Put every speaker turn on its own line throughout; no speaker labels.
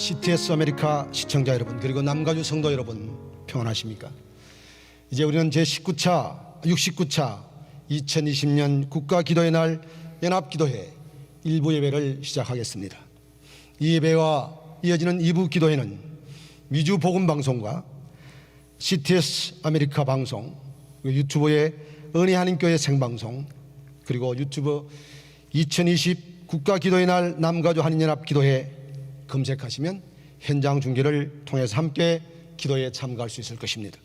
CTS 아메리카 시청자 여러분, 그리고 남가주 성도 여러분, 평안하십니까? 이제 우리는 제19차 69차 2020년 국가기도의 날 연합기도회 1부 예배를 시작하겠습니다. 이 예배와 이어지는 2부 기도회는 미주 복음방송과 CTS 아메리카 방송, 유튜브의 은혜 한인교회 생방송, 그리고 유튜브 2020 국가기도의 날 남가주 한인연합기도회 검색하시면 현장 중계를 통해서 함께 기도에 참가할 수 있을 것입니다.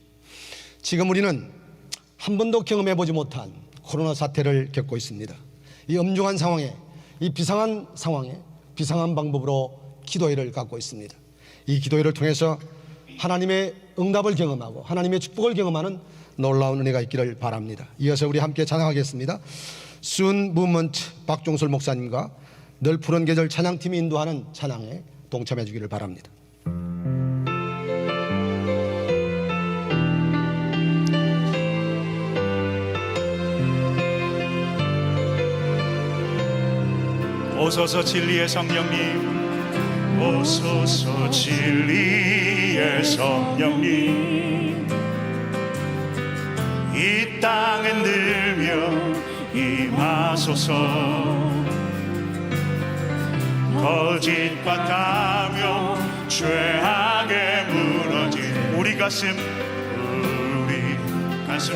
지금 우리는 한 번도 경험해보지 못한 코로나 사태를 겪고 있습니다. 이 엄중한 상황에, 이 비상한 상황에 비상한 방법으로 기도회를 갖고 있습니다. 이 기도회를 통해서 하나님의 응답을 경험하고 하나님의 축복을 경험하는 놀라운 은혜가 있기를 바랍니다. 이어서 우리 함께 찬양하겠습니다. 순 무먼트 박종솔 목사님과 늘 푸른 계절 찬양팀이 인도하는 찬양에 동참해 주기를 바랍니다.
오소서 진리의 성령님, 오소서 진리의 성령님, 이 땅에 늘며 임하소서. 거짓과 가며 죄악에 무너진 우리 가슴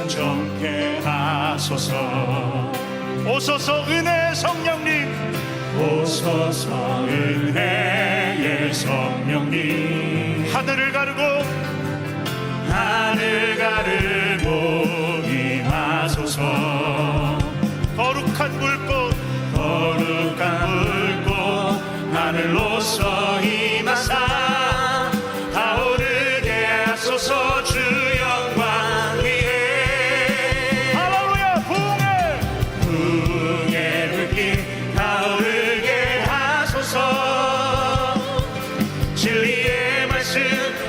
정케 하소서. 오소서 은혜의 성령님, 오소서 은혜의 성령님, 하늘을 가르고 임하소서. 거룩한 불꽃 하늘로서 임하사 타오르게 하소서. 주 영광 위에 할렐루야. 부흥의 불길 타오르게 하소서. 진리의 말씀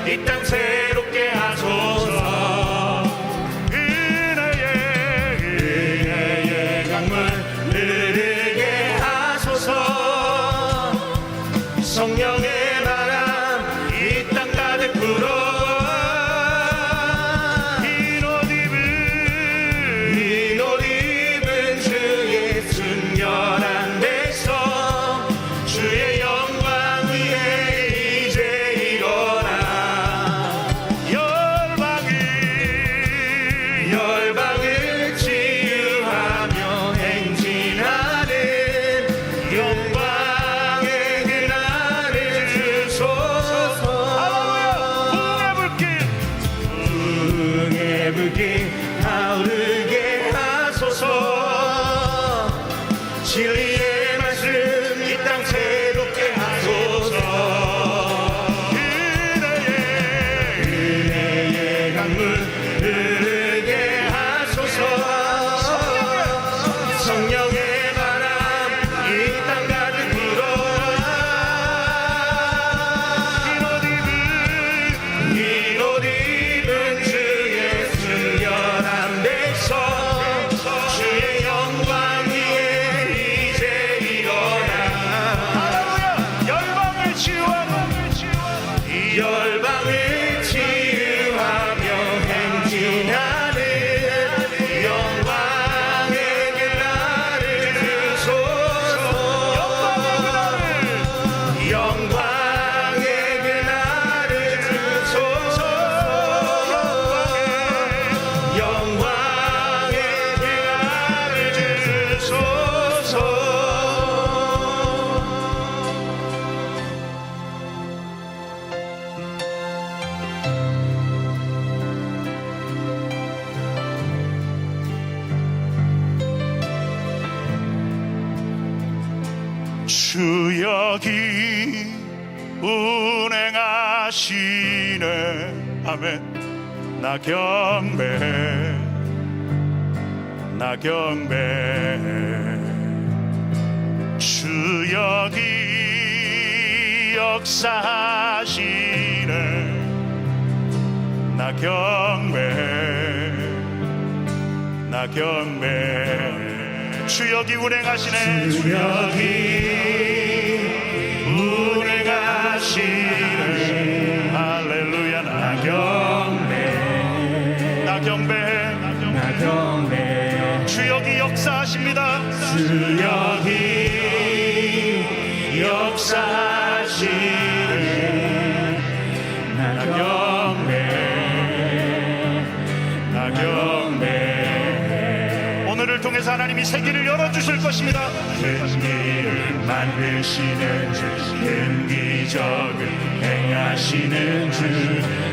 이 땅 새롭게 하소서. 은혜의 강물 흐르게 하소서. 성령의 바람 이 땅 가득 불어. 흰 옷 입은 주의 순결한 백성, 주의 영광 위에 이제 일어나. 열방을 치유하며 행진하는 영광의 그날을 주소서. 부흥의 불길 타오르게 하소서. 진리의 말씀 이 땅 새롭게 하소서. 은혜의 강물 흐르게 하소서. 성령의 바람 이 땅 가득 불어. 흰 옷 입은 주의 순결한 백성, 주의 영광 위에 이제 일어나. 열방을 치유하며 행진하는 영광의 그날을 주소서. 영광의 그날을 주소서. 영광의 그날을 주소서. 주 여기 운행하시네. 아멘. 나 경배해, 나 경배해. 주 여기 역사하시네. 나 경배해, 나 경배해. 주 여기 운행하시네. 주 여기 운행하시네. 나경배 주역이 역사하십니다. 주역이 역사하시네. 나경배 오늘을 통해서 하나님이 세계를 열어주실 것입니다. 큰 일을 만드시는 주, 큰 기적을 행하시는 주,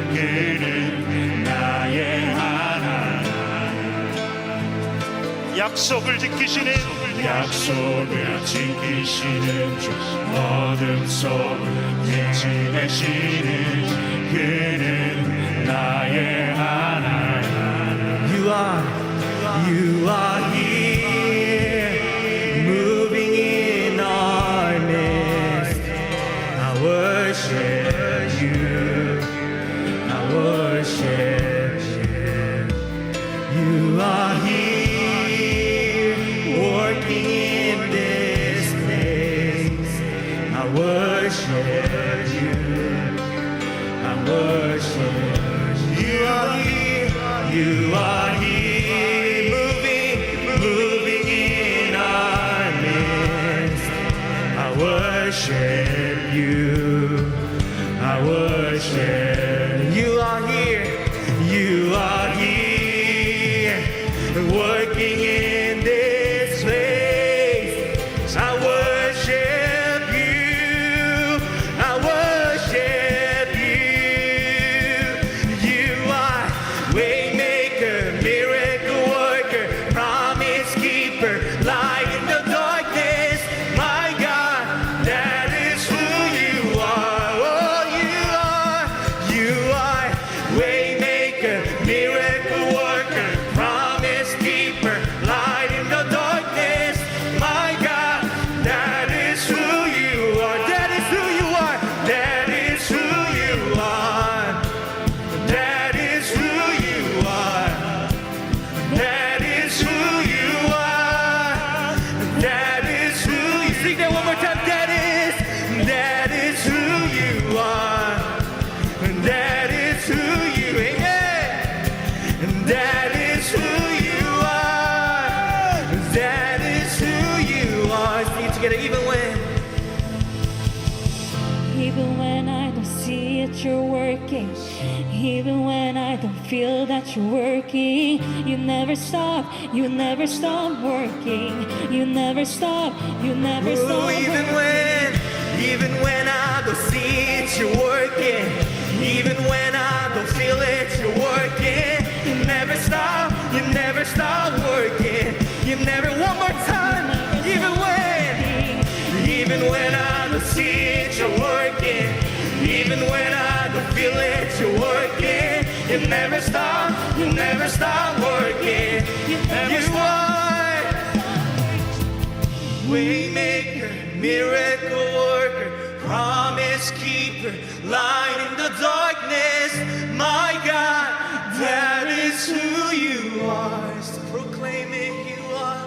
그는 나의 하나님. 약속을 지키시는 주, 어둠 속을 빛이 되시는 주, 그는 나의 하나님.
You are here, moving in our midst. I worship you, I worship you. You are here, working in this place. I worship you, I worship you. You are here, you are here. Worship you, I worship you. Are here, you are here, working in this place. I worship you, I worship you. You are waymaker, miracle worker, promise keeper, light in the darkness. My God, that is who you are. Oh, you are waymaker, miracle worker, promise keeper, light in the darkness. My God, that is who you are. That is who you are. That is who you are. That is who you are. That is who you are. That is who you. Sing that one more time. That is who you are. That is who you. Amen. That is who you are. That is who you are. Sing it together.
Even when I don't see it, you're working. Even when I don't feel that you're working, you never stop working. You never stop working.
Even when I don't see it, you're working. Even when I don't feel it, you're working. You never stop working. You never, one more time. Even when I don't see it, you're working. Even when I don't feel it, you're working. You never stop working. You are waymaker, miracle worker, promise keeper, light in the darkness. My God, that is who you are. So proclaim it, you are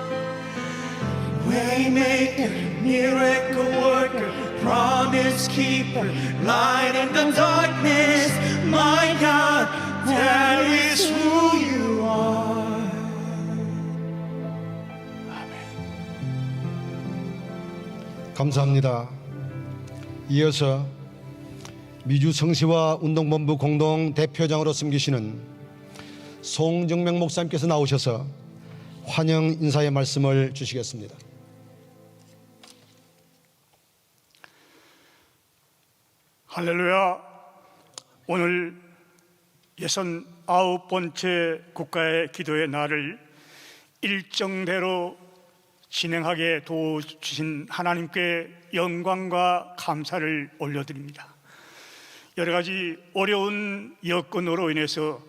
waymaker, miracle worker, promise keeper, light in the darkness. My God, that is who you are.
감사합니다. 이어서 미주 성시와 운동본부 공동 대표장으로 섬기시는 송정명 목사님께서 나오셔서 환영 인사의 말씀을 주시겠습니다.
할렐루야. 오늘 69번째 국가의 기도의 날을 일정대로 진행하게 도와주신 하나님께 영광과 감사를 올려드립니다. 여러 가지 어려운 여건으로 인해서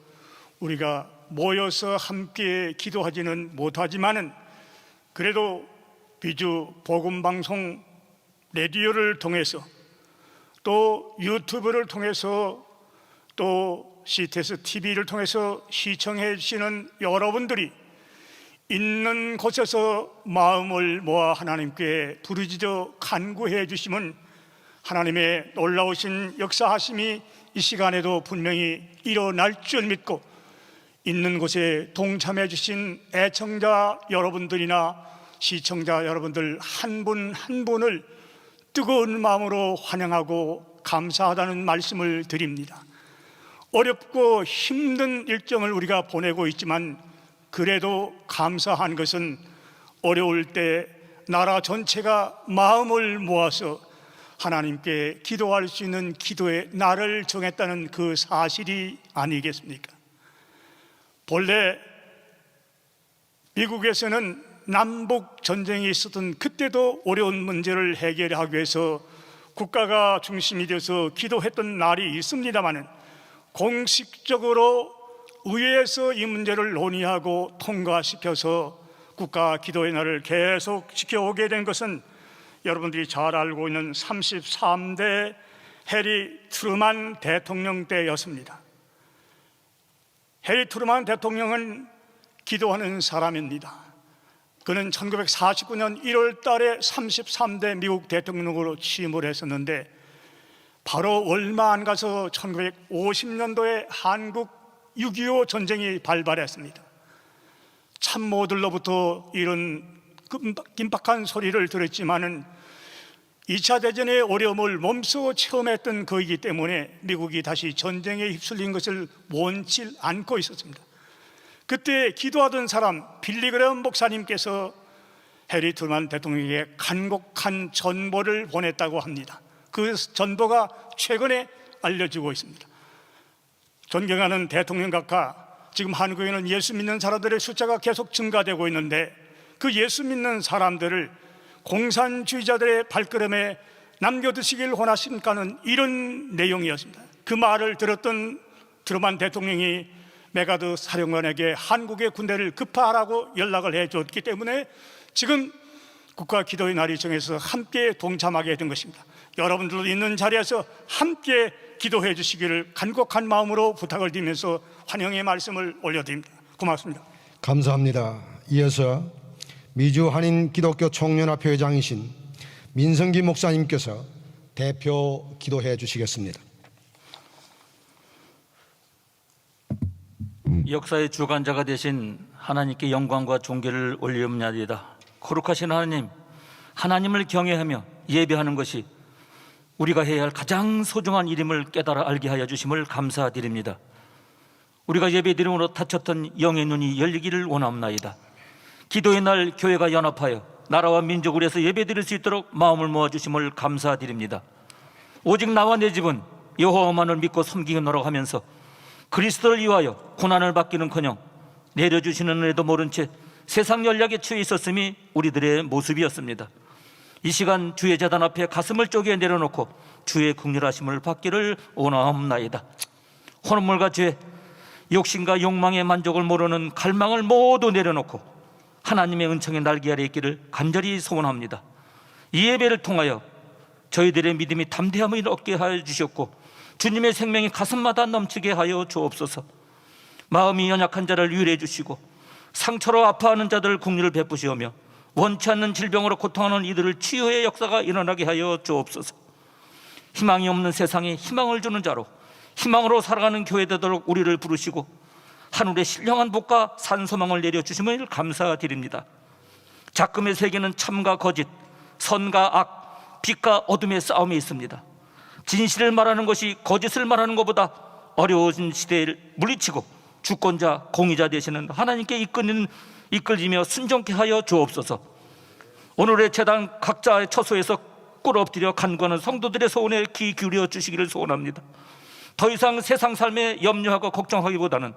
우리가 모여서 함께 기도하지는 못하지만은 그래도 비주 복음방송 라디오를 통해서 또 유튜브를 통해서 또 CTS TV를 통해서 시청해 주시는 여러분들이 있는 곳에서 마음을 모아 하나님께 부르짖어 간구해 주시면 하나님의 놀라우신 역사하심이 이 시간에도 분명히 일어날 줄 믿고 있는 곳에 동참해 주신 애청자 여러분들이나 시청자 여러분들 한 분 한 분을 뜨거운 마음으로 환영하고 감사하다는 말씀을 드립니다. 어렵고 힘든 일정을 우리가 보내고 있지만 그래도 감사한 것은 어려울 때 나라 전체가 마음을 모아서 하나님께 기도할 수 있는 기도의 날을 정했다는 그 사실이 아니겠습니까? 본래 미국에서는 남북 전쟁이 있었던 그때도 어려운 문제를 해결하기 위해서 국가가 중심이 되어서 기도했던 날이 있습니다마는 공식적으로 의회에서 이 문제를 논의하고 통과시켜서 국가 기도의 날을 계속 지켜오게 된 것은 여러분들이 잘 알고 있는 33대 해리 트루만 대통령 때였습니다. 해리 트루만 대통령은 기도하는 사람입니다. 그는 1949년 1월 달에 33대 미국 대통령으로 취임을 했었는데 바로 얼마 안 가서 1950년도에 한국 6.25 전쟁이 발발했습니다. 참모들로부터 이런 긴박한 소리를 들었지만은 2차 대전의 어려움을 몸소 체험했던 그이기 때문에 미국이 다시 전쟁에 휩쓸린 것을 원치 않고 있었습니다. 그때 기도하던 사람 빌리 그레엄 목사님께서 해리 트루만 대통령에게 간곡한 전보를 보냈다고 합니다. 그 전보가 최근에 알려지고 있습니다. 존경하는 대통령 각하, 지금 한국에는 예수 믿는 사람들의 숫자가 계속 증가되고 있는데 그 예수 믿는 사람들을 공산주의자들의 발걸음에 남겨두시길 원하십니까는 이런 내용이었습니다. 그 말을 들었던 트루만 대통령이 메가드 사령관에게 한국의 군대를 급파하라고 연락을 해줬기 때문에 지금 국가 기도의 날이 정해서 함께 동참하게 된 것입니다. 여러분들도 있는 자리에서 함께 기도해 주시기를 간곡한 마음으로 부탁을 드리면서 환영의 말씀을 올려드립니다. 고맙습니다.
감사합니다. 이어서 미주 한인 기독교 총연합회 회장이신 민성기 목사님께서 대표 기도해 주시겠습니다.
역사의 주관자가 되신 하나님께 영광과 존귀를 올리옵나이다. 거룩하신 하나님, 하나님을 경외하며 예배하는 것이 우리가 해야 할 가장 소중한 일임을 깨달아 알게 하여 주심을 감사드립니다. 우리가 예배드림으로 닫혔던 영의 눈이 열리기를 원하옵나이다. 기도의 날 교회가 연합하여 나라와 민족을 위해서 예배드릴 수 있도록 마음을 모아주심을 감사드립니다. 오직 나와 내 집은 여호와만을 믿고 섬기노라고 하면서 그리스도를 위하여 고난을 받기는커녕 내려주시는 은혜도 모른 채 세상 연약에 취해 있었음이 우리들의 모습이었습니다. 이 시간 주의 제단 앞에 가슴을 쪼개 내려놓고 주의 긍휼하심을 받기를 원하옵나이다. 혼물과 죄, 욕심과 욕망의 만족을 모르는 갈망을 모두 내려놓고 하나님의 은총의 날개 아래 있기를 간절히 소원합니다. 이 예배를 통하여 저희들의 믿음이 담대함을 얻게 하여 주셨고 주님의 생명이 가슴마다 넘치게 하여 주옵소서. 마음이 연약한 자를 위로해 주시고 상처로 아파하는 자들을 긍휼을 베푸시오며 원치 않는 질병으로 고통하는 이들을 치유의 역사가 일어나게 하여 주옵소서. 희망이 없는 세상에 희망을 주는 자로 희망으로 살아가는 교회 되도록 우리를 부르시고 하늘의 신령한 복과 산소망을 내려주심을 감사드립니다. 작금의 세계는 참과 거짓, 선과 악, 빛과 어둠의 싸움이 있습니다. 진실을 말하는 것이 거짓을 말하는 것보다 어려운 시대를 물리치고 주권자, 공의자 되시는 하나님께 이끌리며 순종케 하여 주옵소서. 오늘의 제단 각자의 처소에서 꿇어 엎드려 간구하는 성도들의 소원에 귀 기울여 주시기를 소원합니다. 더 이상 세상 삶에 염려하고 걱정하기보다는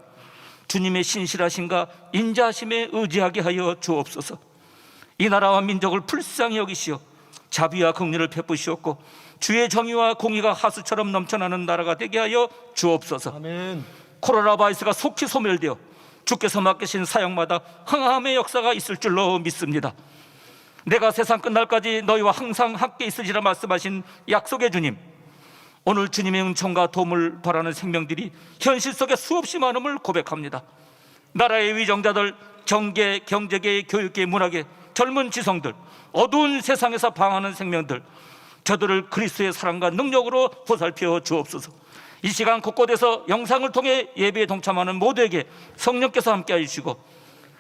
주님의 신실하심과 인자하심에 의지하게 하여 주옵소서. 이 나라와 민족을 불쌍히 여기시어 자비와 긍휼을 베푸시옵고 주의 정의와 공의가 하수처럼 넘쳐나는 나라가 되게 하여 주옵소서.
아멘.
코로나 바이러스가 속히 소멸되어 주께서 맡기신 사역마다 항암의 역사가 있을 줄로 믿습니다. 내가 세상 끝날까지 너희와 항상 함께 있으리라 말씀하신 약속의 주님, 오늘 주님의 은총과 도움을 바라는 생명들이 현실 속에 수없이 많음을 고백합니다. 나라의 위정자들, 정계, 경제계, 교육계, 문화계, 젊은 지성들, 어두운 세상에서 방황하는 생명들, 저들을 그리스도의 사랑과 능력으로 보살펴 주옵소서. 이 시간 곳곳에서 영상을 통해 예배에 동참하는 모두에게 성령께서 함께하여 주시고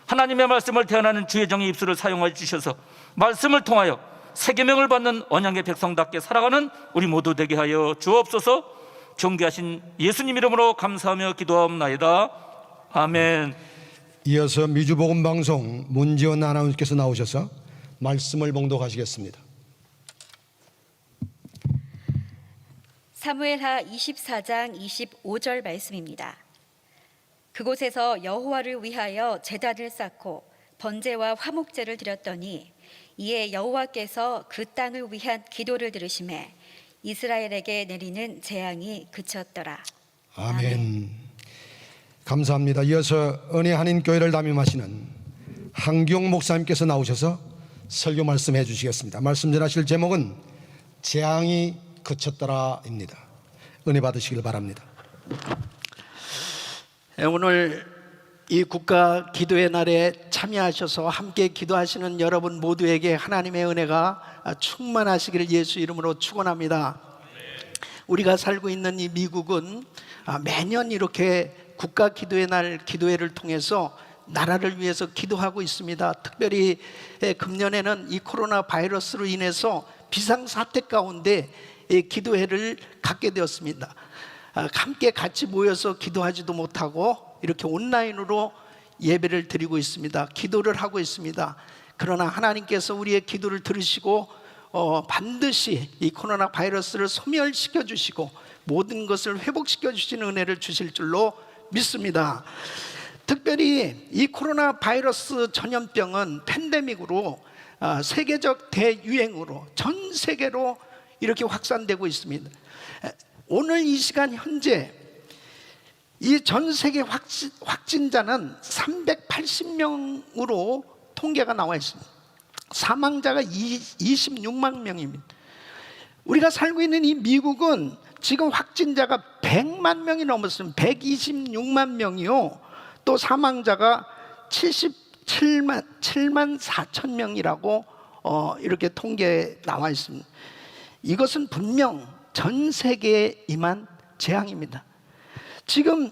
하나님의 말씀을 대언하는 주의 종의 입술을 사용하여 주셔서 말씀을 통하여 세계명을 받는 언양의 백성답게 살아가는 우리 모두 되게 하여 주옵소서. 존귀하신 예수님 이름으로 감사하며 기도하옵나이다. 아멘.
이어서 미주복음방송 문지원 아나운서께서 나오셔서 말씀을 봉독하시겠습니다.
사무엘하 24장 25절 말씀입니다. 그곳에서 여호와를 위하여 제단을 쌓고 번제와 화목제를 드렸더니 이에 여호와께서 그 땅을 위한 기도를 들으시매 이스라엘에게 내리는 재앙이 그쳤더라.
아멘. 감사합니다. 이어서 은혜 한인 교회를 담임하시는 한경 목사님께서 나오셔서 설교 말씀해 주시겠습니다. 말씀 전하실 제목은 재앙이 그쳤더라입니다. 은혜 받으시길 바랍니다.
오늘 이 국가 기도의 날에 참여하셔서 함께 기도하시는 여러분 모두에게 하나님의 은혜가 충만하시기를 예수 이름으로 축원합니다. 우리가 살고 있는 이 미국은 매년 이렇게 국가 기도의 날 기도회를 통해서 나라를 위해서 기도하고 있습니다. 특별히 금년에는 이 코로나 바이러스로 인해서 비상사태 가운데 기도회를 갖게 되었습니다. 함께 같이 모여서 기도하지도 못하고 이렇게 온라인으로 예배를 드리고 있습니다. 기도를 하고 있습니다. 그러나 하나님께서 우리의 기도를 들으시고 반드시 이 코로나 바이러스를 소멸시켜 주시고 모든 것을 회복시켜 주시는 은혜를 주실 줄로 믿습니다. 특별히 이 코로나 바이러스 전염병은 팬데믹으로 세계적 대유행으로 전 세계로 이렇게 확산되고 있습니다. 오늘 이 시간 현재 이 전 세계 확진자는 380명으로 통계가 나와 있습니다. 사망자가 26만 명입니다. 우리가 살고 있는 이 미국은 지금 확진자가 100만 명이 넘었습니다. 126만 명이요. 또 사망자가 7만 4천 명이라고 이렇게 통계에 나와 있습니다. 이것은 분명 전 세계에 임한 재앙입니다. 지금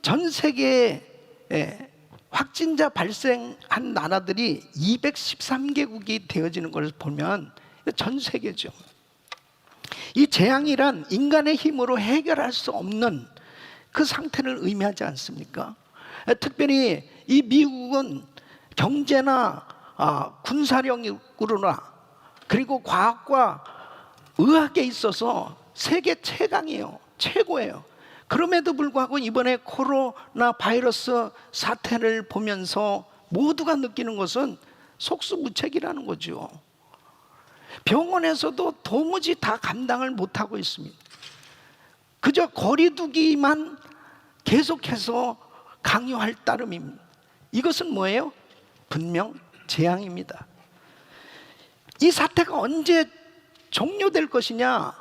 전 세계에 확진자 발생한 나라들이 213개국이 되어지는 것을 보면 전 세계죠. 이 재앙이란 인간의 힘으로 해결할 수 없는 그 상태를 의미하지 않습니까? 특별히 이 미국은 경제나 군사력으로나 그리고 과학과 의학에 있어서 세계 최강이에요. 최고예요. 그럼에도 불구하고 이번에 코로나 바이러스 사태를 보면서 모두가 느끼는 것은 속수무책이라는 거죠. 병원에서도 도무지 다 감당을 못하고 있습니다. 그저 거리두기만 계속해서 강요할 따름입니다. 이것은 뭐예요? 분명 재앙입니다. 이 사태가 언제 종료될 것이냐,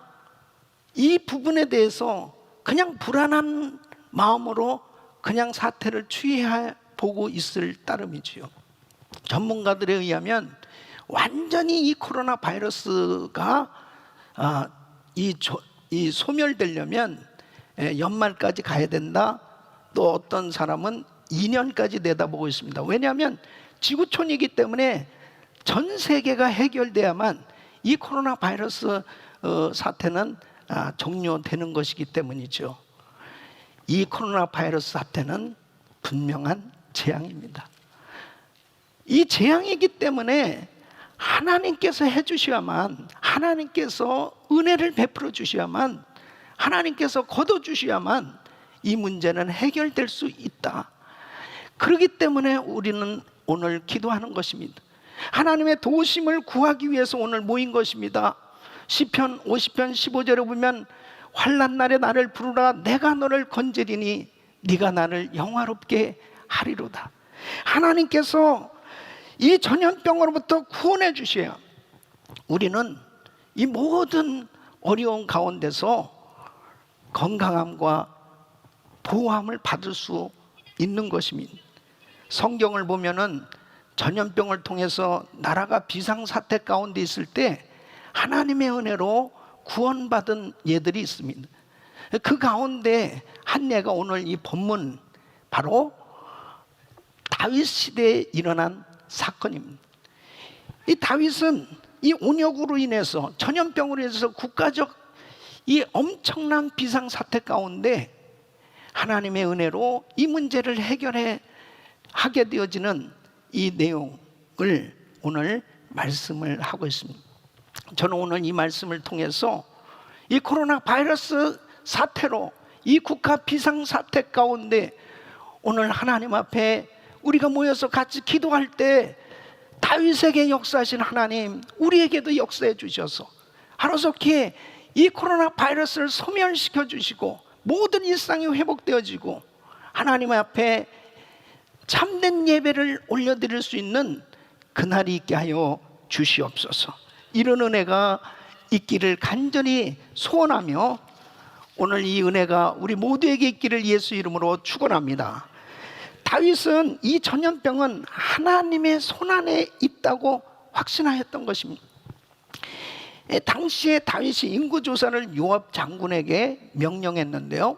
이 부분에 대해서 그냥 불안한 마음으로 그냥 사태를 취해 보고 있을 따름이지요. 전문가들에 의하면 완전히 이 코로나 바이러스가 이 소멸되려면 연말까지 가야 된다. 또 어떤 사람은 2년까지 내다보고 있습니다. 왜냐하면 지구촌이기 때문에 전 세계가 해결돼야만 이 코로나 바이러스 사태는 종료되는 것이기 때문이죠. 이 코로나 바이러스 사태는 분명한 재앙입니다. 이 재앙이기 때문에 하나님께서 해주셔야만, 하나님께서 은혜를 베풀어 주셔야만, 하나님께서 걷어주셔야만 이 문제는 해결될 수 있다. 그렇기 때문에 우리는 오늘 기도하는 것입니다. 하나님의 도우심을 구하기 위해서 오늘 모인 것입니다. 시편 50편 15절에 보면 환난 날에 나를 부르라 내가 너를 건지리니 네가 나를 영화롭게 하리로다. 하나님께서 이 전염병으로부터 구원해 주셔야 우리는 이 모든 어려운 가운데서 건강함과 보호함을 받을 수 있는 것입니다. 성경을 보면은 전염병을 통해서 나라가 비상사태 가운데 있을 때 하나님의 은혜로 구원받은 예들이 있습니다. 그 가운데 한 예가 오늘 이 본문 바로 다윗 시대에 일어난 사건입니다. 이 다윗은 이 온역으로 인해서, 전염병으로 인해서 국가적 이 엄청난 비상사태 가운데 하나님의 은혜로 이 문제를 해결해 하게 되어지는 이 내용을 오늘 말씀을 하고 있습니다. 저는 오늘 이 말씀을 통해서 이 코로나 바이러스 사태로 이 국가 비상사태 가운데 오늘 하나님 앞에 우리가 모여서 같이 기도할 때 다윗에게 역사하신 하나님, 우리에게도 역사해 주셔서 하루속히 이 코로나 바이러스를 소멸시켜 주시고 모든 일상이 회복되어지고 하나님 앞에 참된 예배를 올려드릴 수 있는 그날이 있게 하여 주시옵소서. 이런 은혜가 있기를 간절히 소원하며 오늘 이 은혜가 우리 모두에게 있기를 예수 이름으로 축원합니다. 다윗은 이 전염병은 하나님의 손안에 있다고 확신하였던 것입니다. 당시에 다윗이 인구조사를 요압 장군에게 명령했는데요,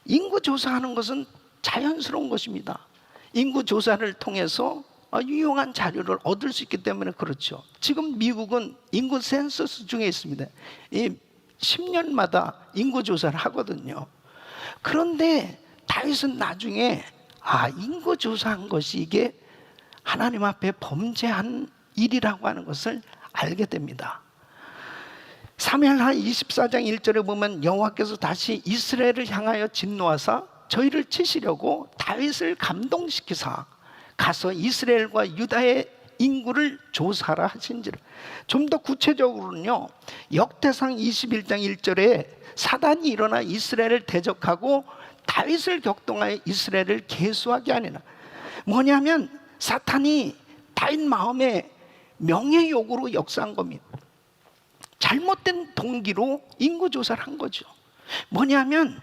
인구조사하는 것은 자연스러운 것입니다. 인구조사를 통해서 유용한 자료를 얻을 수 있기 때문에 그렇죠. 지금 미국은 인구 센서스 중에 있습니다. 10년마다 인구조사를 하거든요. 그런데 다윗은 나중에 인구조사한 것이 이게 하나님 앞에 범죄한 일이라고 하는 것을 알게 됩니다. 사무엘하 24장 1절에 보면 여호와께서 다시 이스라엘을 향하여 진노하사 저희를 치시려고 다윗을 감동시키사 가서 이스라엘과 유다의 인구를 조사하라 하신지라. 좀 더 구체적으로는요, 역대상 21장 1절에 사단이 일어나 이스라엘을 대적하고 다윗을 격동하여 이스라엘을 계수하게 하니라. 뭐냐면 사탄이 다윗 마음에 명예욕으로 역사한 겁니다. 잘못된 동기로 인구조사를 한 거죠. 뭐냐면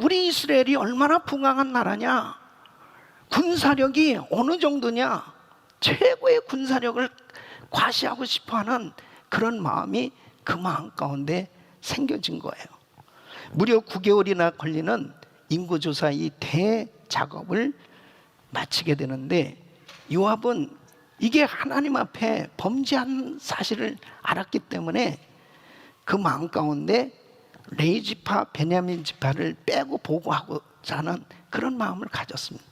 우리 이스라엘이 얼마나 풍성한 나라냐, 군사력이 어느 정도냐, 최고의 군사력을 과시하고 싶어하는 그런 마음이 그 마음 가운데 생겨진 거예요. 무려 9개월이나 걸리는 인구조사 이 대작업을 마치게 되는데 요압은 이게 하나님 앞에 범죄한 사실을 알았기 때문에 그 마음 가운데 레위 지파, 베냐민 지파를 빼고 보고하고자 하는 그런 마음을 가졌습니다.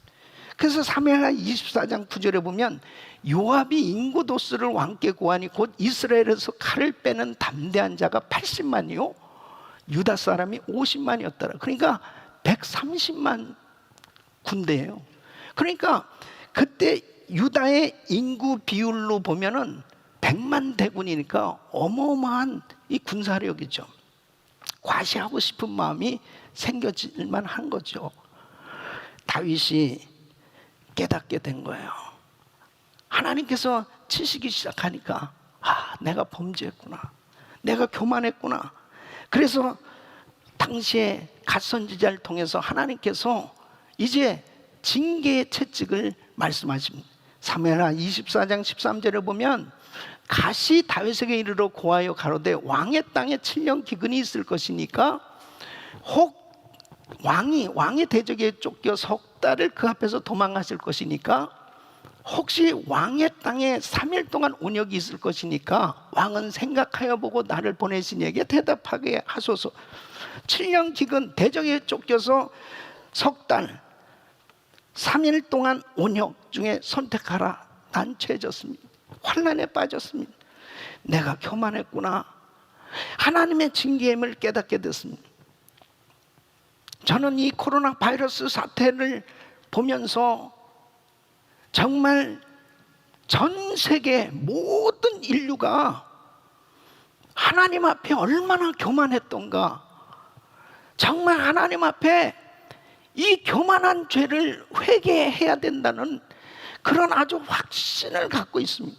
그래서 사무엘하 24장 9절에 보면 요압이 인구도수를 왕께 고하니 곧 이스라엘에서 칼을 빼는 담대한 자가 80만이요 유다 사람이 50만이었더라. 그러니까 130만 군대예요. 그러니까 그때 유다의 인구 비율로 보면은 100만 대군이니까 어마어마한 이 군사력이죠. 과시하고 싶은 마음이 생겨질 만한 거죠. 다윗이 깨닫게 된 거예요. 하나님께서 치시기 시작하니까 내가 범죄했구나, 내가 교만했구나. 그래서 당시에 갓선지자를 통해서 하나님께서 이제 징계의 채찍을 말씀하십니다. 사무엘하 24장 13절에 보면 갓이 다윗에게 이르러 고하여 가로되 왕의 땅에 7년 기근이 있을 것이니까 혹 왕이 대적에 쫓겨 석 달을 그 앞에서 도망하실 것이니까 혹시 왕의 땅에 3일 동안 온역이 있을 것이니까 왕은 생각하여 보고 나를 보내신 이에게 대답하게 하소서. 7년 기근, 대적에 쫓겨서 석 달 3일 동안 온역 중에 선택하라. 난 죄졌습니다. 환난에 빠졌습니다. 내가 교만했구나. 하나님의 징계임을 깨닫게 됐습니다. 저는 이 코로나 바이러스 사태를 보면서 정말 전 세계 모든 인류가 하나님 앞에 얼마나 교만했던가, 정말 하나님 앞에 이 교만한 죄를 회개해야 된다는 그런 아주 확신을 갖고 있습니다.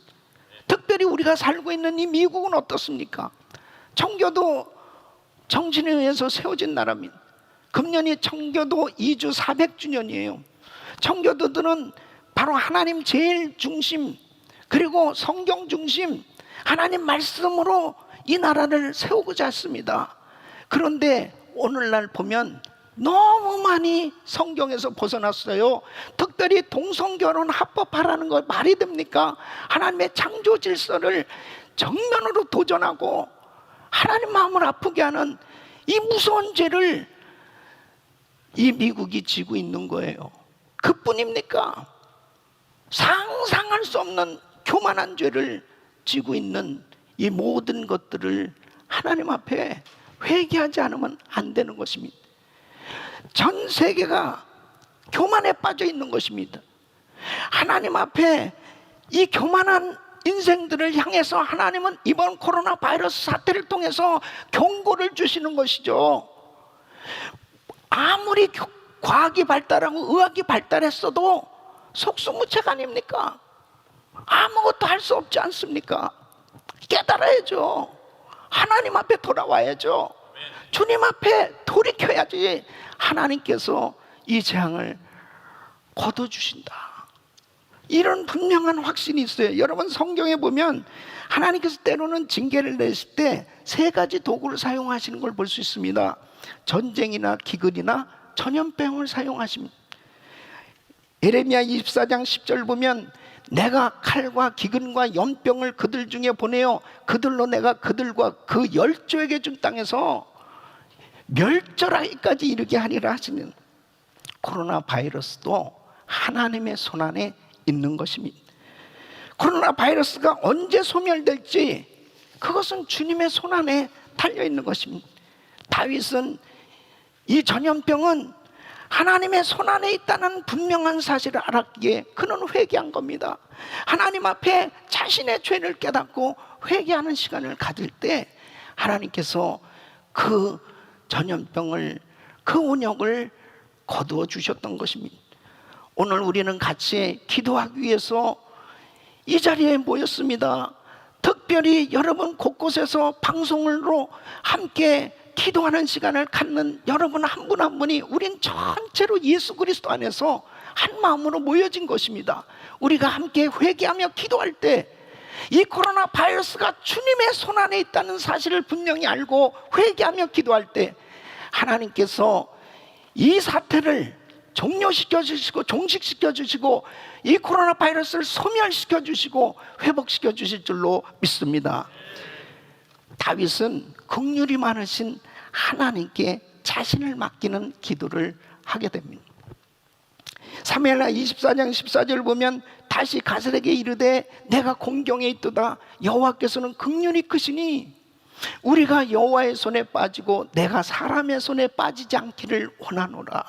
특별히 우리가 살고 있는 이 미국은 어떻습니까? 청교도 정신에 의해서 세워진 나라입니다. 금년이 청교도 2주 400주년이에요. 청교도들은 바로 하나님 제일 중심, 그리고 성경 중심, 하나님 말씀으로 이 나라를 세우고자 했습니다. 그런데 오늘날 보면 너무 많이 성경에서 벗어났어요. 특별히 동성결혼 합법화라는 걸 말이 됩니까? 하나님의 창조 질서를 정면으로 도전하고 하나님 마음을 아프게 하는 이 무서운 죄를 이 미국이 지고 있는 거예요. 그뿐입니까? 상상할 수 없는 교만한 죄를 지고 있는 이 모든 것들을 하나님 앞에 회개하지 않으면 안 되는 것입니다. 전 세계가 교만에 빠져 있는 것입니다. 하나님 앞에 이 교만한 인생들을 향해서 하나님은 이번 코로나 바이러스 사태를 통해서 경고를 주시는 것이죠. 아무리 과학이 발달하고 의학이 발달했어도 속수무책 아닙니까? 아무것도 할 수 없지 않습니까? 깨달아야죠. 하나님 앞에 돌아와야죠. 주님 앞에 돌이켜야지 하나님께서 이 재앙을 거둬주신다. 이런 분명한 확신이 있어요. 여러분 성경에 보면 하나님께서 때로는 징계를 내실 때 세 가지 도구를 사용하시는 걸 볼 수 있습니다. 전쟁이나 기근이나 전염병을 사용하십니다. 예레미야 24장 10절 보면 내가 칼과 기근과 연병을 그들 중에 보내어 그들로 내가 그들과 그 열조에게 준 땅에서 멸절하기까지 이르게 하리라 하시는 코로나 바이러스도 하나님의 손안에 있는 것입니다. 코로나 바이러스가 언제 소멸될지 그것은 주님의 손안에 달려있는 것입니다. 다윗은 이 전염병은 하나님의 손안에 있다는 분명한 사실을 알았기에 그는 회개한 겁니다. 하나님 앞에 자신의 죄를 깨닫고 회개하는 시간을 가질 때 하나님께서 그 전염병을, 그 온역을 거두어 주셨던 것입니다. 오늘 우리는 같이 기도하기 위해서 이 자리에 모였습니다. 특별히 여러분 곳곳에서 방송으로 함께 기도하는 시간을 갖는 여러분 한 분 한 분이 우린 전체로 예수 그리스도 안에서 한 마음으로 모여진 것입니다. 우리가 함께 회개하며 기도할 때 이 코로나 바이러스가 주님의 손안에 있다는 사실을 분명히 알고 회개하며 기도할 때 하나님께서 이 사태를 종료시켜 주시고 종식시켜 주시고 이 코로나 바이러스를 소멸시켜 주시고 회복시켜 주실 줄로 믿습니다. 다윗은 긍휼이 많으신 하나님께 자신을 맡기는 기도를 하게 됩니다. 사무엘하 24장 14절 보면 다시 가설에게 이르되 내가 공경에 있도다 여호와께서는 긍휼이 크시니 우리가 여호와의 손에 빠지고 내가 사람의 손에 빠지지 않기를 원하노라.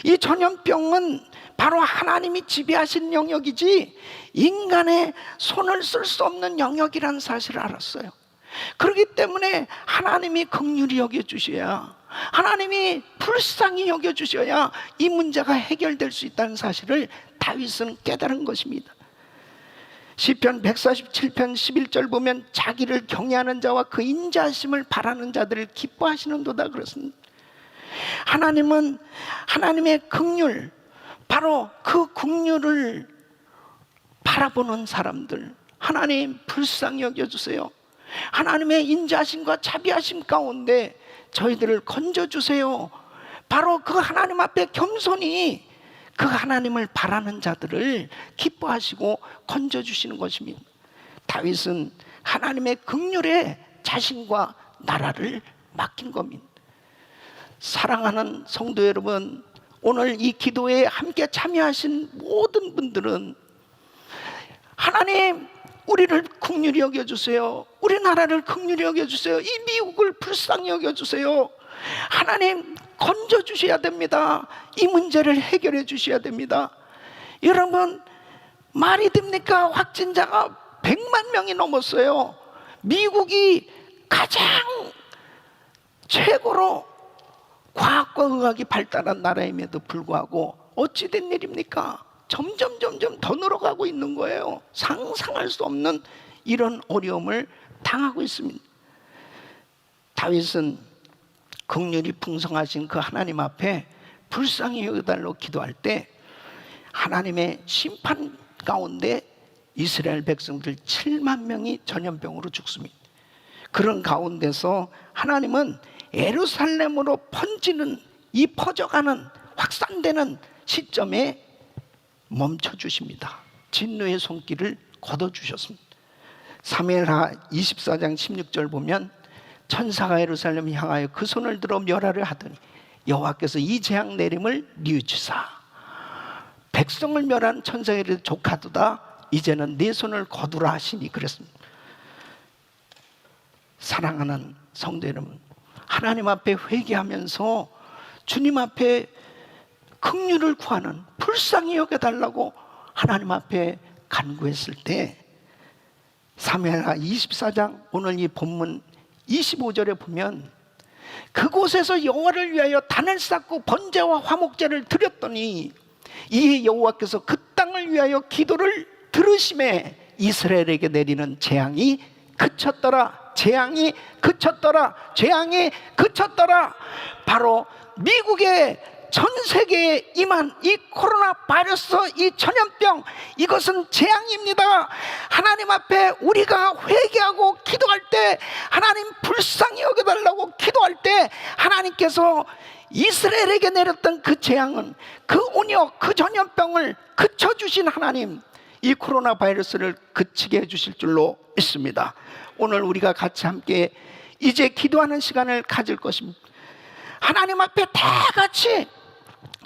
이 전염병은 바로 하나님이 지배하신 영역이지 인간의 손을 쓸 수 없는 영역이라는 사실을 알았어요. 그렇기 때문에 하나님이 긍휼히 여겨주셔야, 하나님이 불쌍히 여겨주셔야 이 문제가 해결될 수 있다는 사실을 다윗은 깨달은 것입니다. 시편 147편 11절 보면 자기를 경외하는 자와 그 인자하심을 바라는 자들을 기뻐하시는도다 그렇습니다. 하나님은 하나님의 긍휼, 바로 그 긍휼을 바라보는 사람들, 하나님 불쌍히 여겨주세요. 하나님의 인자하심과 자비하심 가운데 저희들을 건져주세요. 바로 그 하나님 앞에 겸손히 그 하나님을 바라는 자들을 기뻐하시고 건져주시는 것입니다. 다윗은 하나님의 긍휼에 자신과 나라를 맡긴 겁니다. 사랑하는 성도 여러분, 오늘 이 기도에 함께 참여하신 모든 분들은 하나님 우리를 긍휼히 여겨주세요. 우리나라를 긍휼히 여겨주세요. 이 미국을 불쌍히 여겨주세요. 하나님 건져주셔야 됩니다. 이 문제를 해결해 주셔야 됩니다. 여러분 말이 됩니까? 확진자가 100만 명이 넘었어요. 미국이 가장 최고로 과학과 의학이 발달한 나라임에도 불구하고 어찌 된 일입니까? 점점 더 늘어가고 있는 거예요. 상상할 수 없는 이런 어려움을 당하고 있습니다. 다윗은 긍휼이 풍성하신 그 하나님 앞에 불쌍히 여겨달라고 기도할 때 하나님의 심판 가운데 이스라엘 백성들 7만 명이 전염병으로 죽습니다. 그런 가운데서 하나님은 예루살렘으로 번지는, 이 퍼져가는, 확산되는 시점에 멈춰 주십니다. 진노의 손길을 걷어 주셨습니다. 사무엘하 24장 16절 보면 천사가 예루살렘을 향하여 그 손을 들어 멸하려 하더니 여호와께서 이 재앙 내림을 뉘우치사 백성을 멸한 천사에게 족하도다. 이제는 네 손을 거두라 하시니 그랬습니다. 사랑하는 성도 여러분, 하나님 앞에 회개하면서 주님 앞에 긍휼을 구하는, 불쌍히 여겨달라고 하나님 앞에 간구했을 때 사무엘하 24장 오늘 이 본문 25절에 보면 그곳에서 여호와를 위하여 단을 쌓고 번제와 화목제를 드렸더니 이에 여호와께서 그 땅을 위하여 기도를 들으심에 이스라엘에게 내리는 재앙이 그쳤더라. 재앙이 그쳤더라. 재앙이 그쳤더라. 바로 미국의 전 세계에 임한 이 코로나 바이러스, 이 전염병, 이것은 재앙입니다. 하나님 앞에 우리가 회개하고 기도할 때, 하나님 불쌍히 여겨달라고 기도할 때 하나님께서 이스라엘에게 내렸던 그 재앙은, 그 온역, 그 전염병을 그쳐주신 하나님, 이 코로나 바이러스를 그치게 해주실 줄로 믿습니다. 오늘 우리가 같이 함께 이제 기도하는 시간을 가질 것입니다. 하나님 앞에 다 같이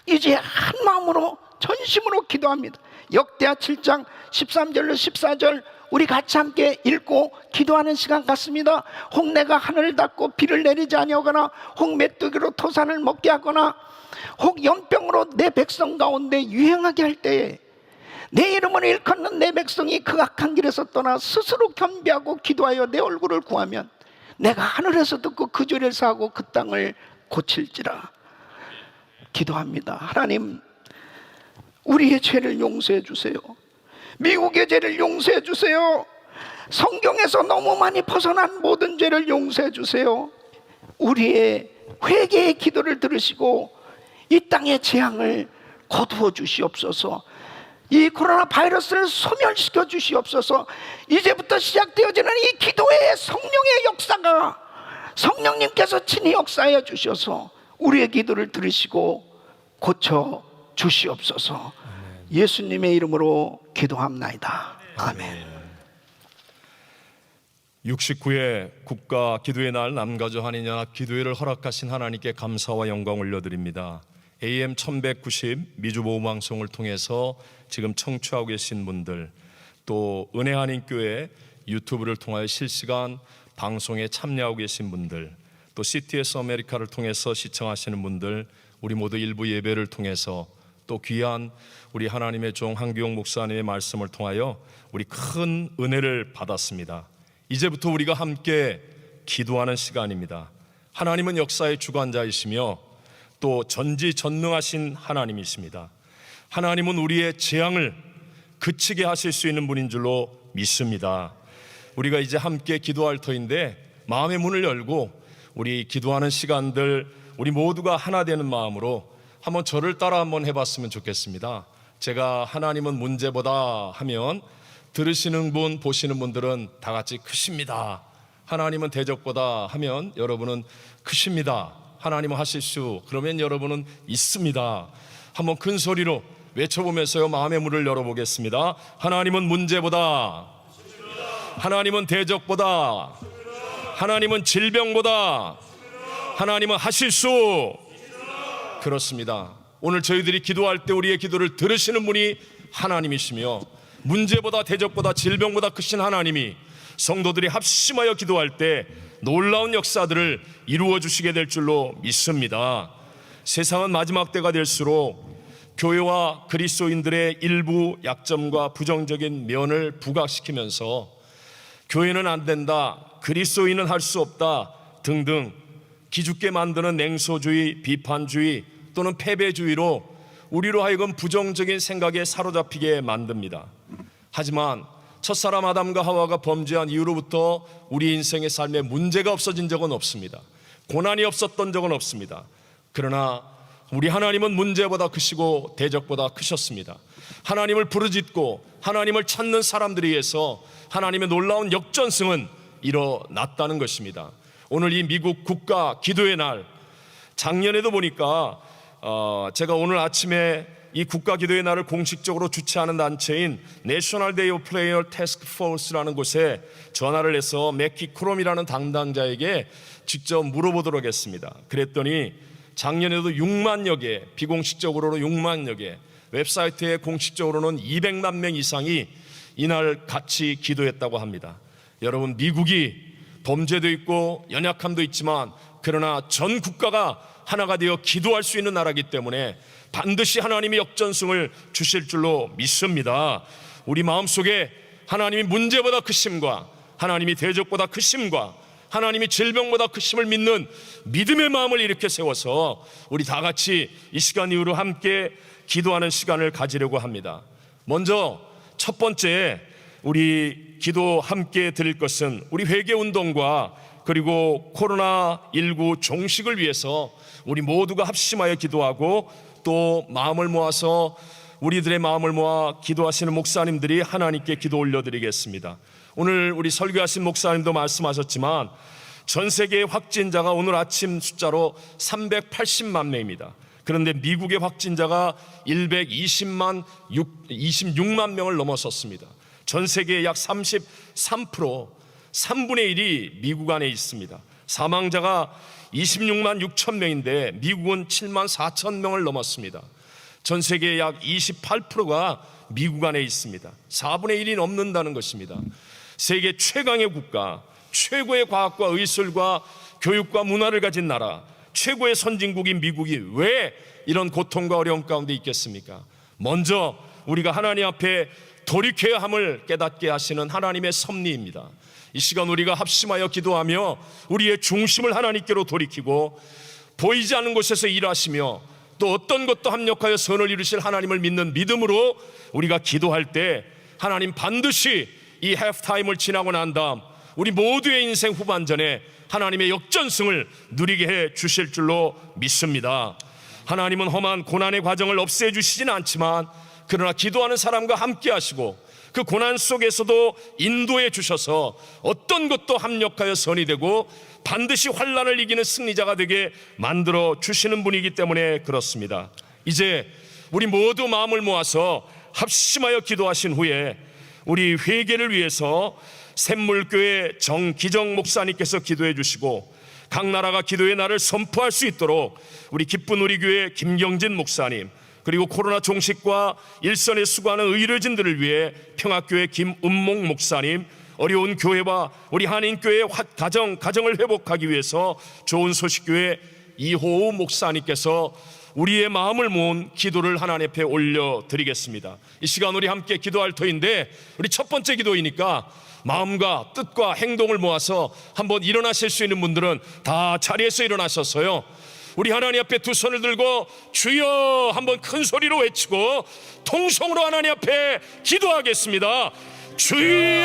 이제 한 마음으로 전심으로 기도합니다. 역대하 7장 13절로 14절 우리 같이 함께 읽고 기도하는 시간 같습니다. 혹 내가 하늘을 닫고 비를 내리지 아니하거나 혹 메뚜기로 토산을 먹게 하거나 혹 연병으로 내 백성 가운데 유행하게 할 때에 내 이름을 일컫는 내 백성이 그 악한 길에서 떠나 스스로 겸비하고 기도하여 내 얼굴을 구하면 내가 하늘에서 듣고 그 죄를 사하고 그 땅을 고칠지라. 기도합니다. 하나님, 우리의 죄를 용서해 주세요. 미국의 죄를 용서해 주세요. 성경에서 너무 많이 벗어난 모든 죄를 용서해 주세요. 우리의 회개의 기도를 들으시고 이 땅의 재앙을 거두어 주시옵소서. 이 코로나 바이러스를 소멸시켜 주시옵소서. 이제부터 시작되어지는 이 기도의 성령의 역사가 성령님께서 친히 역사하여 주셔서 우리의 기도를 들으시고 고쳐 주시옵소서. 예수님의 이름으로 기도합나이다. 아멘.
69회 국가 기도의 날 남가주 한인연합 기도회를 허락하신 하나님께 감사와 영광 올려드립니다. AM 1190 미주보험방송을 통해서 지금 청취하고 계신 분들, 또 은혜한인교회 유튜브를 통하여 실시간 방송에 참여하고 계신 분들, 또 CTS 아메리카를 통해서 시청하시는 분들, 우리 모두 일부 예배를 통해서 또 귀한 우리 하나님의 종 한기용 목사님의 말씀을 통하여 우리 큰 은혜를 받았습니다. 이제부터 우리가 함께 기도하는 시간입니다. 하나님은 역사의 주관자이시며 또 전지전능하신 하나님이십니다. 하나님은 우리의 재앙을 그치게 하실 수 있는 분인 줄로 믿습니다. 우리가 이제 함께 기도할 터인데 마음의 문을 열고 우리 기도하는 시간들 우리 모두가 하나 되는 마음으로 한번 저를 따라 한번 해봤으면 좋겠습니다. 제가 하나님은 문제보다 하면 들으시는 분, 보시는 분들은 다 같이 크십니다. 하나님은 대적보다 하면 여러분은 크십니다. 하나님은 하실 수, 그러면 여러분은 있습니다. 한번 큰 소리로 외쳐보면서요 마음의 문을 열어보겠습니다. 하나님은 문제보다, 하나님은 대적보다, 하나님은 질병보다, 하나님은 하실 수. 그렇습니다. 오늘 저희들이 기도할 때 우리의 기도를 들으시는 분이 하나님이시며 문제보다 대적보다 질병보다 크신 하나님이 성도들이 합심하여 기도할 때 놀라운 역사들을 이루어 주시게 될 줄로 믿습니다. 세상은 마지막 때가 될수록 교회와 그리스도인들의 일부 약점과 부정적인 면을 부각시키면서 교회는 안 된다, 그리스도인은 할 수 없다 등등 기죽게 만드는 냉소주의, 비판주의 또는 패배주의로 우리로 하여금 부정적인 생각에 사로잡히게 만듭니다. 하지만 첫사람 아담과 하와가 범죄한 이후로부터 우리 인생의 삶에 문제가 없어진 적은 없습니다. 고난이 없었던 적은 없습니다. 그러나 우리 하나님은 문제보다 크시고 대적보다 크셨습니다. 하나님을 부르짖고 하나님을 찾는 사람들에 의해서 하나님의 놀라운 역전승은 일어났다는 것입니다. 오늘 이 미국 국가 기도의 날, 작년에도 보니까 제가 오늘 아침에 이 국가 기도의 날을 공식적으로 주최하는 단체인 내셔널 데이 오브 프레이어 태스크 포스라는 곳에 전화를 해서 맥키 크롬이라는 담당자에게 직접 물어보도록 했습니다. 그랬더니 작년에도 6만여 개, 비공식적으로는 6만여 개, 웹사이트에 공식적으로는 200만 명 이상이 이날 같이 기도했다고 합니다. 여러분, 미국이 범죄도 있고 연약함도 있지만 그러나 전 국가가 하나가 되어 기도할 수 있는 나라이기 때문에 반드시 하나님이 역전승을 주실 줄로 믿습니다. 우리 마음속에 하나님이 문제보다 크심과 하나님이 대적보다 크심과 하나님이 질병보다 크심을 믿는 믿음의 마음을 이렇게 세워서 우리 다 같이 이 시간 이후로 함께 기도하는 시간을 가지려고 합니다. 먼저 첫 번째 우리 기도 함께 드릴 것은 우리 회개운동과 그리고 코로나19 종식을 위해서 우리 모두가 합심하여 기도하고 또 마음을 모아서 우리들의 마음을 모아 기도하시는 목사님들이 하나님께 기도 올려드리겠습니다. 오늘 우리 설교하신 목사님도 말씀하셨지만 전 세계의 확진자가 오늘 아침 숫자로 380만 명입니다. 그런데 미국의 확진자가 26만 명을 넘어섰습니다. 전 세계의 약 33%, 3분의 1이 미국 안에 있습니다. 사망자가 26만 6천 명인데 미국은 7만 4천 명을 넘었습니다. 전 세계의 약 28%가 미국 안에 있습니다. 4분의 1이 넘는다는 것입니다. 세계 최강의 국가, 최고의 과학과 의술과 교육과 문화를 가진 나라, 최고의 선진국인 미국이 왜 이런 고통과 어려움 가운데 있겠습니까? 먼저 우리가 하나님 앞에 돌이켜야 함을 깨닫게 하시는 하나님의 섭리입니다. 이 시간 우리가 합심하여 기도하며 우리의 중심을 하나님께로 돌이키고 보이지 않는 곳에서 일하시며 또 어떤 것도 합력하여 선을 이루실 하나님을 믿는 믿음으로 우리가 기도할 때 하나님 반드시 이 해프타임을 지나고 난 다음 우리 모두의 인생 후반전에 하나님의 역전승을 누리게 해 주실 줄로 믿습니다. 하나님은 험한 고난의 과정을 없애주시진 않지만 그러나 기도하는 사람과 함께 하시고 그 고난 속에서도 인도해 주셔서 어떤 것도 합력하여 선이 되고 반드시 환난을 이기는 승리자가 되게 만들어 주시는 분이기 때문에 그렇습니다. 이제 우리 모두 마음을 모아서 합심하여 기도하신 후에 우리 회개를 위해서 샘물교회 정기정 목사님께서 기도해 주시고 각 나라가 기도의 날을 선포할 수 있도록 우리 기쁜 우리 교회 김경진 목사님, 그리고 코로나 종식과 일선에 수고하는 의료진들을 위해 평화교회 김은목 목사님, 어려운 교회와 우리 한인교회의 가정을 회복하기 위해서 좋은 소식교회 이호우 목사님께서 우리의 마음을 모은 기도를 하나님 앞에 올려드리겠습니다. 이 시간 우리 함께 기도할 터인데 우리 첫 번째 기도이니까 마음과 뜻과 행동을 모아서 한번 일어나실 수 있는 분들은 다 자리에서 일어나셔서요, 우리 하나님 앞에 두 손을 들고 주여 한번 큰 소리로 외치고 통성으로 하나님 앞에 기도하겠습니다. 주여!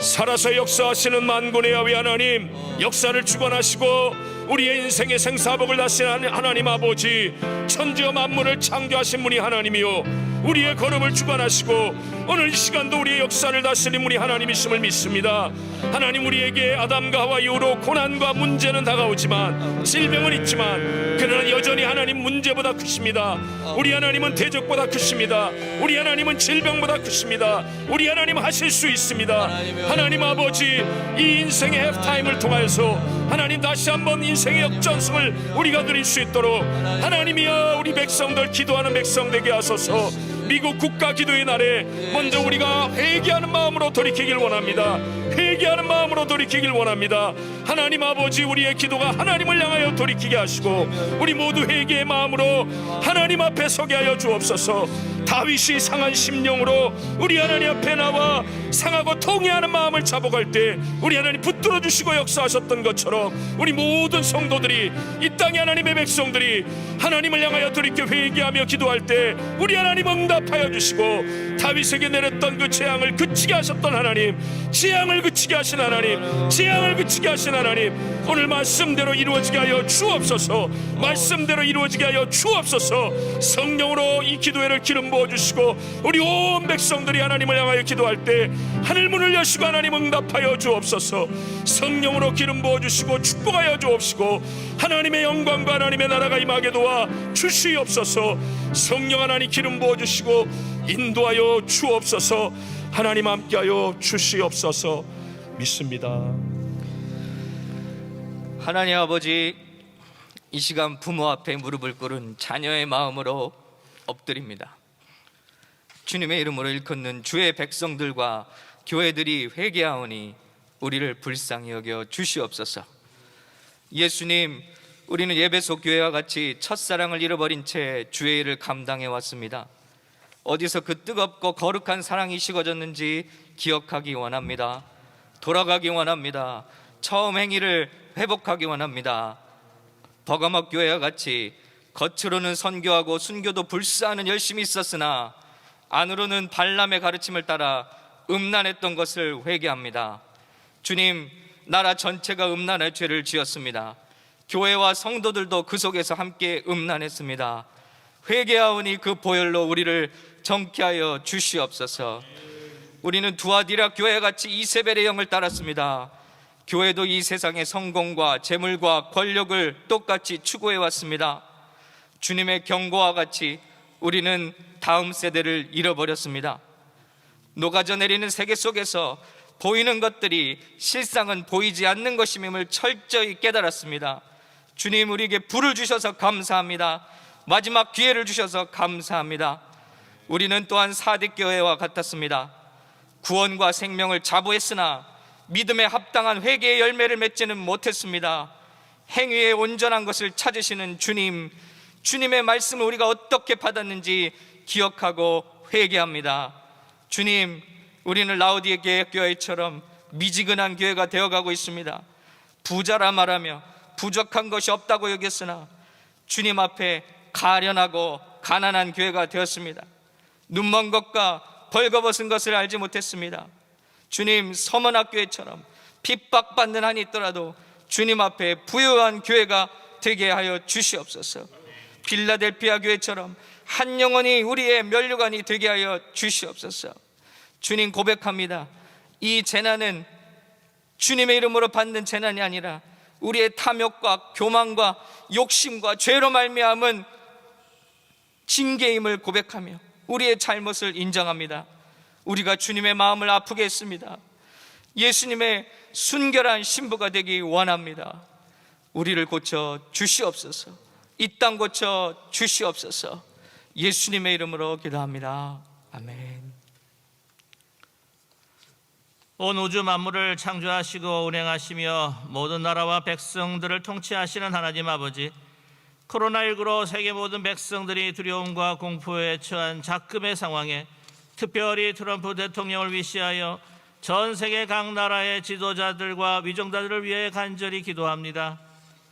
살아서 역사하시는 만군의 야훼 하나님, 역사를 주관하시고 우리의 인생의 생사복을 다스리는 하나님 아버지, 천지와 만물을 창조하신 분이 하나님이요 우리의 걸음을 주관하시고 오늘 이 시간도 우리의 역사를 다스린 분이 하나님이심을 믿습니다. 하나님, 우리에게 아담과 하와 이후로 고난과 문제는 다가오지만 질병은 있지만 그러나 여전히 하나님 문제보다 크십니다. 우리 하나님은 대적보다 크십니다. 우리 하나님은 질병보다 크십니다. 우리 하나님 하실 수 있습니다. 하나님 아버지, 이 인생의 해프타임을 통하여서 하나님 다시 한번 인생의 역전승을 우리가 누릴 수 있도록 하나님이여 우리 백성들, 기도하는 백성 되게 하소서. 미국 국가 기도의 날에 먼저 우리가 회개하는 마음으로 돌이키길 원합니다. 회개하는 마음으로 돌이키길 원합니다. 하나님 아버지, 우리의 기도가 하나님을 향하여 돌이키게 하시고 우리 모두 회개의 마음으로 하나님 앞에 서게 하여 주옵소서. 다윗이 상한 심령으로 우리 하나님 앞에 나와 상하고 통회하는 마음을 잡아갈 때 우리 하나님 붙들어 주시고 역사하셨던 것처럼 우리 모든 성도들이, 이 땅의 하나님의 백성들이 하나님을 향하여 돌이켜 회개하며 기도할 때 우리 하나님 응답하여 주시고 다윗에게 내렸던 그 재앙을 그치게 하셨던 하나님, 재앙을 그치게 하신 하나님, 재앙을 그치게 하신 하나님, 오늘 말씀대로 이루어지게 하여 주옵소서. 말씀대로 이루어지게 하여 주옵소서. 성령으로 이 기도회를 기름 부어주시고 우리 온 백성들이 하나님을 향하여 기도할 때 하늘문을 여시고 하나님 응답하여 주옵소서. 성령으로 기름 부어주시고 축복하여 주옵시고 하나님의 영광과 하나님의 나라가 임하게 도와 주시옵소서. 성령 하나님 기름 부어주시고 인도하여 주옵소서. 하나님 함께하여 주시옵소서. 믿습니다.
하나님 아버지, 이 시간 부모 앞에 무릎을 꿇은 자녀의 마음으로 엎드립니다. 주님의 이름으로 일컫는 주의 백성들과 교회들이 회개하오니 우리를 불쌍히 여겨 주시옵소서. 예수님, 우리는 예배소 교회와 같이 첫사랑을 잃어버린 채 주의 일을 감당해 왔습니다. 어디서 그 뜨겁고 거룩한 사랑이 식어졌는지 기억하기 원합니다. 돌아가기 원합니다. 처음 행위를 회복하기 원합니다. 버가목 교회와 같이 겉으로는 선교하고 순교도 불사하는 열심이 있었으나 안으로는 발람의 가르침을 따라 음란했던 것을 회개합니다. 주님, 나라 전체가 음란의 죄를 지었습니다. 교회와 성도들도 그 속에서 함께 음란했습니다. 회개하오니 그 보혈로 우리를 정케하여 주시옵소서. 우리는 두아디라 교회같이 이세벨의 영을 따랐습니다. 교회도 이 세상의 성공과 재물과 권력을 똑같이 추구해 왔습니다. 주님의 경고와 같이 우리는 다음 세대를 잃어버렸습니다. 녹아져 내리는 세계 속에서 보이는 것들이 실상은 보이지 않는 것임을 철저히 깨달았습니다. 주님, 우리에게 불을 주셔서 감사합니다. 마지막 기회를 주셔서 감사합니다. 우리는 또한 사대교회와 같았습니다. 구원과 생명을 자부했으나 믿음에 합당한 회개의 열매를 맺지는 못했습니다. 행위에 온전한 것을 찾으시는 주님, 주님의 말씀을 우리가 어떻게 받았는지 기억하고 회개합니다. 주님, 우리는 라우디게 교회처럼 미지근한 교회가 되어가고 있습니다. 부자라 말하며 부족한 것이 없다고 여겼으나 주님 앞에 가련하고 가난한 교회가 되었습니다. 눈먼 것과 벌거벗은 것을 알지 못했습니다. 주님, 서머나교회처럼 핍박받는 한이 있더라도 주님 앞에 부유한 교회가 되게 하여 주시옵소서. 빌라델피아 교회처럼 한 영혼이 우리의 면류관이 되게 하여 주시옵소서. 주님, 고백합니다. 이 재난은 주님의 이름으로 받는 재난이 아니라 우리의 탐욕과 교만과 욕심과 죄로 말미암은 징계임을 고백하며 우리의 잘못을 인정합니다. 우리가 주님의 마음을 아프게 했습니다. 예수님의 순결한 신부가 되기 원합니다. 우리를 고쳐 주시옵소서. 이 땅 고쳐 주시옵소서. 예수님의 이름으로 기도합니다. 아멘.
온 우주 만물을 창조하시고 운행하시며 모든 나라와 백성들을 통치하시는 하나님 아버지, 코로나19로 세계 모든 백성들이 두려움과 공포에 처한 작금의 상황에 특별히 트럼프 대통령을 위시하여 전 세계 각 나라의 지도자들과 위정자들을 위해 간절히 기도합니다.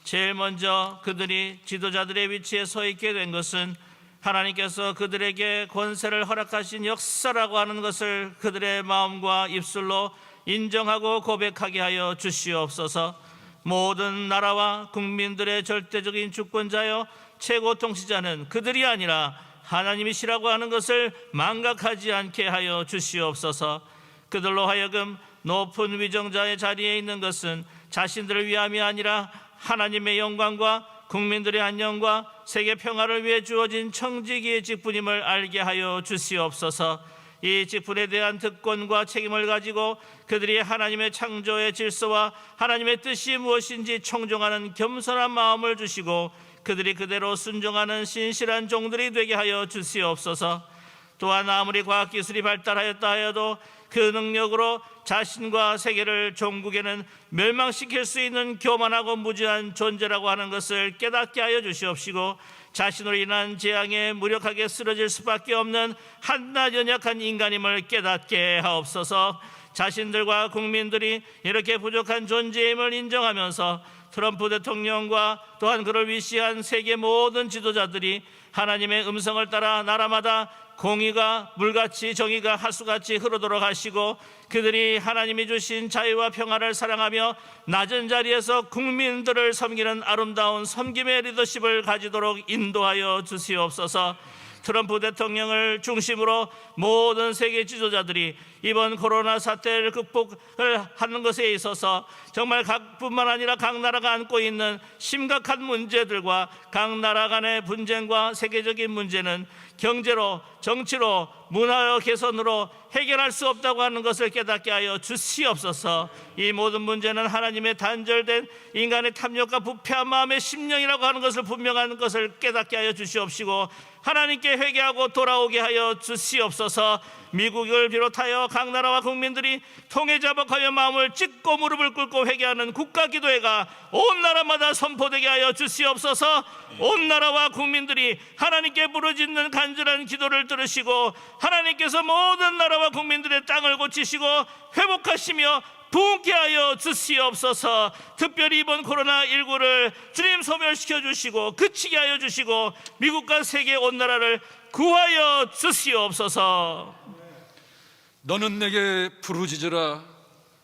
제일 먼저 그들이 지도자들의 위치에 서 있게 된 것은 하나님께서 그들에게 권세를 허락하신 역사라고 하는 것을 그들의 마음과 입술로 인정하고 고백하게 하여 주시옵소서. 모든 나라와 국민들의 절대적인 주권자여 최고 통치자는 그들이 아니라 하나님이시라고 하는 것을 망각하지 않게 하여 주시옵소서. 그들로 하여금 높은 위정자의 자리에 있는 것은 자신들을 위함이 아니라 하나님의 영광과 국민들의 안녕과 세계 평화를 위해 주어진 청지기의 직분임을 알게 하여 주시옵소서. 이 직분에 대한 특권과 책임을 가지고 그들이 하나님의 창조의 질서와 하나님의 뜻이 무엇인지 청종하는 겸손한 마음을 주시고 그들이 그대로 순종하는 신실한 종들이 되게 하여 주시옵소서. 또한 아무리 과학기술이 발달하였다 하여도 그 능력으로 자신과 세계를 종국에는 멸망시킬 수 있는 교만하고 무지한 존재라고 하는 것을 깨닫게 하여 주시옵시고 자신으로 인한 재앙에 무력하게 쓰러질 수밖에 없는 한낱 연약한 인간임을 깨닫게 하옵소서. 자신들과 국민들이 이렇게 부족한 존재임을 인정하면서 트럼프 대통령과 또한 그를 위시한 세계 모든 지도자들이 하나님의 음성을 따라 나라마다 공의가 물같이 정의가 하수같이 흐르도록 하시고 그들이 하나님이 주신 자유와 평화를 사랑하며 낮은 자리에서 국민들을 섬기는 아름다운 섬김의 리더십을 가지도록 인도하여 주시옵소서. 트럼프 대통령을 중심으로 모든 세계 지도자들이 이번 코로나 사태를 극복을 하는 것에 있어서 정말 각뿐만 아니라 각 나라가 안고 있는 심각한 문제들과 각 나라 간의 분쟁과 세계적인 문제는 경제로, 정치로, 문화의 개선으로 해결할 수 없다고 하는 것을 깨닫게 하여 주시옵소서. 이 모든 문제는 하나님의 단절된 인간의 탐욕과 부패한 마음의 심령이라고 하는 것을 분명한 것을 깨닫게 하여 주시옵시고 하나님께 회개하고 돌아오게 하여 주시옵소서. 미국을 비롯하여 각 나라와 국민들이 통회자복하여 마음을 찢고 무릎을 꿇고 회개하는 국가기도회가 온 나라마다 선포되게 하여 주시옵소서. 온 나라와 국민들이 하나님께 부르짖는 간절한 기도를 들으시고 하나님께서 모든 나라와 국민들의 땅을 고치시고 회복하시며 부흥케 하여 주시옵소서. 특별히 이번 코로나19를 주님 소멸시켜 주시고 그치게 하여 주시고 미국과 세계 온 나라를 구하여 주시옵소서.
너는 내게 부르짖으라.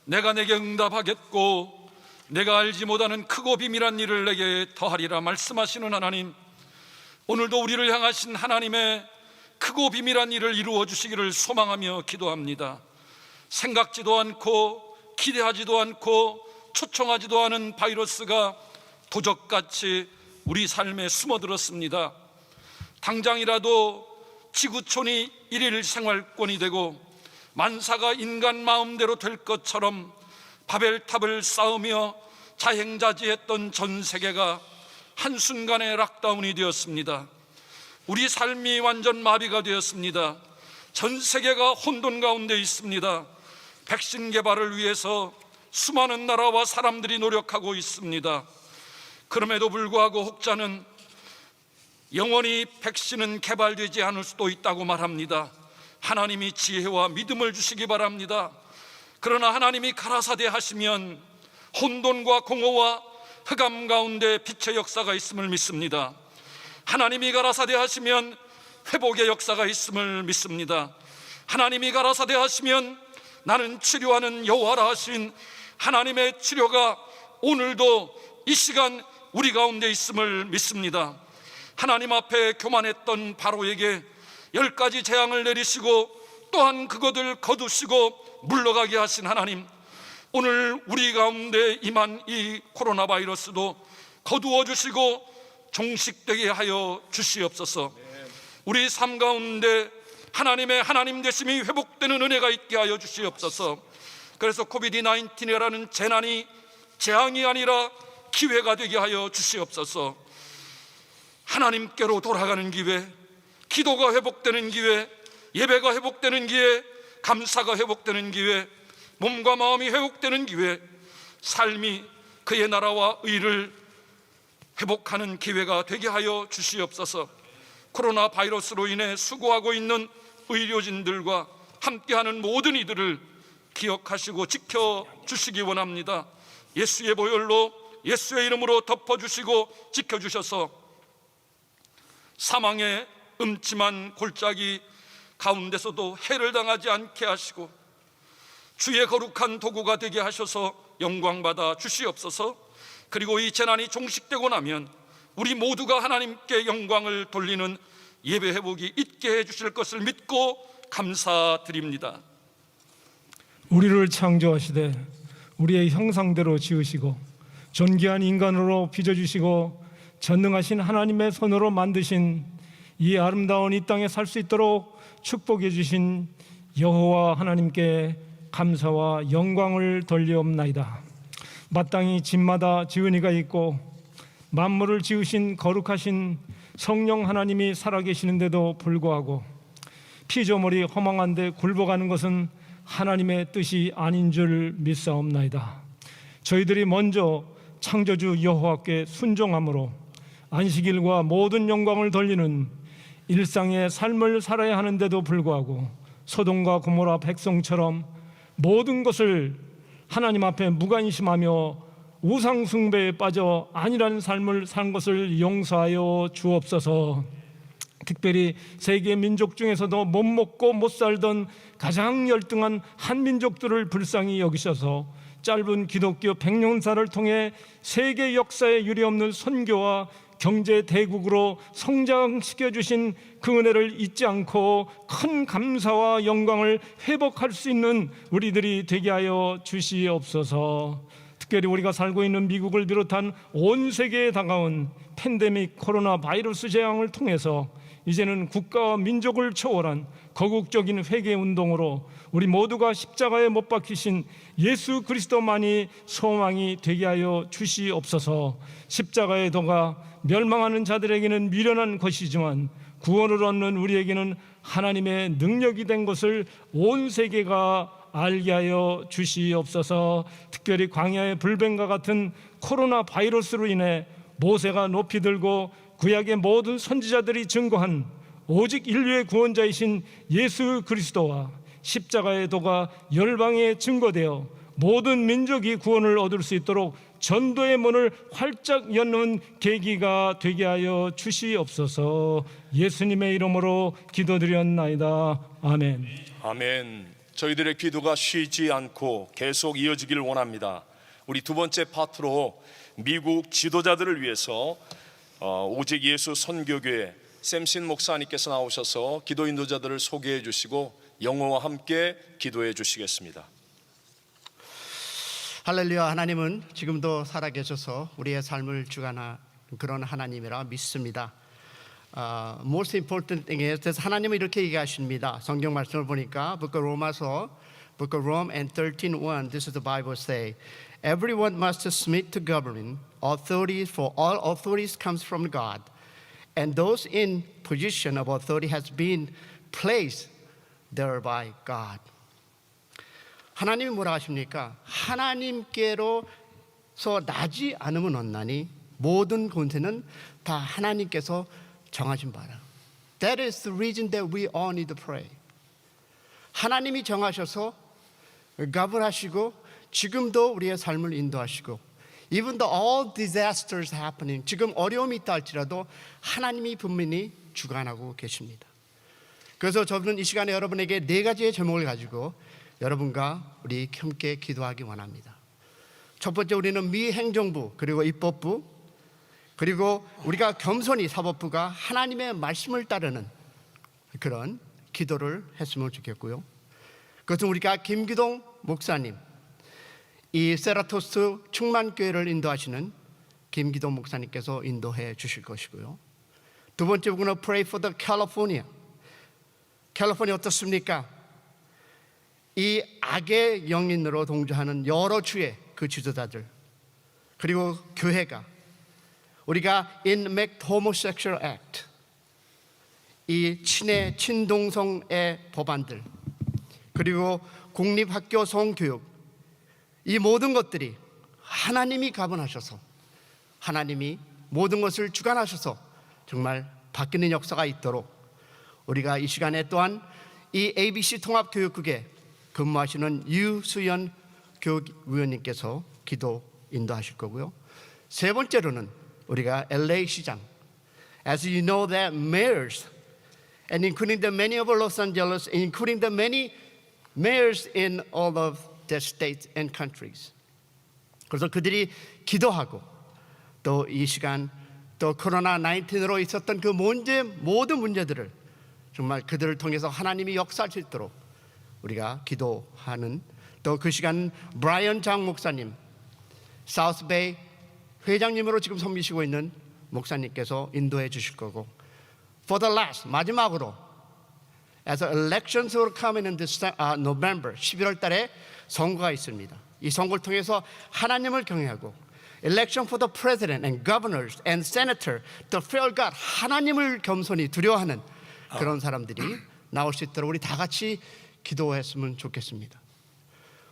내가 내게 응답하겠고 내가 알지 못하는 크고 비밀한 일을 내게 더하리라 말씀하시는 하나님, 오늘도 우리를 향하신 하나님의 크고 비밀한 일을 이루어 주시기를 소망하며 기도합니다. 생각지도 않고 기대하지도 않고 초청하지도 않은 바이러스가 도적같이 우리 삶에 숨어들었습니다. 당장이라도 지구촌이 일일 생활권이 되고 만사가 인간 마음대로 될 것처럼 바벨탑을 쌓으며 자행자지했던 전 세계가 한순간에 락다운이 되었습니다. 우리 삶이 완전 마비가 되었습니다. 전 세계가 혼돈 가운데 있습니다. 백신 개발을 위해서 수많은 나라와 사람들이 노력하고 있습니다. 그럼에도 불구하고 혹자는 영원히 백신은 개발되지 않을 수도 있다고 말합니다. 하나님이 지혜와 믿음을 주시기 바랍니다. 그러나 하나님이 가라사대 하시면 혼돈과 공허와 흑암 가운데 빛의 역사가 있음을 믿습니다. 하나님이 가라사대 하시면 회복의 역사가 있음을 믿습니다. 하나님이 가라사대 하시면 나는 치료하는 여호와라 하신 하나님의 치료가 오늘도 이 시간 우리 가운데 있음을 믿습니다. 하나님 앞에 교만했던 바로에게 10가지 재앙을 내리시고 또한 그것을 거두시고 물러가게 하신 하나님, 오늘 우리 가운데 임한 이 코로나 바이러스도 거두어 주시고 종식되게 하여 주시옵소서. 우리 삶 가운데 하나님의 하나님 되심이 회복되는 은혜가 있게 하여 주시옵소서. 그래서 코비드-19이라는 재난이 재앙이 아니라 기회가 되게 하여 주시옵소서. 하나님께로 돌아가는 기회, 기도가 회복되는 기회, 예배가 회복되는 기회, 감사가 회복되는 기회, 몸과 마음이 회복되는 기회, 삶이 그의 나라와 의를 회복하는 기회가 되게 하여 주시옵소서. 코로나 바이러스로 인해 수고하고 있는 의료진들과 함께하는 모든 이들을 기억하시고 지켜주시기 원합니다. 예수의 보혈로 예수의 이름으로 덮어주시고 지켜주셔서 사망의 음침한 골짜기 가운데서도 해를 당하지 않게 하시고 주의 거룩한 도구가 되게 하셔서 영광받아 주시옵소서. 그리고 이 재난이 종식되고 나면 우리 모두가 하나님께 영광을 돌리는 예배 회복이 있게 해주실 것을 믿고 감사드립니다.
우리를 창조하시되 우리의 형상대로 지으시고 존귀한 인간으로 빚어주시고 전능하신 하나님의 손으로 만드신 이 아름다운 이 땅에 살 수 있도록 축복해 주신 여호와 하나님께 감사와 영광을 돌리옵나이다. 마땅히 집마다 지은 이가 있고 만물을 지으신 거룩하신 성령 하나님이 살아계시는데도 불구하고 피조물이 허망한데 굴복하는 것은 하나님의 뜻이 아닌 줄 믿사옵나이다. 저희들이 먼저 창조주 여호와께 순종함으로 안식일과 모든 영광을 돌리는 일상의 삶을 살아야 하는데도 불구하고 소돔과 고모라 백성처럼 모든 것을 하나님 앞에 무관심하며 우상 숭배에 빠져 안일한 삶을 산 것을 용서하여 주옵소서. 특별히 세계 민족 중에서도 못 먹고 못 살던 가장 열등한 한민족들을 불쌍히 여기셔서 짧은 기독교 100년사를 통해 세계 역사에 유례없는 선교와 경제 대국으로 성장시켜 주신 그 은혜를 잊지 않고 큰 감사와 영광을 회복할 수 있는 우리들이 되게 하여 주시옵소서. 특별히 우리가 살고 있는 미국을 비롯한 온 세계에 다가온 팬데믹 코로나 바이러스 재앙을 통해서 이제는 국가와 민족을 초월한 거국적인 회개 운동으로 우리 모두가 십자가에 못 박히신 예수 그리스도만이 소망이 되게 하여 주시옵소서. 십자가의 도가 멸망하는 자들에게는 미련한 것이지만 구원을 얻는 우리에게는 하나님의 능력이 된 것을 온 세계가 알게 하여 주시옵소서. 특별히 광야의 불뱀과 같은 코로나 바이러스로 인해 모세가 높이 들고 구약의 모든 선지자들이 증거한 오직 인류의 구원자이신 예수 그리스도와 십자가의 도가 열방에 증거되어 모든 민족이 구원을 얻을 수 있도록 전도의 문을 활짝 여는 계기가 되게 하여 주시옵소서. 예수님의 이름으로 기도드렸나이다. 아멘.
아멘. 저희들의 기도가 쉬지 않고 계속 이어지기를 원합니다. 우리 두 번째 파트로 미국 지도자들을 위해서 오직 예수 선교교회 샘신 목사님께서 나오셔서 기도 인도자들을 소개해 주시고 영어와 함께 기도해 주시겠습니다.
할렐루야. 하나님은 지금도 살아계셔서 우리의 삶을 주관하는 그런 하나님이라 믿습니다. Most important thing is that 하나님은 이렇게 얘기하십니다. 성경 말씀을 보니까 Book of Rome and 13:1 This is the Bible say Everyone must submit to government authorities, for all authorities comes from God, and those in position of authority has been placed there by God. 하나님이 뭐라 하십니까? 하나님께로서 나지 않으면 없나니 모든 권세는 다 하나님께서 정하신 바라. That is the reason that we all need to pray. 하나님이 정하셔서 govern하시고 지금도 우리의 삶을 인도하시고 even though all disasters happening 지금 어려움이 있다 할지라도 하나님이 분명히 주관하고 계십니다. 그래서 저는 이 시간에 여러분에게 네 가지의 제목을 가지고 여러분과 우리 함께 기도하기 원합니다. 첫 번째, 우리는 미 행정부 그리고 입법부 그리고 우리가 겸손히 사법부가 하나님의 말씀을 따르는 그런 기도를 했으면 좋겠고요. 그것은 우리가 김기동 목사님, 이 세라토스 충만교회를 인도하시는 김기동 목사님께서 인도해 주실 것이고요. 두 번째, we're going to pray for the California. 캘리포니아 어떻습니까? 이 악의 영인으로 동조하는 여러 주의 그 지도자들 그리고 교회가 우리가 Inmate Homosexual Act 이 친애 친동성의 법안들 그리고 공립학교 성교육 이 모든 것들이 하나님이 가분하셔서 하나님이 모든 것을 주관하셔서 정말 바뀌는 역사가 있도록 우리가 이 시간에 또한 이 ABC 통합교육국에 근무하시는 유수연 교육위원님께서 기도 인도하실 거고요. 세 번째로는 우리가 LA 시장, as you know that mayors, and including the many of Los Angeles, including the many mayors in all of the states and countries. 그래서 그들이 기도하고 또 이 시간 또 코로나 19으로 있었던 그 모든 문제들을 정말 그들을 통해서 하나님이 역사할 수 있도록 우리가 기도하는 또 그 시간 브라이언 장 목사님, 사우스베이 회장님으로 지금 섬기시고 있는 목사님께서 인도해 주실 거고 for the last 마지막으로 as elections will come in November 11월 달에 선거가 있습니다. 이 선거를 통해서 하나님을 경외하고 election for the president and governors and senator to fear God 하나님을 겸손히 두려워하는 그런 사람들이 나올 수 있도록 우리 다 같이 기도했으면 좋겠습니다.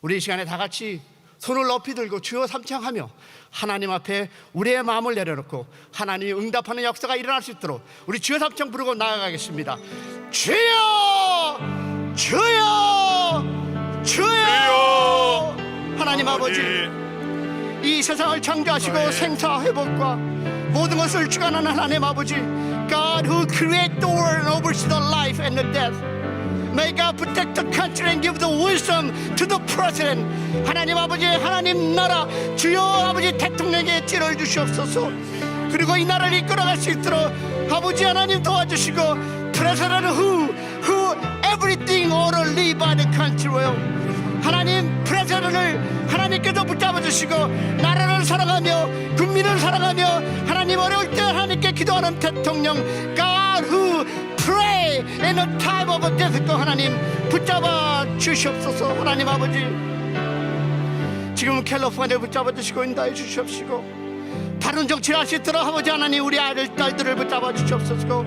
우리 이 시간에 다 같이 손을 높이 들고 주여 삼창하며 하나님 앞에 우리의 마음을 내려놓고 하나님이 응답하는 역사가 일어날 수 있도록 우리 주여 삼창 부르고 나아가겠습니다. 주여 주여 주여 하나님 아버지 이 세상을 창조하시고 생사 회복과 모든 것을 주관하는 하나님 아버지 God who create the world and oversee the life and the death. May God protect the country and give the wisdom to the president. 하나님 아버지, 하나님 나라 주여 아버지 대통령에게 지혜를 주시옵소서. 그리고 이 나라를 이끌어갈 수 있도록 아버지 하나님 도와주시고 president who everything ought to live by the country will. 하나님 프레지던트를 하나님께서 붙잡아 주시고 나라를 사랑하며 국민을 사랑하며 하나님 어려울 때 하나님께 기도하는 대통령 God who pray in a time of a difficult 하나님 붙잡아 주시옵소서. 하나님 아버지 지금 캘리포니아를 붙잡아 주시고 인도해 주시옵시고 다른 정치를 할 수 있도록 아버지 하나님 우리 아들 딸들을 붙잡아 주시옵소서.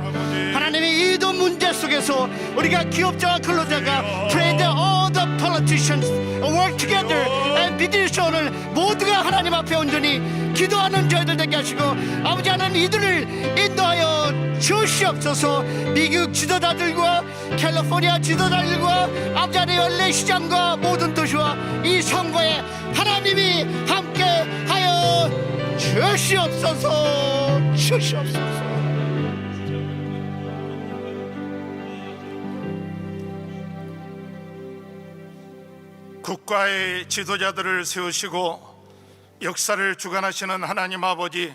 하나님의 이도 문제 속에서 우리가 기업자와 근로자가 pray that all the politicians work together and 비즈니스오늘 모두가 하나님 앞에 온전히 기도하는 저희들 되게 하시고 아버지 하나님 이들을 인도하여 주시옵소서. 미국 지도자들과 캘리포니아 지도자들과 아버지 하나님 LA 시장과 모든 도시와 이 선거에 하나님이 함께하여 주시옵소서. 주시옵소서.
국가의 지도자들을 세우시고 역사를 주관하시는 하나님 아버지,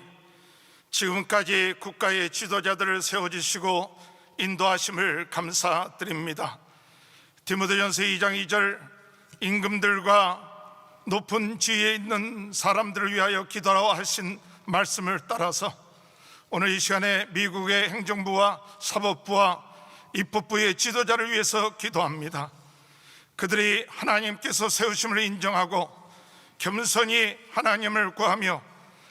지금까지 국가의 지도자들을 세워주시고 인도하심을 감사드립니다. 디모데전서 2장 2절 임금들과 높은 지위에 있는 사람들을 위하여 기도하라 하신 말씀을 따라서 오늘 이 시간에 미국의 행정부와 사법부와 입법부의 지도자를 위해서 기도합니다. 그들이 하나님께서 세우심을 인정하고 겸손히 하나님을 구하며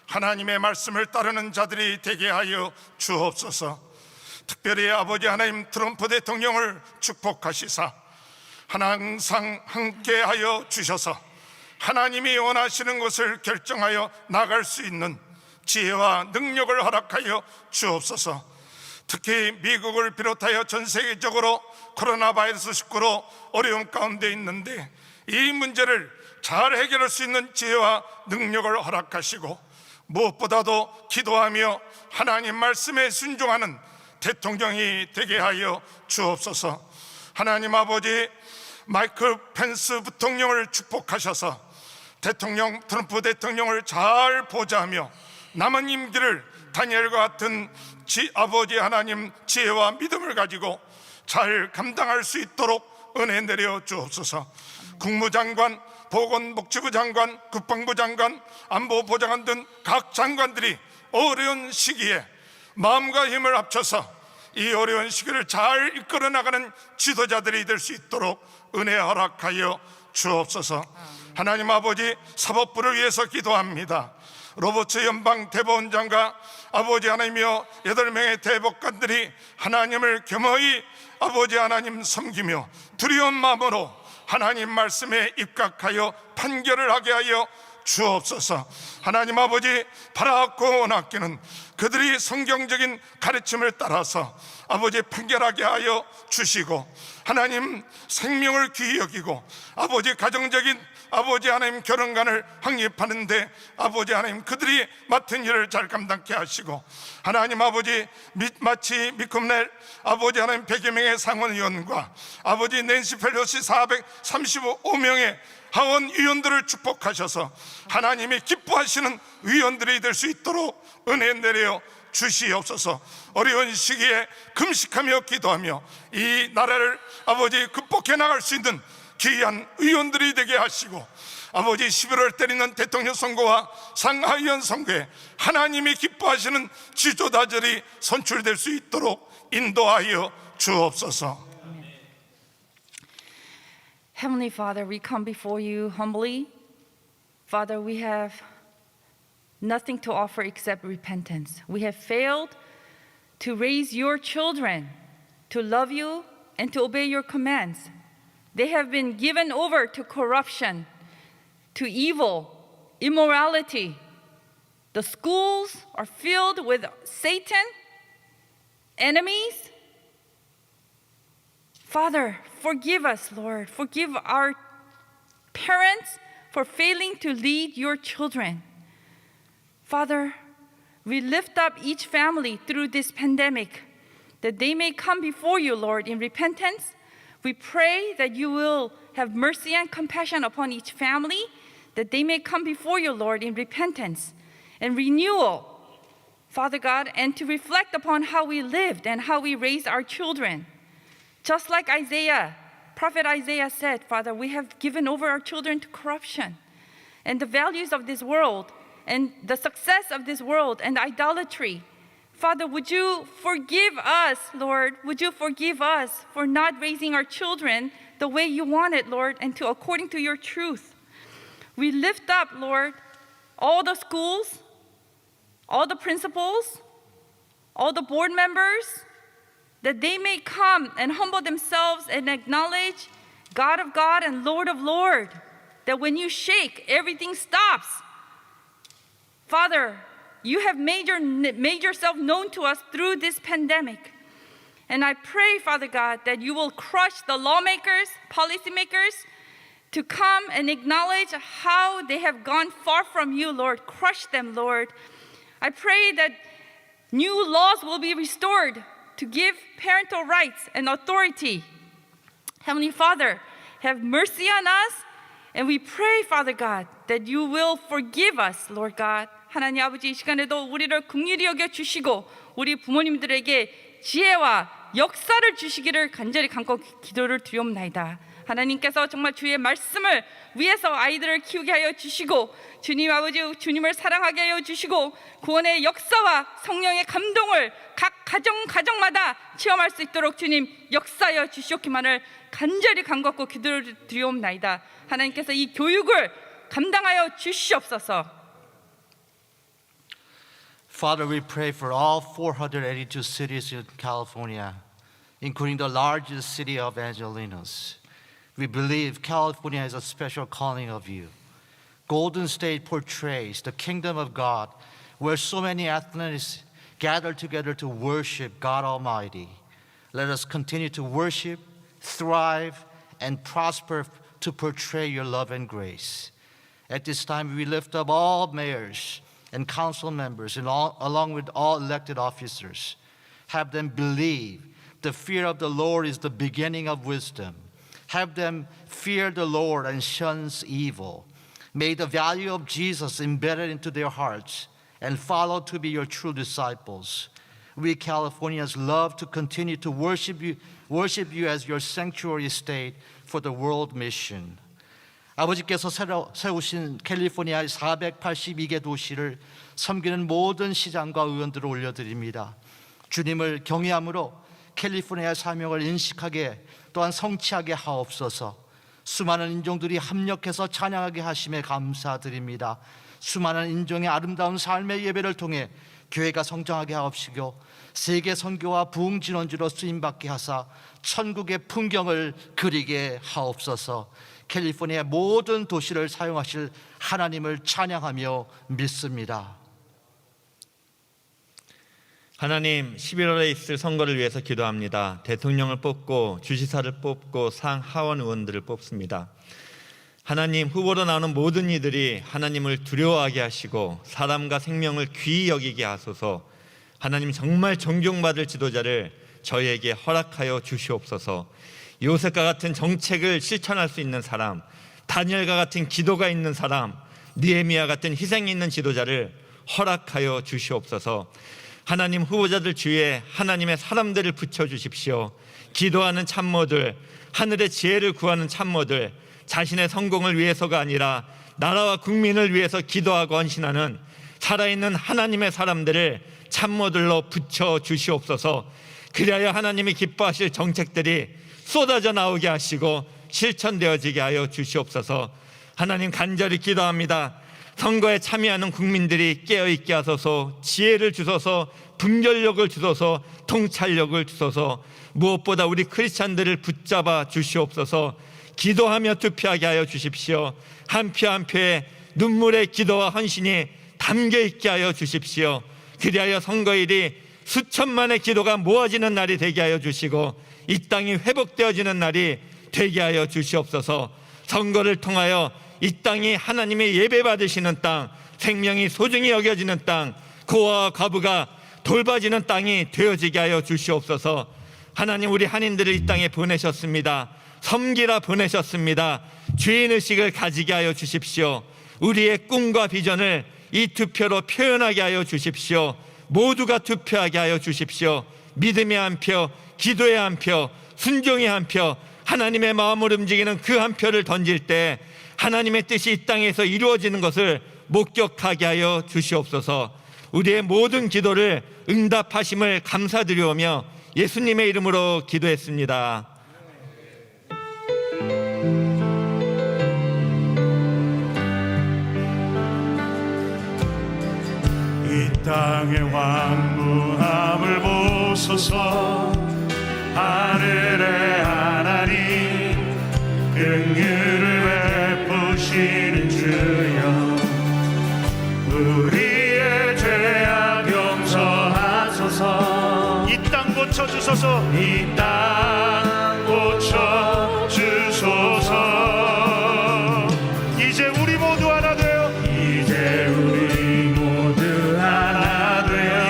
하나님의 말씀을 따르는 자들이 되게 하여 주옵소서. 특별히 아버지 하나님 트럼프 대통령을 축복하시사 항상 함께하여 주셔서 하나님이 원하시는 것을 결정하여 나갈 수 있는 지혜와 능력을 허락하여 주옵소서. 특히 미국을 비롯하여 전 세계적으로 코로나 바이러스 19로 어려움 가운데 있는데 이 문제를 잘 해결할 수 있는 지혜와 능력을 허락하시고 무엇보다도 기도하며 하나님 말씀에 순종하는 대통령이 되게 하여 주옵소서. 하나님 아버지 마이클 펜스 부통령을 축복하셔서 트럼프 대통령을 잘 보좌하며 남은 임기를 다니엘과 같은 아버지 하나님 지혜와 믿음을 가지고 잘 감당할 수 있도록 은혜 내려 주옵소서. 국무장관, 보건복지부 장관, 국방부 장관, 안보보좌관 등 각 장관들이 어려운 시기에 마음과 힘을 합쳐서 이 어려운 시기를 잘 이끌어 나가는 지도자들이 될 수 있도록 은혜 허락하여 주옵소서. 하나님 아버지 사법부를 위해서 기도합니다. 로버츠 연방 대법원장과 아버지 하나님이여 8명의 대법관들이 하나님을 겸허히 아버지 하나님 섬기며 두려운 마음으로 하나님 말씀에 입각하여 판결을 하게 하여 주옵소서. 하나님 아버지 바라고 원하기는 그들이 성경적인 가르침을 따라서 아버지 판결하게 하여 주시고 하나님 생명을 귀히 여기고 아버지 가정적인 아버지 하나님 결혼관을 확립하는데 아버지 하나님 그들이 맡은 일을 잘 감당케 하시고 하나님 아버지 마치 미컴넬 아버지 하나님 100여 명의 상원의원과 아버지 낸시 펠로시 435명의 하원위원들을 축복하셔서 하나님이 기뻐하시는 위원들이 될 수 있도록 은혜 내려 주시옵소서. 어려운 시기에 금식하며 기도하며 이 나라를 아버지 극복해 나갈 수 있는 귀한 의원들이 되게 하시고 아버지 11월 때리는 대통령 선거와 상하위원 선거에 하나님이 기뻐하시는 지도자들이 선출될 수 있도록 인도하여 주옵소서.
Heavenly Father, we come before you humbly. Father, we have nothing to offer except repentance. We have failed to raise your children to love you and to obey your commands. They have been given over to corruption, to evil, immorality. The schools are filled with Satan, enemies. Father, forgive us, Lord. Forgive our parents for failing to lead your children. Father, we lift up each family through this pandemic. that they may come before you, Lord, in repentance. We pray that you will have mercy and compassion upon each family, that they may come before you, Lord, in repentance and renewal, Father God, and to reflect upon how we lived and how we raised our children. Just like Prophet Isaiah said, Father, we have given over our children to corruption and the values of this world and the success of this world and idolatry. Father, would you forgive us, Lord? Would you forgive us for not raising our children the way you want it, Lord, and according to your truth? We lift up, Lord, all the schools, all the principals, all the board members, that they may come and humble themselves and acknowledge God of God and Lord of Lord, that when you shake, everything stops. Father, you have made yourself known to us through this pandemic. And I pray, Father God, that you will crush the lawmakers, policymakers, to come and acknowledge how they have gone far from you, Lord. Crush them, Lord. I pray that new laws will be restored to give parental rights and authority. Heavenly Father, have mercy on us, and we pray, Father God, that you will forgive us, Lord God. 하나님 아버지, 이 시간에도 우리를 긍휼히 여겨 주시고 우리 부모님들에게 지혜와 역사를 주시기를 간절히 간구 기도를 드리옵나이다. 하나님께서 정말 주의 말씀을 위해서 아이들을 키우게 하여 주시고, 주님 아버지, 주님을 사랑하게 하여 주시고, 구원의 역사와 성령의 감동을 각 가정마다 체험할 수 있도록 주님 역사하여 주시옵기만을 간절히 간구하고 기도를 드리옵나이다. 하나님께서 이 교육을 감당하여 주시옵소서.
Father, we pray for all 482 cities in California, including the largest city of Angelinos. We believe California has a special calling of you. Golden State portrays the kingdom of God, where so many athletes gather together to worship God Almighty. Let us continue to worship, thrive, and prosper to portray your love and grace. At this time, we lift up all mayors and council members, and along with all elected officers. Have them believe the fear of the Lord is the beginning of wisdom. Have them fear the Lord and shun evil. May the value of Jesus embedded into their hearts and follow to be your true disciples. We Californians love to continue to worship you as your sanctuary state for the world mission. 아버지께서 새로 세우신 캘리포니아 482개 도시를 섬기는 모든 시장과 의원들을 올려드립니다. 주님을 경외함으로 캘리포니아의 사명을 인식하게, 또한 성취하게 하옵소서. 수많은 인종들이 합력해서 찬양하게 하심에 감사드립니다. 수많은 인종의 아름다운 삶의 예배를 통해 교회가 성장하게 하옵시고, 세계 선교와 부흥 진원지로 쓰임받게 하사 천국의 풍경을 그리게 하옵소서. 캘리포니아 모든 도시를 사용하실 하나님을 찬양하며 믿습니다.
하나님, 11월에 있을 선거를 위해서 기도합니다. 대통령을 뽑고 주지사를 뽑고 상하원 의원들을 뽑습니다. 하나님, 후보로 나오는 모든 이들이 하나님을 두려워하게 하시고 사람과 생명을 귀히 여기게 하소서. 하나님, 정말 존경받을 지도자를 저희에게 허락하여 주시옵소서. 요셉과 같은 정책을 실천할 수 있는 사람, 다니엘과 같은 기도가 있는 사람, 느헤미야 같은 희생이 있는 지도자를 허락하여 주시옵소서. 하나님, 후보자들 주위에 하나님의 사람들을 붙여주십시오. 기도하는 참모들, 하늘의 지혜를 구하는 참모들, 자신의 성공을 위해서가 아니라 나라와 국민을 위해서 기도하고 헌신하는 살아있는 하나님의 사람들을 참모들로 붙여주시옵소서. 그리하여 하나님이 기뻐하실 정책들이 쏟아져 나오게 하시고 실천되어지게 하여 주시옵소서. 하나님, 간절히 기도합니다. 선거에 참여하는 국민들이 깨어있게 하소서. 지혜를 주소서. 분별력을 주소서. 통찰력을 주소서. 무엇보다 우리 크리스찬들을 붙잡아 주시옵소서. 기도하며 투표하게 하여 주십시오. 한 표 한 표에 눈물의 기도와 헌신이 담겨있게 하여 주십시오. 그리하여 선거일이 수천만의 기도가 모아지는 날이 되게 하여 주시고 이 땅이 회복되어지는 날이 되게 하여 주시옵소서. 선거를 통하여 이 땅이 하나님의 예배받으시는 땅, 생명이 소중히 여겨지는 땅, 고아와 과부가 돌봐지는 땅이 되어지게 하여 주시옵소서. 하나님, 우리 한인들을 이 땅에 보내셨습니다. 섬기라 보내셨습니다. 주인의식을 가지게 하여 주십시오. 우리의 꿈과 비전을 이 투표로 표현하게 하여 주십시오. 모두가 투표하게 하여 주십시오. 믿음의 한 표, 기도의 한 표, 순종의 한 표, 하나님의 마음을 움직이는 그 한 표를 던질 때 하나님의 뜻이 이 땅에서 이루어지는 것을 목격하게 하여 주시옵소서. 우리의 모든 기도를 응답하심을 감사드리오며 예수님의 이름으로 기도했습니다.
이 땅의 황무함을 보소서. 하늘의 하나님, 긍휼을 베푸시는 주여, 우리의 죄악 용서하소서. 이 땅 고쳐주소서. 이 땅 고쳐주소서. 이제 우리 모두 하나 되어, 이제 우리 모두 하나 되어,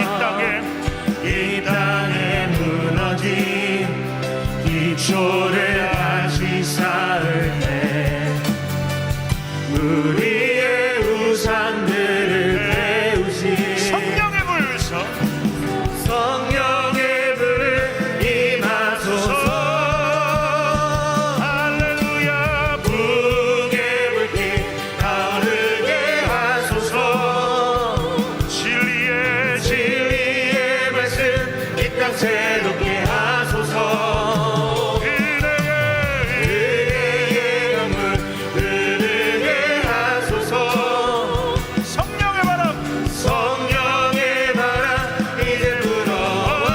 이 땅에 무너진 기초를 다시 쌓을 때 우리의 우상들을 태우시. 성령의 불서, 성령의 불 임하소서. 할렐루야. 북의 불길 타오르게 하소서. 진리의 말씀 이 땅 새롭게 하소서. 은혜의 강물 흐르게 하소서. 성령의 바람, 성령의 바람 이제 불어와.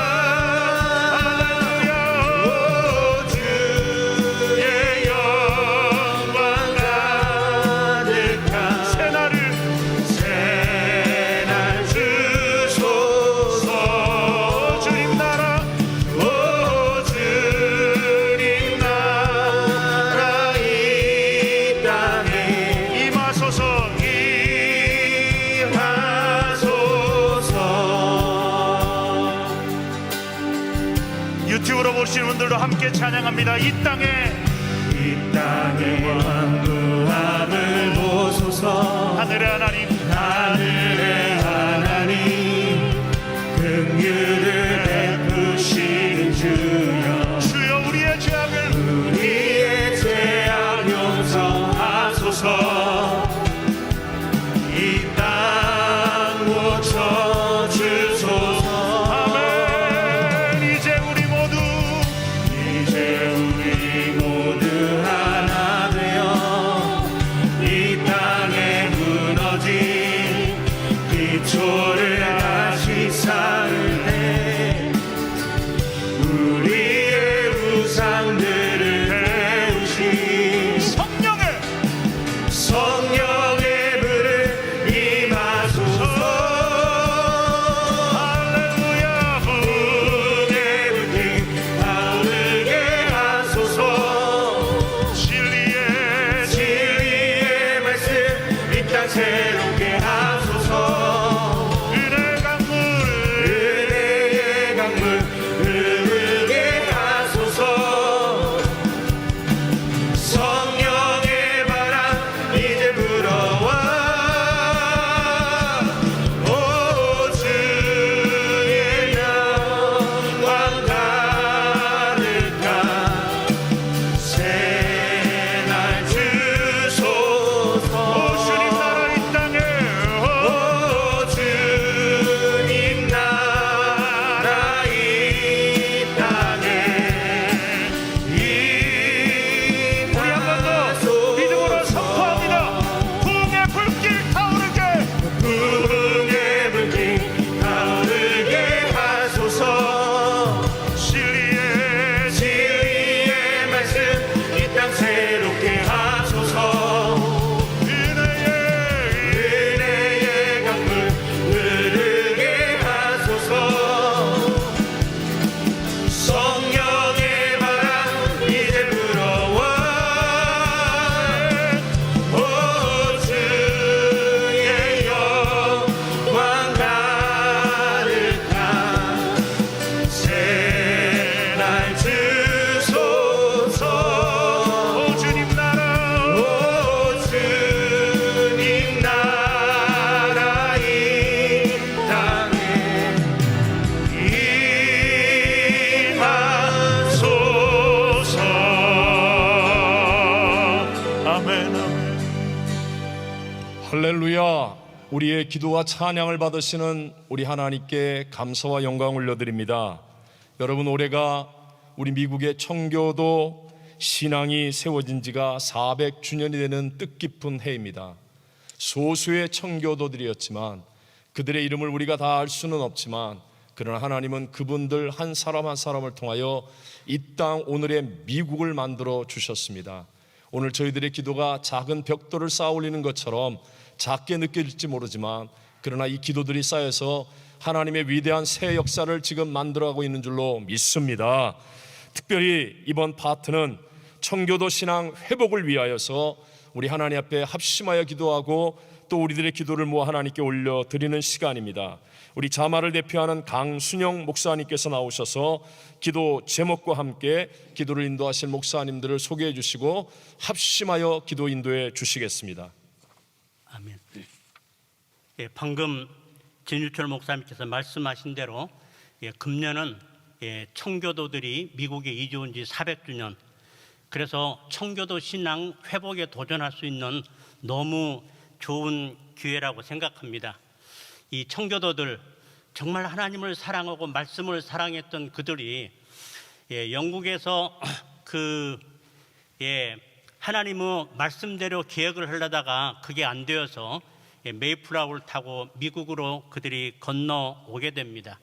할렐루야. 오 주의 영광 가득한 새날 주소서. 주님 나라, 오 주님 나라 이 땅에 임하소서. 유튜브로 보시는 분들도 함께 찬양합니다. 이 땅에 왕구함을 보소서. 하늘의 하나님, 하늘의 하나님, 긍휼을 베푸시는 주여, 주여 우리의 죄악 용서하소서. 이 땅 고쳐주소서. 아멘. 이제 우리 모두 하나 되어 이 땅에 무너진
할렐루야. 우리의 기도와 찬양을 받으시는 우리 하나님께 감사와 영광을 올려드립니다. 여러분, 올해가 우리 미국의 청교도 신앙이 세워진 지가 400주년이 되는 뜻깊은 해입니다. 소수의 청교도들이었지만 그들의 이름을 우리가 다 알 수는 없지만 그러나 하나님은 그분들 한 사람 한 사람을 통하여 이 땅 오늘의 미국을 만들어 주셨습니다. 오늘 저희들의 기도가 작은 벽돌을 쌓아 올리는 것처럼 작게 느껴질지 모르지만 그러나 이 기도들이 쌓여서 하나님의 위대한 새 역사를 지금 만들어가고 있는 줄로 믿습니다. 특별히 이번 파트는 청교도 신앙 회복을 위하여서 우리 하나님 앞에 합심하여 기도하고 또 우리들의 기도를 모아 하나님께 올려드리는 시간입니다. 우리 자마를 대표하는 강순영 목사님께서 나오셔서 기도 제목과 함께 기도를 인도하실 목사님들을 소개해 주시고 합심하여 기도 인도해 주시겠습니다.
아멘. 예, 방금 진유철 목사님께서 말씀하신 대로 금년은 청교도들이 미국에 이주 온 지 400주년, 그래서 청교도 신앙 회복에 도전할 수 있는 너무 좋은 기회라고 생각합니다. 이 청교도들, 정말 하나님을 사랑하고 말씀을 사랑했던 그들이 영국에서 하나님의 말씀대로 개혁을 하려다가 그게 안 되어서 메이플라워를 타고 미국으로 그들이 건너오게 됩니다.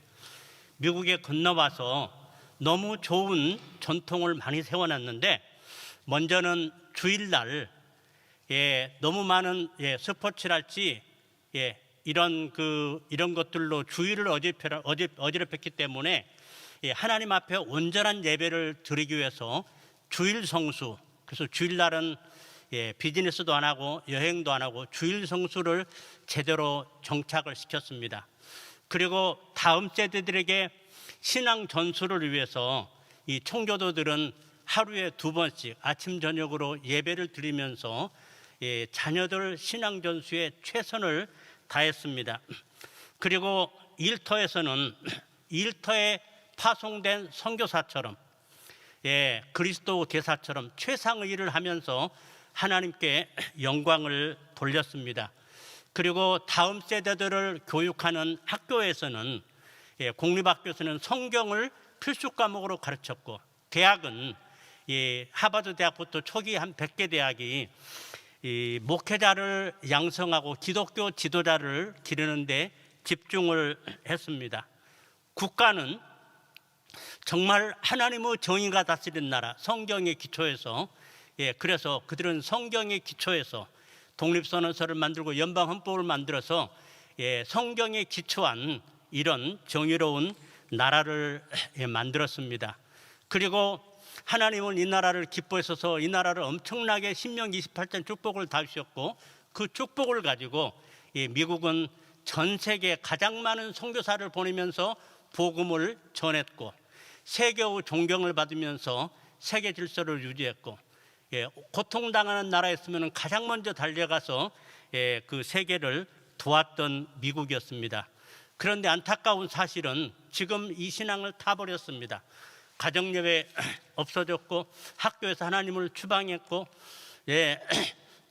미국에 건너와서 너무 좋은 전통을 많이 세워놨는데, 먼저는 주일날 너무 많은 스포츠랄지 이런 것들로 주일을 어지럽혔기 때문에 하나님 앞에 온전한 예배를 드리기 위해서 주일 성수, 그래서 주일날은 비즈니스도 안 하고 여행도 안 하고 주일 성수를 제대로 정착을 시켰습니다. 그리고 다음 세대들에게 신앙 전수를 위해서 이 청교도들은 하루에 2번씩 아침 저녁으로 예배를 드리면서 자녀들 신앙 전수에 최선을 다했습니다. 그리고 일터에서는 일터에 파송된 선교사처럼 그리스도 대사처럼 최상의 일을 하면서 하나님께 영광을 돌렸습니다. 그리고 다음 세대들을 교육하는 학교에서는 공립학교에서는 성경을 필수 과목으로 가르쳤고, 대학은 하버드 대학부터 초기 한 100개 대학이 목회자를 양성하고 기독교 지도자를 기르는 데 집중을 했습니다. 국가는 정말 하나님의 정의가 다스리는 나라, 성경의 기초에서 그래서 그들은 성경의 기초에서 독립선언서를 만들고 연방헌법을 만들어서 성경에 기초한 이런 정의로운 나라를 만들었습니다. 그리고 하나님은 이 나라를 기뻐하셔서 이 나라를 엄청나게 신명기 28장 축복을 다 주셨고, 그 축복을 가지고 미국은 전 세계 가장 많은 선교사를 보내면서 복음을 전했고, 세계의 존경을 받으면서 세계 질서를 유지했고, 고통당하는 나라였으면 가장 먼저 달려가서 그 세계를 도왔던 미국이었습니다. 그런데 안타까운 사실은 지금 이 신앙을 타버렸습니다. 가정예배 없어졌고, 학교에서 하나님을 추방했고,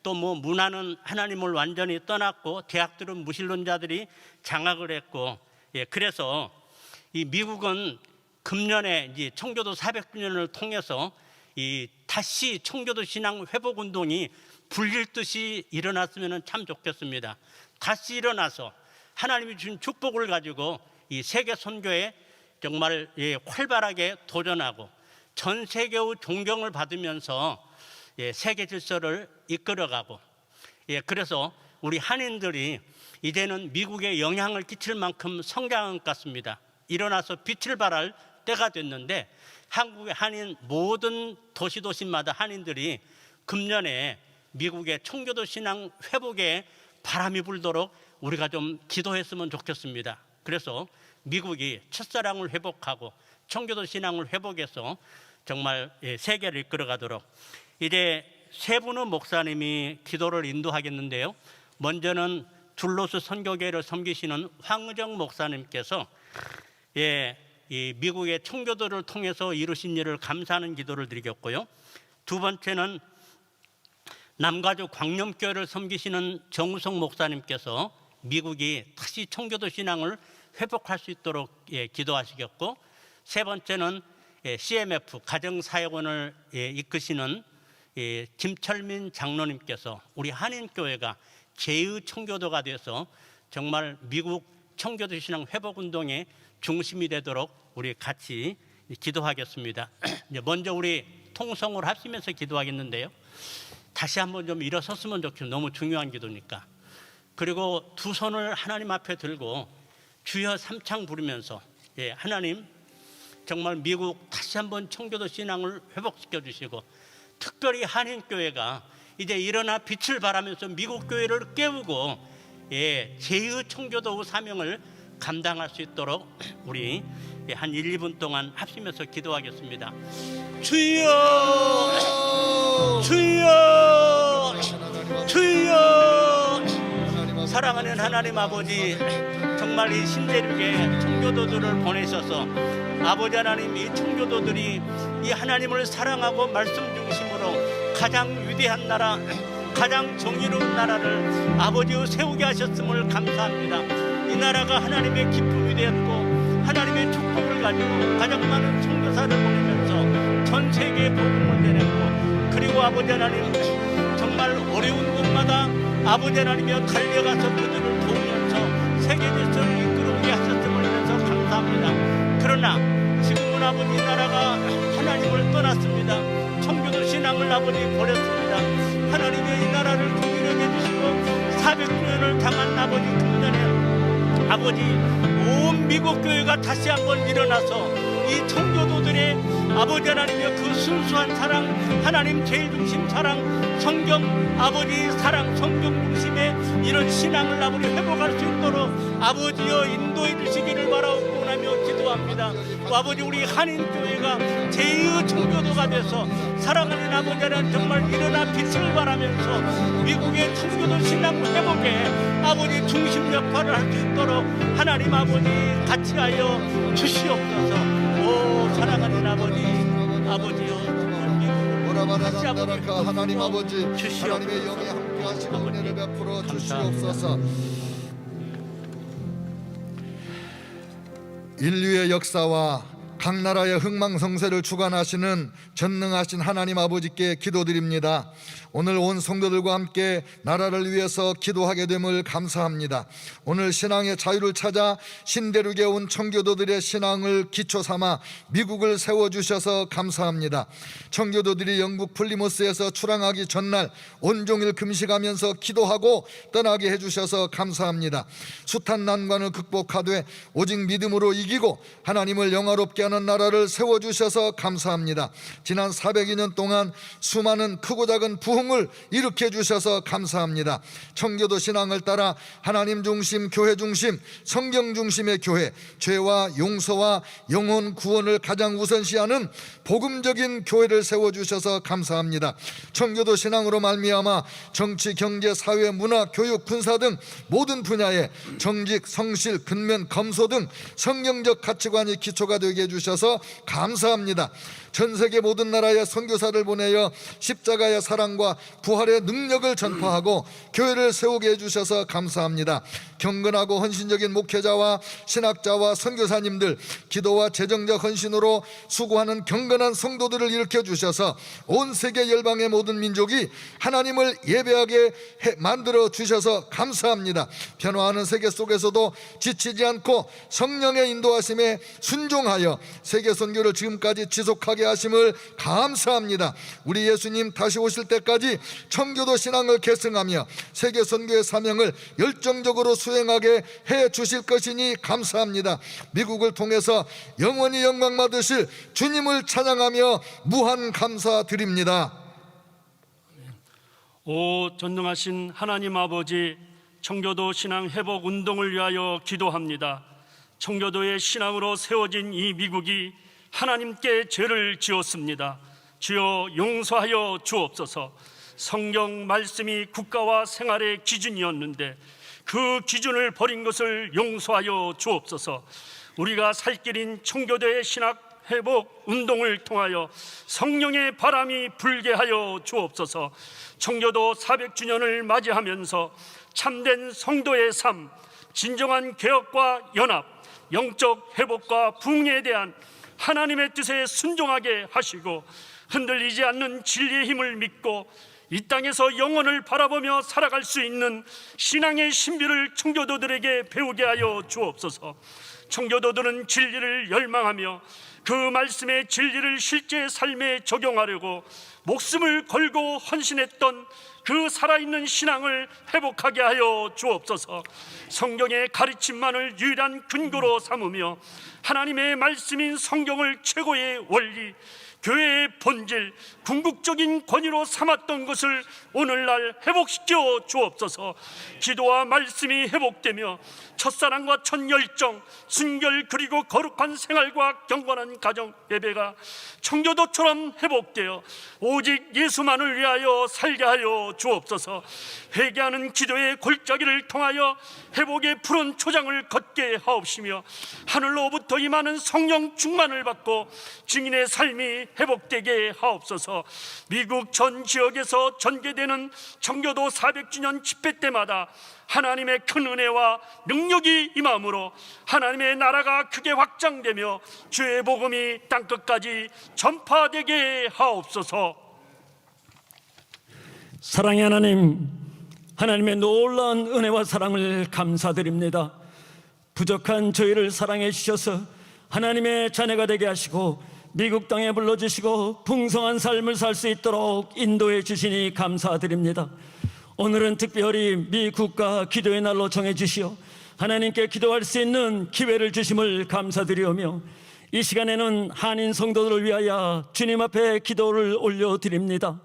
또 문화는 하나님을 완전히 떠났고, 대학들은 무신론자들이 장악을 했고, 그래서 이 미국은 금년에 이제 청교도 400주년을 통해서 다시 청교도 신앙 회복 운동이 불릴듯이 일어났으면 참 좋겠습니다. 다시 일어나서 하나님이 주신 축복을 가지고 이 세계 선교에 정말 활발하게 도전하고 전 세계의 존경을 받으면서 세계 질서를 이끌어가고, 그래서 우리 한인들이 이제는 미국에 영향을 끼칠 만큼 성장한 것 같습니다. 일어나서 빛을 발할 때가 됐는데, 한국의 한인 모든 도시마다 한인들이 금년에 미국의 청교도 신앙 회복에 바람이 불도록 우리가 좀 기도했으면 좋겠습니다. 그래서 미국이 첫사랑을 회복하고 청교도 신앙을 회복해서 정말 세계를 이끌어가도록, 이제 세 분의 목사님이 기도를 인도하겠는데요. 먼저는 둘로스 선교계를 섬기시는 황의정 목사님께서 이 미국의 청교도를 통해서 이루신 일을 감사하는 기도를 드리겠고요. 두 번째는 남가주 광염교회를 섬기시는 정우성 목사님께서 미국이 다시 청교도 신앙을 회복할 수 있도록 기도하시겠고, 세 번째는 CMF 가정사역원을 이끄시는 김철민 장로님께서 우리 한인교회가 제2 청교도가 돼서 정말 미국 청교도 신앙 회복운동의 중심이 되도록 우리 같이 기도하겠습니다. 먼저 우리 통성을 합치면서 기도하겠는데요, 다시 한번 좀 일어섰으면 좋겠어요. 너무 중요한 기도니까. 그리고 두 손을 하나님 앞에 들고 주여 삼창 부르면서, 하나님 정말 미국 다시 한번 청교도 신앙을 회복시켜 주시고, 특별히 한인교회가 이제 일어나 빛을 발하면서 미국 교회를 깨우고 제2 청교도 사명을 감당할 수 있도록 우리 한 1, 2분 동안 합치면서 기도하겠습니다. 주여, 주여, 주여. 사랑하는 하나님 아버지, 정말 이 신대륙에 청교도들을 보내셔서 아버지 하나님, 이 청교도들이 이 하나님을 사랑하고 말씀 중심으로 가장 위대한 나라, 가장 정의로운 나라를 아버지여 세우게 하셨음을 감사합니다. 이 나라가 하나님의 기쁨이 되었고 하나님의 축복을 가지고 가장 많은 선교사를 보내면서 전 세계에 복음을 전했고, 그리고 아버지 하나님 정말 어려운 곳마다 아버지 하나님이여 달려가서 그들을 도우면서 세계 질서를 이끌어오게 하셨음을 인해서 감사합니다. 그러나 지금은 아버지 나라가 하나님을 떠났습니다. 청교도 신앙을 아버지 버렸습니다. 하나님의 이 나라를 긍휼하게 해주시고 400주년을 당한 아버지 금년에 아버지 온 미국 교회가 다시 한번 일어나서 이 청교도들의 아버지 하나님의 그 순수한 사랑, 하나님 제일 중심 사랑, 성경 아버지 사랑, 성경 중심의 이런 신앙을 아버지 회복할 수 있도록 아버지여 인도해 주시기를 바라옵고나며 기도합니다. 아버지 우리 한인교회가 제2의 청교도가 돼서 사랑하는 아버지 하나님 정말 일어나 빛을 발하면서 미국의 청교도 신앙 회복에 아버지 중심 역할을 할 수 있도록 하나님 아버지 같이 하여 주시옵소서. 오 사랑하는 아버지, 아버지여 다시 아버지
하나님 아버지, 하나님의 영이 함께 하시고 은혜를 베풀어 주시옵소서. 인류의 역사와 각 나라의 흥망성쇠를 주관하시는 전능하신 하나님 아버지께 기도드립니다. 오늘 온 성도들과 함께 나라를 위해서 기도하게 됨을 감사합니다. 오늘 신앙의 자유를 찾아 신대륙에 온 청교도들의 신앙을 기초 삼아 미국을 세워주셔서 감사합니다. 청교도들이 영국 플리모스에서 출항하기 전날 온종일 금식하면서 기도하고 떠나게 해주셔서 감사합니다. 숱한 난관을 극복하되 오직 믿음으로 이기고 하나님을 영화롭게 하는 나라를 세워주셔서 감사합니다. 지난 400여 동안 수많은 크고 작은 부흥을 일으켜 주셔서 감사합니다. 청교도 신앙을 따라 하나님 중심, 교회 중심, 성경 중심의 교회, 죄와 용서와 영혼 구원을 가장 우선시하는 복음적인 교회를 세워주셔서 감사합니다. 청교도 신앙으로 말미암아 정치, 경제, 사회, 문화, 교육, 군사 등 모든 분야에 정직, 성실, 근면, 검소 등 성경적 가치관이 기초가 되게 해주셔서 감사합니다. 전 세계 모든 나라에 선교사를 보내어 십자가의 사랑과 부활의 능력을 전파하고 교회를 세우게 해주셔서 감사합니다. 경건하고 헌신적인 목회자와 신학자와 선교사님들, 기도와 재정적 헌신으로 수고하는 경건한 성도들을 일으켜 주셔서 온 세계 열방의 모든 민족이 하나님을 예배하게 만들어 주셔서 감사합니다. 변화하는 세계 속에서도 지치지 않고 성령의 인도하심에 순종하여 세계 선교를 지금까지 지속하게 하심을 감사합니다. 우리 예수님 다시 오실 때까지 청교도 신앙을 계승하며 세계 선교의 사명을 열정적으로 수행하게 해 주실 것이니 감사합니다. 미국을 통해서 영원히 영광 받으실 주님을 찬양하며 무한 감사드립니다.
오 전능하신 하나님 아버지, 청교도 신앙 회복 운동을 위하여 기도합니다. 청교도의 신앙으로 세워진 이 미국이 하나님께 죄를 지었습니다. 주여 용서하여 주옵소서. 성경 말씀이 국가와 생활의 기준이었는데 그 기준을 버린 것을 용서하여 주옵소서. 우리가 살 길인 청교도의 신학 회복 운동을 통하여 성령의 바람이 불게 하여 주옵소서. 청교도 400주년을 맞이하면서 참된 성도의 삶, 진정한 개혁과 연합, 영적 회복과 부흥에 대한 하나님의 뜻에 순종하게 하시고 흔들리지 않는 진리의 힘을 믿고 이 땅에서 영혼을 바라보며 살아갈 수 있는 신앙의 신비를 청교도들에게 배우게 하여 주옵소서. 청교도들은 진리를 열망하며 그 말씀의 진리를 실제 삶에 적용하려고 목숨을 걸고 헌신했던 그 살아있는 신앙을 회복하게 하여 주옵소서. 성경의 가르침만을 유일한 근거로 삼으며 하나님의 말씀인 성경을 최고의 원리, 교회의 본질, 궁극적인 권위로 삼았던 것을 오늘날 회복시켜 주옵소서. 기도와 말씀이 회복되며 첫사랑과 첫열정, 순결 그리고 거룩한 생활과 경건한 가정 예배가 청교도처럼 회복되어 오직 예수만을 위하여 살게 하여 주옵소서. 회개하는 기도의 골짜기를 통하여 회복의 푸른 초장을 걷게 하옵시며 하늘로부터 임하는 성령 충만을 받고 증인의 삶이 회복되게 하옵소서. 미국 전 지역에서 전개되는 청교도 400주년 집회 때마다 하나님의 큰 은혜와 능력이 임함으로 하나님의 나라가 크게 확장되며 주의 복음이 땅끝까지 전파되게 하옵소서.
사랑의 하나님, 하나님의 놀라운 은혜와 사랑을 감사드립니다. 부족한 저희를 사랑해 주셔서 하나님의 자녀가 되게 하시고 미국 땅에 불러주시고 풍성한 삶을 살 수 있도록 인도해 주시니 감사드립니다. 오늘은 특별히 미 국가 기도의 날로 정해 주시어 하나님께 기도할 수 있는 기회를 주심을 감사드리오며 이 시간에는 한인 성도들을 위하여 주님 앞에 기도를 올려드립니다.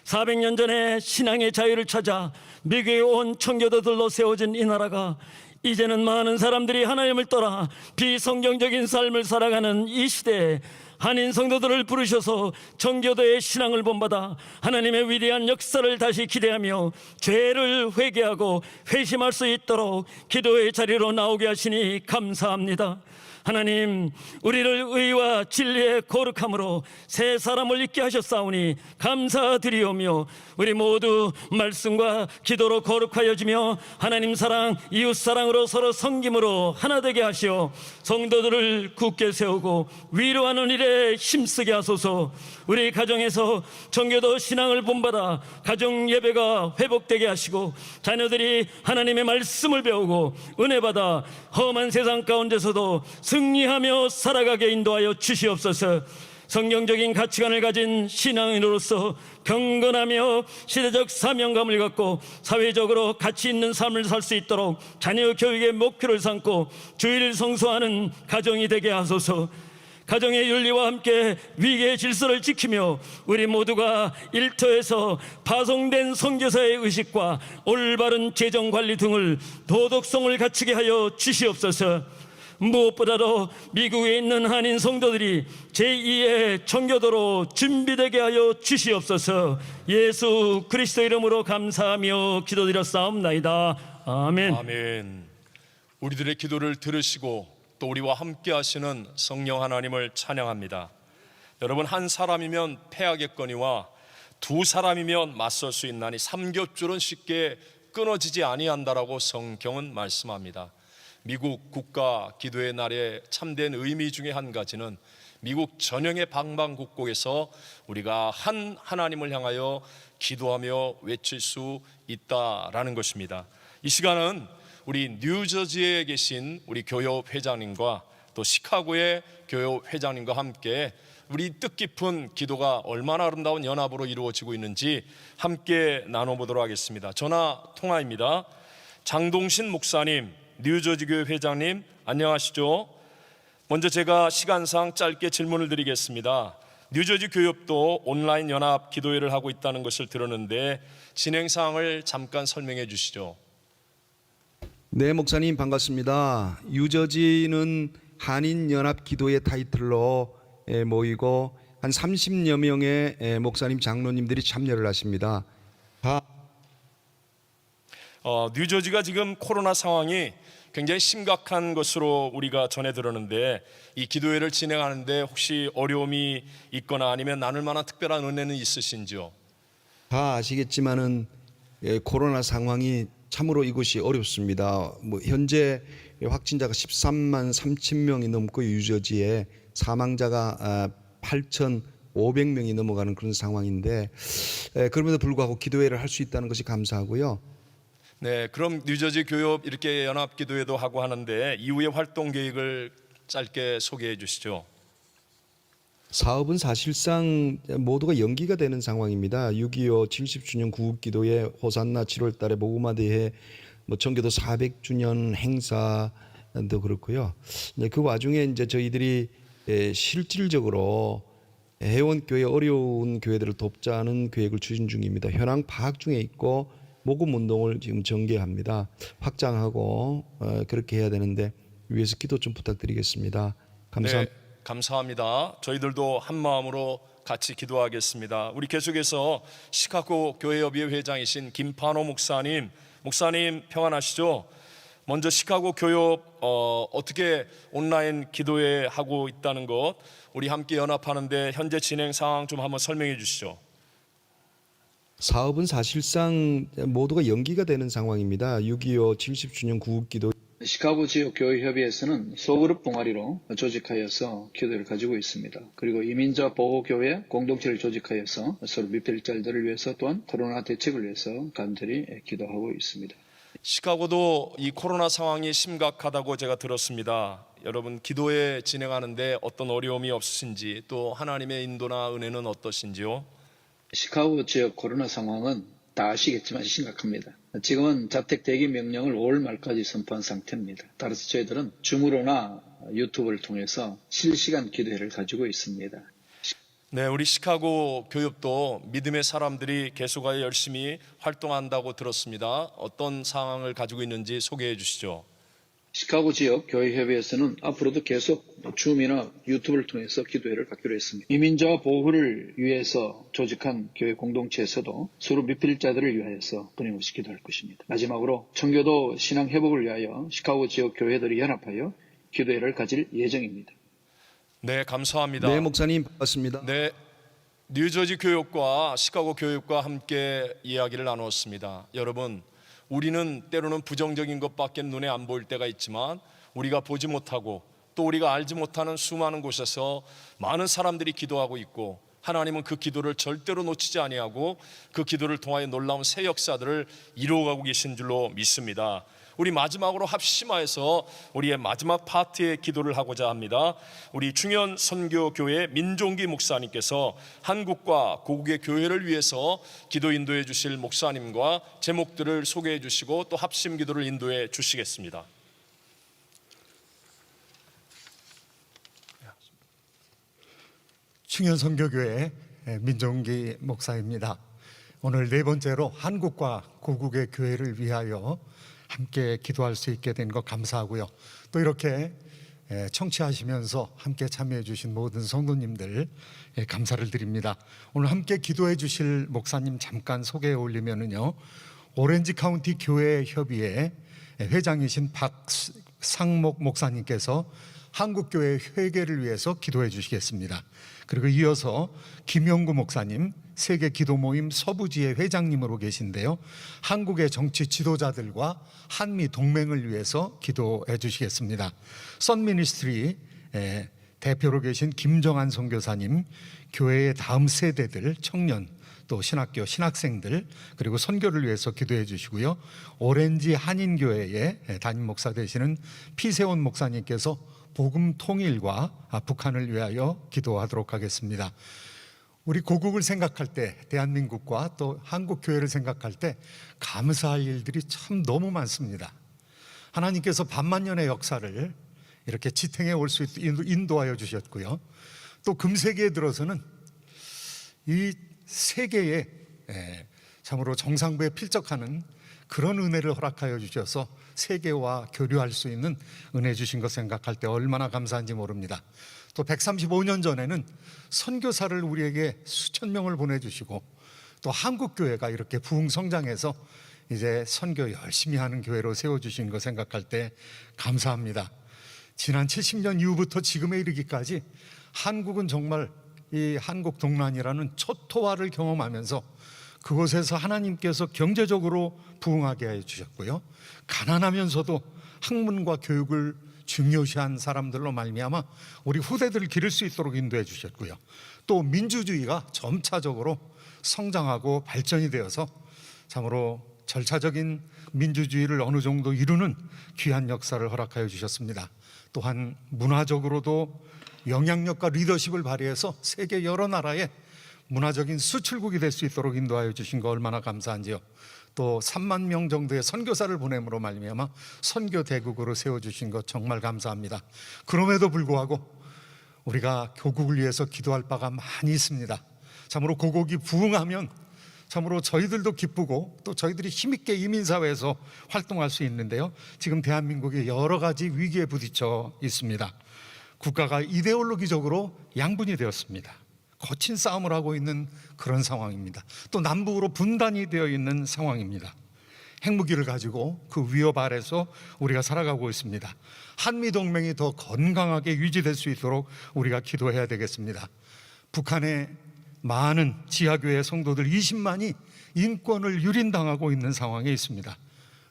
400년 전에 신앙의 자유를 찾아 미국에 온 청교도들로 세워진 이 나라가 이제는 많은 사람들이 하나님을 떠나 비성경적인 삶을 살아가는 이 시대에 한인 성도들을 부르셔서 청교도의 신앙을 본받아 하나님의 위대한 역사를 다시 기대하며 죄를 회개하고 회심할 수 있도록 기도의 자리로 나오게 하시니 감사합니다. 하나님, 우리를 의와 진리의 거룩함으로 새 사람을 있게 하셨사오니 감사드리오며 우리 모두 말씀과 기도로 거룩하여지며 하나님 사랑, 이웃 사랑으로 서로 섬김으로 하나 되게 하시어 성도들을 굳게 세우고 위로하는 일에 힘쓰게 하소서. 우리 가정에서 청교도 신앙을 본받아 가정 예배가 회복되게 하시고 자녀들이 하나님의 말씀을 배우고 은혜 받아 험한 세상 가운데서도 승리하며 살아가게 인도하여 주시옵소서. 성경적인 가치관을 가진 신앙인으로서 경건하며 시대적 사명감을 갖고 사회적으로 가치 있는 삶을 살 수 있도록 자녀 교육의 목표를 삼고 주의를 성수하는 가정이 되게 하소서. 가정의 윤리와 함께 위계의 질서를 지키며 우리 모두가 일터에서 파송된 선교사의 의식과 올바른 재정관리 등을 도덕성을 갖추게 하여 주시옵소서. 무엇보다도 미국에 있는 한인 성도들이 제2의 청교도로 준비되게 하여 주시옵소서. 예수 그리스도 이름으로 감사하며 기도드렸사옵나이다. 아멘.
아멘. 우리들의 기도를 들으시고 또 우리와 함께 하시는 성령 하나님을 찬양합니다. 여러분, 한 사람이면 패하겠거니와 두 사람이면 맞설 수 있나니 삼겹줄은 쉽게 끊어지지 아니한다라고 성경은 말씀합니다. 미국 국가 기도의 날의 참된 의미 중에 한 가지는 미국 전역의 방방곡곡에서 우리가 한 하나님을 향하여 기도하며 외칠 수 있다라는 것입니다. 이 시간은 우리 뉴저지에 계신 우리 교회업 회장님과 또 시카고의 교회업 회장님과 함께 우리 뜻깊은 기도가 얼마나 아름다운 연합으로 이루어지고 있는지 함께 나눠보도록 하겠습니다. 전화 통화입니다. 장동신 목사님, 뉴저지 교회 회장님, 안녕하시죠? 먼저 제가 시간상 짧게 질문을 드리겠습니다. 뉴저지 교회업도 온라인 연합 기도회를 하고 있다는 것을 들었는데 진행 사항을 잠깐 설명해 주시죠.
네, 목사님 반갑습니다. 뉴저지는 한인연합 기도회 타이틀로 모이고 한 30여 명의 목사님, 장로님들이 참여를 하십니다.
뉴저지가 지금 코로나 상황이 굉장히 심각한 것으로 우리가 전해 들었는데 이 기도회를 진행하는데 혹시 어려움이 있거나 아니면 나눌 만한 특별한 은혜는 있으신지요?
다 아시겠지만은 코로나 상황이 참으로 이곳이 어렵습니다. 뭐 현재 확진자가 13만 3천 명이 넘고 유저지에 사망자가 8,500명이 넘어가는 그런 상황인데 그럼에도 불구하고 기도회를 할 수 있다는 것이 감사하고요.
네, 그럼 뉴저지 교협 이렇게 연합 기도회도 하고 하는데 이후의 활동 계획을 짧게 소개해 주시죠.
사업은 사실상 모두가 연기가 되는 상황입니다. 6.25 70주년 구국기도회, 호산나 7월 달에 모구마대회, 청교도 400주년 행사도 그렇고요. 그 와중에 이제 저희들이 실질적으로 회원교회 어려운 교회들을 돕자는 계획을 추진 중입니다. 현황 파악 중에 있고 모금 운동을 지금 전개합니다. 확장하고 그렇게 해야 되는데 위에서 기도 좀 부탁드리겠습니다. 감사합니다.
네, 감사합니다. 저희들도 한 마음으로 같이 기도하겠습니다. 우리 계속해서 시카고 교회협의회 회장이신 김판호 목사님 평안하시죠? 먼저 시카고 교협 어떻게 온라인 기도회 하고 있다는 것, 우리 함께 연합하는데 현재 진행 상황 좀 한번 설명해 주시죠.
사업은 사실상 모두가 연기가 되는 상황입니다. 6.25 70주년 구국기도
시카고 지역 교회 협의회에서는 소그룹 동아리로 조직하여서 기도회를 가지고 있습니다. 그리고 이민자 보호교회 공동체를 조직하여서 서로 미필자들을 위해서 또한 코로나 대책을 위해서 간절히 기도하고 있습니다.
시카고도 이 코로나 상황이 심각하다고 제가 들었습니다. 여러분 기도회 진행하는데 어떤 어려움이 없으신지, 또 하나님의 인도나 은혜는 어떠신지요?
시카고 지역 코로나 상황은 다 아시겠지만 심각합니다. 지금은 자택 대기 명령을 5월 말까지 선포한 상태입니다. 따라서 저희들은 줌으로나 유튜브를 통해서 실시간 기도회를 가지고 있습니다.
네, 우리 시카고 교협도 믿음의 사람들이 계속하여 열심히 활동한다고 들었습니다. 어떤 상황을 가지고 있는지 소개해 주시죠.
시카고 지역 교회협의회에서는 앞으로도 계속 줌이나 유튜브를 통해서 기도회를 갖기로 했습니다. 이민자 보호를 위해서 조직한 교회 공동체에서도 서로 미필자들을 위하여서 끊임없이 기도할 것입니다. 마지막으로 청교도 신앙 회복을 위하여 시카고 지역 교회들이 연합하여 기도회를 가질 예정입니다.
네, 감사합니다.
네, 목사님 반갑습니다.
네, 뉴저지 교육과 시카고 교육과 함께 이야기를 나누었습니다. 여러분, 우리는 때로는 부정적인 것밖에 눈에 안 보일 때가 있지만 우리가 보지 못하고 또 우리가 알지 못하는 수많은 곳에서 많은 사람들이 기도하고 있고, 하나님은 그 기도를 절대로 놓치지 아니하고 그 기도를 통하여 놀라운 새 역사들을 이루어가고 계신 줄로 믿습니다. 우리 마지막으로 합심하여서 우리의 마지막 파트의 기도를 하고자 합니다. 우리 중현 선교교회 민종기 목사님께서 한국과 고국의 교회를 위해서 기도 인도해 주실 목사님과 제목들을 소개해 주시고 또 합심 기도를 인도해 주시겠습니다.
중현 선교교회 민종기 목사입니다. 오늘 네 번째로 한국과 고국의 교회를 위하여 함께 기도할 수 있게 된 것 감사하고요. 또 이렇게 청취하시면서 함께 참여해 주신 모든 성도님들 감사를 드립니다. 오늘 함께 기도해 주실 목사님 잠깐 소개해 올리면은요, 오렌지 카운티 교회 협의회 회장이신 박상목 목사님께서 한국교회 회개를 위해서 기도해 주시겠습니다. 그리고 이어서 김영구 목사님 세계 기도 모임 서부지회 회장님으로 계신데요, 한국의 정치 지도자들과 한미 동맹을 위해서 기도해 주시겠습니다. 썬미니스트리 대표로 계신 김정한 선교사님, 교회의 다음 세대들, 청년, 또 신학교 신학생들, 그리고 선교를 위해서 기도해 주시고요, 오렌지 한인교회의 담임 목사 되시는 피세원 목사님께서 복음 통일과 북한을 위하여 기도하도록 하겠습니다. 우리 고국을 생각할 때, 대한민국과 또 한국 교회를 생각할 때 감사할 일들이 참 너무 많습니다. 하나님께서 반만년의 역사를 이렇게 지탱해 올 수 있도록 인도하여 주셨고요, 또 금세기에 들어서는 이 세계에 참으로 정상부에 필적하는 그런 은혜를 허락하여 주셔서 세계와 교류할 수 있는 은혜 주신 것 생각할 때 얼마나 감사한지 모릅니다. 또 135년 전에는 선교사를 우리에게 수천 명을 보내주시고, 또 한국교회가 이렇게 부흥성장해서 이제 선교 열심히 하는 교회로 세워주신 거 생각할 때 감사합니다. 지난 70년 이후부터 지금에 이르기까지 한국은 정말 이 한국 동란이라는 초토화를 경험하면서 그곳에서 하나님께서 경제적으로 부흥하게 해주셨고요, 가난하면서도 학문과 교육을 중요시한 사람들로 말미암아 우리 후대들을 기를 수 있도록 인도해 주셨고요, 또 민주주의가 점차적으로 성장하고 발전이 되어서 참으로 절차적인 민주주의를 어느 정도 이루는 귀한 역사를 허락하여 주셨습니다. 또한 문화적으로도 영향력과 리더십을 발휘해서 세계 여러 나라에 문화적인 수출국이 될 수 있도록 인도하여 주신 거 얼마나 감사한지요. 또 3만 명 정도의 선교사를 보냄으로 말미암아 선교 대국으로 세워주신 것 정말 감사합니다. 그럼에도 불구하고 우리가 교국을 위해서 기도할 바가 많이 있습니다. 참으로 고국이 부흥하면 참으로 저희들도 기쁘고 또 저희들이 힘있게 이민사회에서 활동할 수 있는데요, 지금 대한민국이 여러 가지 위기에 부딪혀 있습니다. 국가가 이데올로기적으로 양분이 되었습니다. 거친 싸움을 하고 있는 그런 상황입니다. 또 남북으로 분단이 되어 있는 상황입니다. 핵무기를 가지고 그 위협 아래서 우리가 살아가고 있습니다. 한미동맹이 더 건강하게 유지될 수 있도록 우리가 기도해야 되겠습니다. 북한의 많은 지하교회 성도들 20만이 인권을 유린당하고 있는 상황에 있습니다.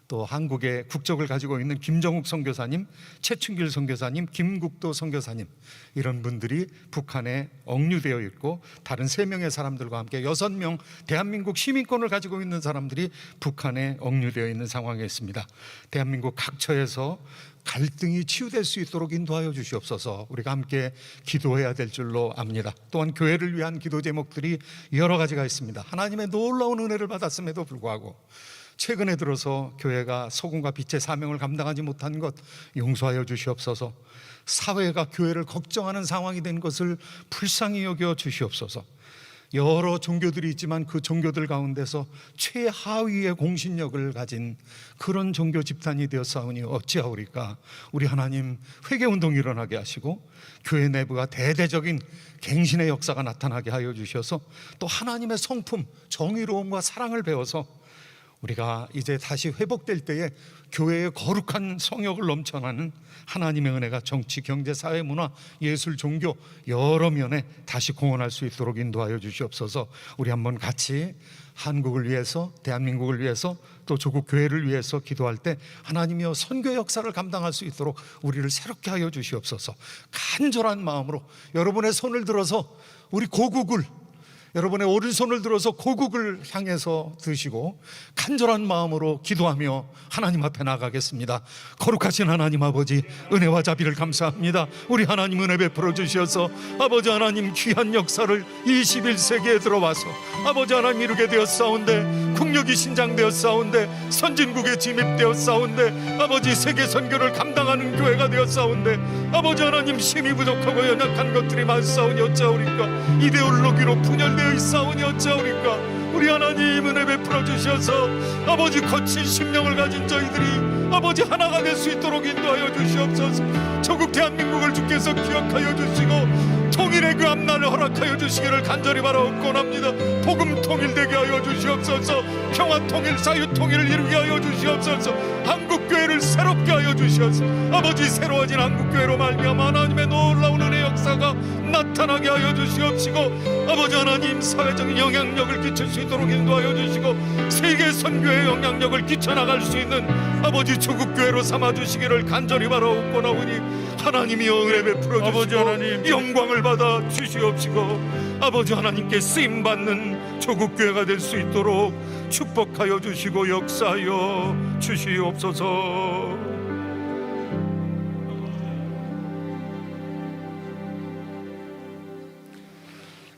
또 한국의 국적을 가지고 있는 김정욱 선교사님, 최춘길 선교사님, 김국도 선교사님, 이런 분들이 북한에 억류되어 있고 다른 3명의 사람들과 함께 6명 대한민국 시민권을 가지고 있는 사람들이 북한에 억류되어 있는 상황에 있습니다. 대한민국 각처에서 갈등이 치유될 수 있도록 인도하여 주시옵소서. 우리가 함께 기도해야 될 줄로 압니다. 또한 교회를 위한 기도 제목들이 여러 가지가 있습니다. 하나님의 놀라운 은혜를 받았음에도 불구하고 최근에 들어서 교회가 소금과 빛의 사명을 감당하지 못한 것 용서하여 주시옵소서. 사회가 교회를 걱정하는 상황이 된 것을 불쌍히 여겨 주시옵소서. 여러 종교들이 있지만 그 종교들 가운데서 최하위의 공신력을 가진 그런 종교 집단이 되었사오니 어찌하오리까. 우리 하나님 회개운동이 일어나게 하시고 교회 내부가 대대적인 갱신의 역사가 나타나게 하여 주셔서 또 하나님의 성품 정의로움과 사랑을 배워서 우리가 이제 다시 회복될 때에 교회의 거룩한 성역을 넘쳐나는 하나님의 은혜가 정치, 경제, 사회, 문화, 예술, 종교 여러 면에 다시 공헌할 수 있도록 인도하여 주시옵소서. 우리 한번 같이 한국을 위해서, 대한민국을 위해서, 또 조국 교회를 위해서 기도할 때 하나님이여 선교 역사를 감당할 수 있도록 우리를 새롭게 하여 주시옵소서. 간절한 마음으로 여러분의 손을 들어서 우리 고국을, 여러분의 오른손을 들어서 고국을 향해서 드시고 간절한 마음으로 기도하며 하나님 앞에 나가겠습니다. 거룩하신 하나님 아버지, 은혜와 자비를 감사합니다. 우리 하나님 은혜 베풀어 주셔서 아버지 하나님 귀한 역사를 21세기에 들어와서 아버지 하나님 이루게 되었사온데, 국력이 신장되었사온데, 선진국에 진입되었사온데, 아버지 세계 선교를 감당하는 교회가 되었사온데, 아버지 하나님 힘이 부족하고 연약한 것들이 많사오니 어찌하오리까. 이데올로기로 분열되어 있사오니 어찌하오리까. 우리 하나님 은혜 베풀어 주셔서 아버지 거친 심령을 가진 저희들이 아버지 하나가 될 수 있도록 인도하여 주시옵소서. 조국 대한민국을 주께서 기억하여 주시고 통일의 그 앞날을 허락하여 주시기를 간절히 바라옵고합니다. 복음 통일되게 하여 주시옵소서. 평화 통일, 자유 통일을 이루게 하여 주시옵소서. 한국교회를 새롭게 하여 주시옵소서. 아버지 새로워진 한국교회로 말미암아 하나님의 놀라운 은혜 역사가 나타나게 하여 주시옵시고 아버지 하나님 사회적인 영향력을 끼칠 수 있도록 인도하여 주시고 세계 선교의 영향력을 끼쳐나갈 수 있는 아버지 조국교회로 삼아주시기를 간절히 바라옵고나오니 하나님이여 은혜 베풀어 주시고 아버지 하나님 영광을 받아 주시옵시고 아버지 하나님께 쓰임받는 조국교회가 될 수 있도록 축복하여 주시고 역사하여 주시옵소서.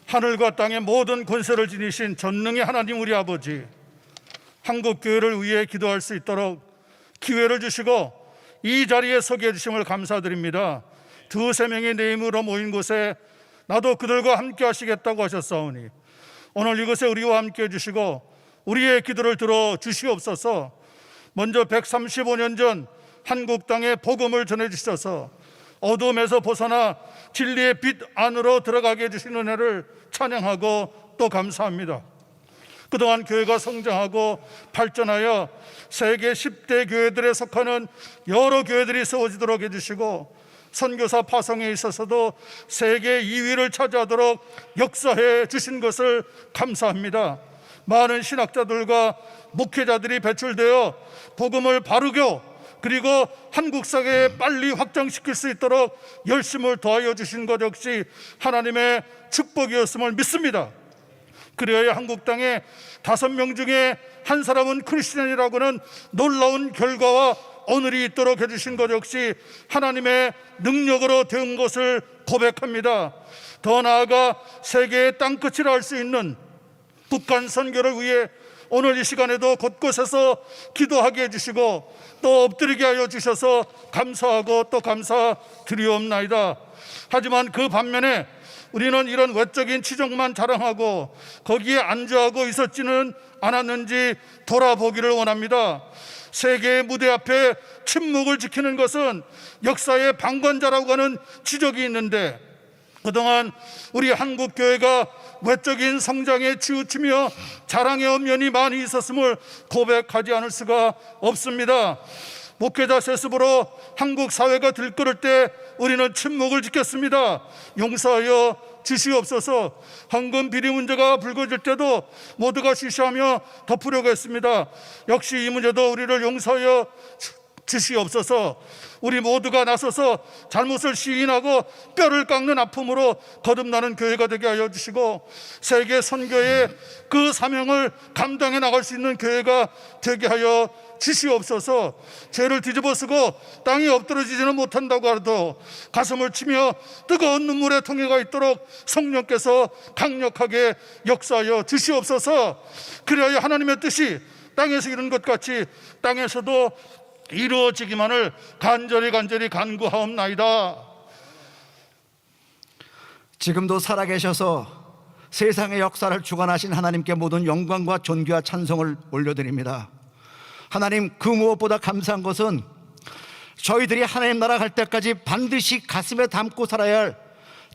하늘과 땅의 모든 권세를 지니신 전능의 하나님 우리 아버지, 한국교회를 위해 기도할 수 있도록 기회를 주시고 이 자리에 서게 해주심을 감사드립니다. 두세 명이 내 이름으로 모인 곳에 나도 그들과 함께 하시겠다고 하셨사오니 오늘 이곳에 우리와 함께 해주시고 우리의 기도를 들어 주시옵소서. 먼저 135년 전 한국 땅에 복음을 전해주셔서 어둠에서 벗어나 진리의 빛 안으로 들어가게 해주신 은혜를 찬양하고 또 감사합니다.
그동안 교회가 성장하고 발전하여 세계 10대 교회들에 속하는 여러 교회들이 세워지도록 해주시고 선교사 파송에 있어서도 세계 2위를 차지하도록 역사해 주신 것을 감사합니다. 많은 신학자들과 목회자들이 배출되어 복음을 바르고 그리고 한국 사회에 빨리 확장시킬 수 있도록 열심을 더하여 주신 것 역시 하나님의 축복이었음을 믿습니다. 그래야 한국 땅에 5명 중에 한 사람은 크리스천이라고는 놀라운 결과와 오늘이 있도록 해주신 것 역시 하나님의 능력으로 된 것을 고백합니다. 더 나아가 세계의 땅끝이라 할 수 있는 북한 선교를 위해 오늘 이 시간에도 곳곳에서 기도하게 해주시고 또 엎드리게 하여 주셔서 감사하고 또 감사드리옵나이다. 하지만 그 반면에 우리는 이런 외적인 치적만 자랑하고 거기에 안주하고 있었지는 않았는지 돌아보기를 원합니다. 세계의 무대 앞에 침묵을 지키는 것은 역사의 방관자라고 하는 지적이 있는데 그동안 우리 한국교회가 외적인 성장에 치우치며 자랑의 면이 많이 있었음을 고백하지 않을 수가 없습니다. 목회자 세습으로 한국 사회가 들끓을 때 우리는 침묵을 지켰습니다. 용서하여 주시옵소서. 헌금 비리 문제가 불거질 때도 모두가 쉬쉬하며 덮으려고 했습니다. 역시 이 문제도 우리를 용서하여 주시옵소서. 우리 모두가 나서서 잘못을 시인하고 뼈를 깎는 아픔으로 거듭나는 교회가 되게 하여 주시고 세계 선교의 그 사명을 감당해 나갈 수 있는 교회가 되게 하여 주시옵소서. 죄를 뒤집어쓰고 땅에 엎드러지지는 못한다고 하도 가슴을 치며 뜨거운 눈물의 통해가 있도록 성령께서 강력하게 역사하여 주시옵소서. 그리하여 하나님의 뜻이 땅에서 이룬 것 같이 땅에서도 이루어지기만을 간절히 간구하옵나이다.
지금도 살아계셔서 세상의 역사를 주관하신 하나님께 모든 영광과 존귀와 찬송을 올려드립니다. 하나님, 그 무엇보다 감사한 것은 저희들이 하나님 나라 갈 때까지 반드시 가슴에 담고 살아야 할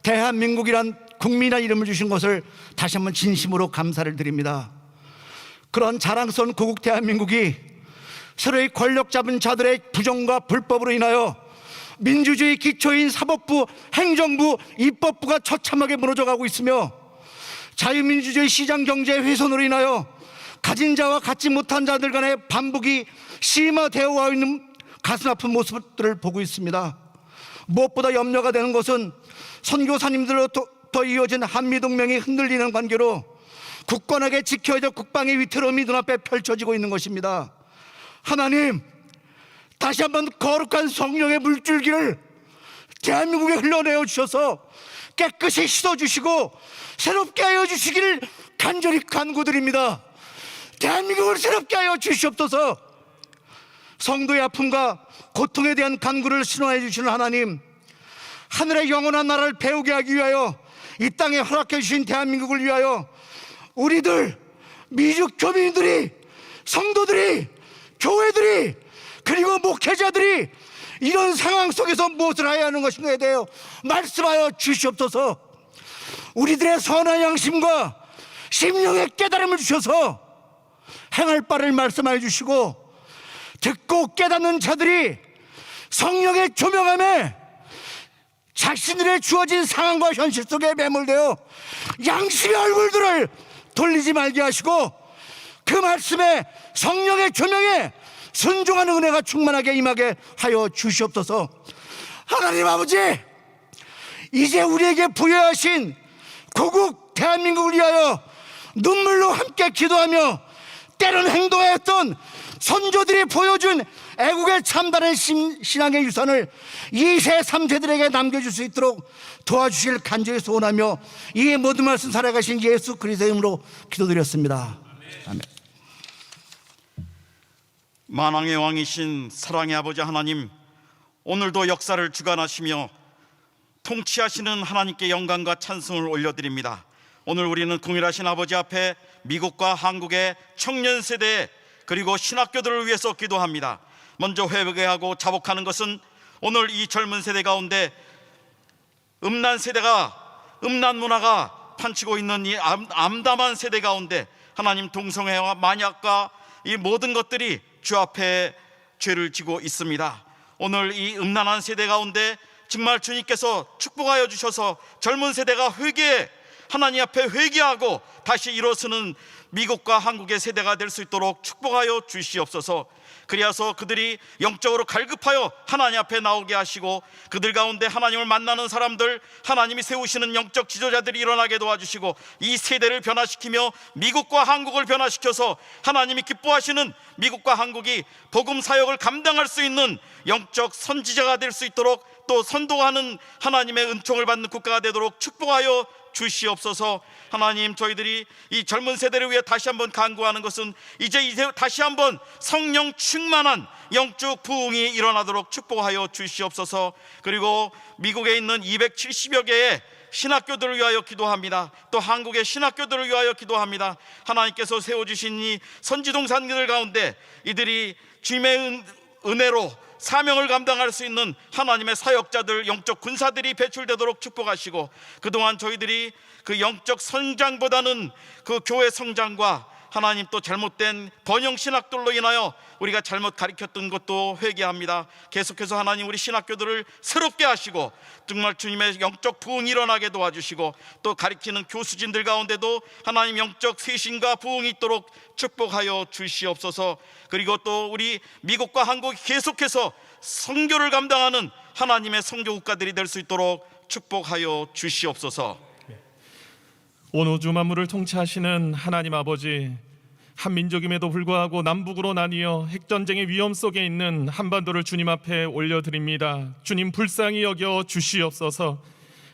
대한민국이란 국민이라는 이름을 주신 것을 다시 한번 진심으로 감사를 드립니다. 그런 자랑스러운 고국 대한민국이 서로의 권력 잡은 자들의 부정과 불법으로 인하여 민주주의 기초인 사법부, 행정부, 입법부가 처참하게 무너져가고 있으며 자유민주주의 시장경제의 훼손으로 인하여 가진 자와 갖지 못한 자들 간의 반복이 심화되어 있는 가슴 아픈 모습들을 보고 있습니다. 무엇보다 염려가 되는 것은 선교사님들로부터 이어진 한미동맹이 흔들리는 관계로 굳건하게 지켜야 될 국방의 위태로움이 눈앞에 펼쳐지고 있는 것입니다. 하나님, 다시 한번 거룩한 성령의 물줄기를 대한민국에 흘러내어 주셔서 깨끗이 씻어주시고 새롭게 하여 주시기를 간절히 간구드립니다. 대한민국을 새롭게 하여 주시옵소서. 성도의 아픔과 고통에 대한 간구를 신호해 주시는 하나님, 하늘의 영원한 나라를 배우게 하기 위하여 이 땅에 허락해 주신 대한민국을 위하여 우리들 미주 교민들이, 성도들이, 교회들이, 그리고 목회자들이 이런 상황 속에서 무엇을 해야 하는 것인가에 대하여 말씀하여 주시옵소서. 우리들의 선한 양심과 심령의 깨달음을 주셔서 행할 바를 말씀하여 주시고 듣고 깨닫는 자들이 성령의 조명함에 자신들의 주어진 상황과 현실 속에 매몰되어 양심의 얼굴들을 돌리지 말게 하시고 그 말씀에 성령의 조명에 순종하는 은혜가 충만하게 임하게 하여 주시옵소서. 하나님 아버지, 이제 우리에게 부여하신 고국 대한민국을 위하여 눈물로 함께 기도하며 때론 행동하였던 선조들이 보여준 애국의 참다른 신앙의 유산을 2세 3세들에게 남겨줄 수 있도록 도와주실 간절히 소원하며 이 모든 말씀 살아가신 예수 그리스도의 이름으로 기도드렸습니다. 아멘.
만왕의 왕이신 사랑의 아버지 하나님, 오늘도 역사를 주관하시며 통치하시는 하나님께 영광과 찬송을 올려드립니다. 오늘 우리는 동일하신 아버지 앞에 미국과 한국의 청년 세대 그리고 신학교들을 위해서 기도합니다. 먼저 회개하고 자복하는 것은 오늘 이 젊은 세대 가운데 음란 세대가, 음란 문화가 판치고 있는 이 암담한 세대 가운데 하나님 동성애와 만약과 이 모든 것들이 주 앞에 죄를 지고 있습니다. 오늘 이 음란한 세대 가운데 정말 주님께서 축복하여 주셔서 젊은 세대가 하나님 앞에 회개하고 다시 일어서는 미국과 한국의 세대가 될 수 있도록 축복하여 주시옵소서. 그리하서 그들이 영적으로 갈급하여 하나님 앞에 나오게 하시고 그들 가운데 하나님을 만나는 사람들, 하나님이 세우시는 영적 지도자들이 일어나게 도와주시고 이 세대를 변화시키며 미국과 한국을 변화시켜서 하나님이 기뻐하시는 미국과 한국이 복음 사역을 감당할 수 있는 영적 선지자가 될 수 있도록 또 선도하는 하나님의 은총을 받는 국가가 되도록 축복하여 주시옵소서. 하나님, 저희들이 이 젊은 세대를 위해 다시 한번 간구하는 것은 이제 다시 한번 성령 충만한 영적 부흥이 일어나도록 축복하여 주시옵소서. 그리고 미국에 있는 270여 개의 신학교들을 위하여 기도합니다. 또 한국의 신학교들을 위하여 기도합니다. 하나님께서 세워주신 이 선지동산들 가운데 이들이 주님의 은혜로 사명을 감당할 수 있는 하나님의 사역자들, 영적 군사들이 배출되도록 축복하시고, 그동안 저희들이 그 영적 성장보다는 그 교회 성장과 하나님 또 잘못된 번영 신학들로 인하여 우리가 잘못 가르쳤던 것도 회개합니다. 계속해서 하나님 우리 신학교들을 새롭게 하시고 정말 주님의 영적 부흥이 일어나게 도와주시고 또 가르치는 교수진들 가운데도 하나님 영적 쇄신과 부흥이 있도록 축복하여 주시옵소서. 그리고 또 우리 미국과 한국이 계속해서 선교를 감당하는 하나님의 선교 국가들이 될 수 있도록 축복하여 주시옵소서.
온 우주 만물을 통치하시는 하나님 아버지, 한민족임에도 불구하고 남북으로 나뉘어 핵전쟁의 위험 속에 있는 한반도를 주님 앞에 올려드립니다. 주님 불쌍히 여겨 주시옵소서.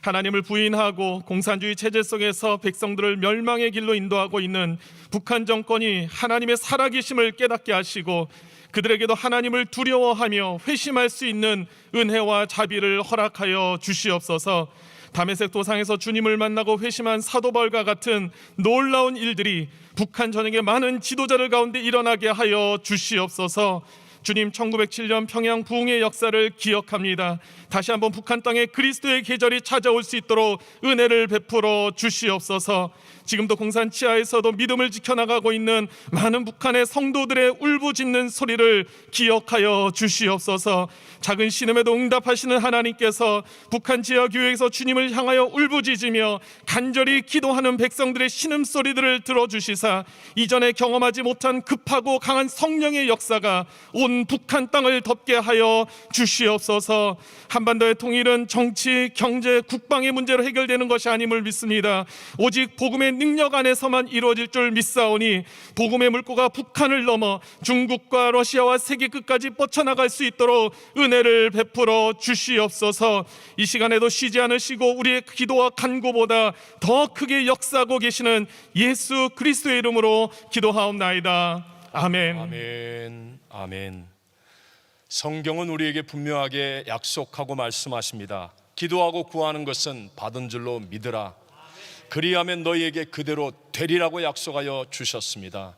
하나님을 부인하고 공산주의 체제 속에서 백성들을 멸망의 길로 인도하고 있는 북한 정권이 하나님의 살아계심을 깨닫게 하시고 그들에게도 하나님을 두려워하며 회심할 수 있는 은혜와 자비를 허락하여 주시옵소서. 다메섹 도상에서 주님을 만나고 회심한 사도 바울과 같은 놀라운 일들이 북한 전역의 많은 지도자들 가운데 일어나게 하여 주시옵소서. 주님, 1907년 평양 부흥의 역사를 기억합니다. 다시 한번 북한 땅에 그리스도의 계절이 찾아올 수 있도록 은혜를 베풀어 주시옵소서. 지금도 공산 치하에서도 믿음을 지켜나가고 있는 많은 북한의 성도들의 울부짖는 소리를 기억하여 주시옵소서. 작은 신음에도 응답하시는 하나님께서 북한 지하교회에서 주님을 향하여 울부짖으며 간절히 기도하는 백성들의 신음소리들을 들어주시사 이전에 경험하지 못한 급하고 강한 성령의 역사가 온 북한 땅을 덮게 하여 주시옵소서. 한반도의 통일은 정치, 경제, 국방의 문제로 해결되는 것이 아님을 믿습니다. 오직 복음의 능력 안에서만 이루어질 줄 믿사오니 복음의 물꼬가 북한을 넘어 중국과 러시아와 세계 끝까지 뻗쳐나갈 수 있도록 은혜를 베풀어 주시옵소서. 이 시간에도 쉬지 않으시고 우리의 기도와 간구보다 더 크게 역사하고 계시는 예수 그리스도의 이름으로 기도하옵나이다. 아멘.
아멘. 아멘. 성경은 우리에게 분명하게 약속하고 말씀하십니다. 기도하고 구하는 것은 받은 줄로 믿으라. 그리하면 너희에게 그대로 되리라고 약속하여 주셨습니다.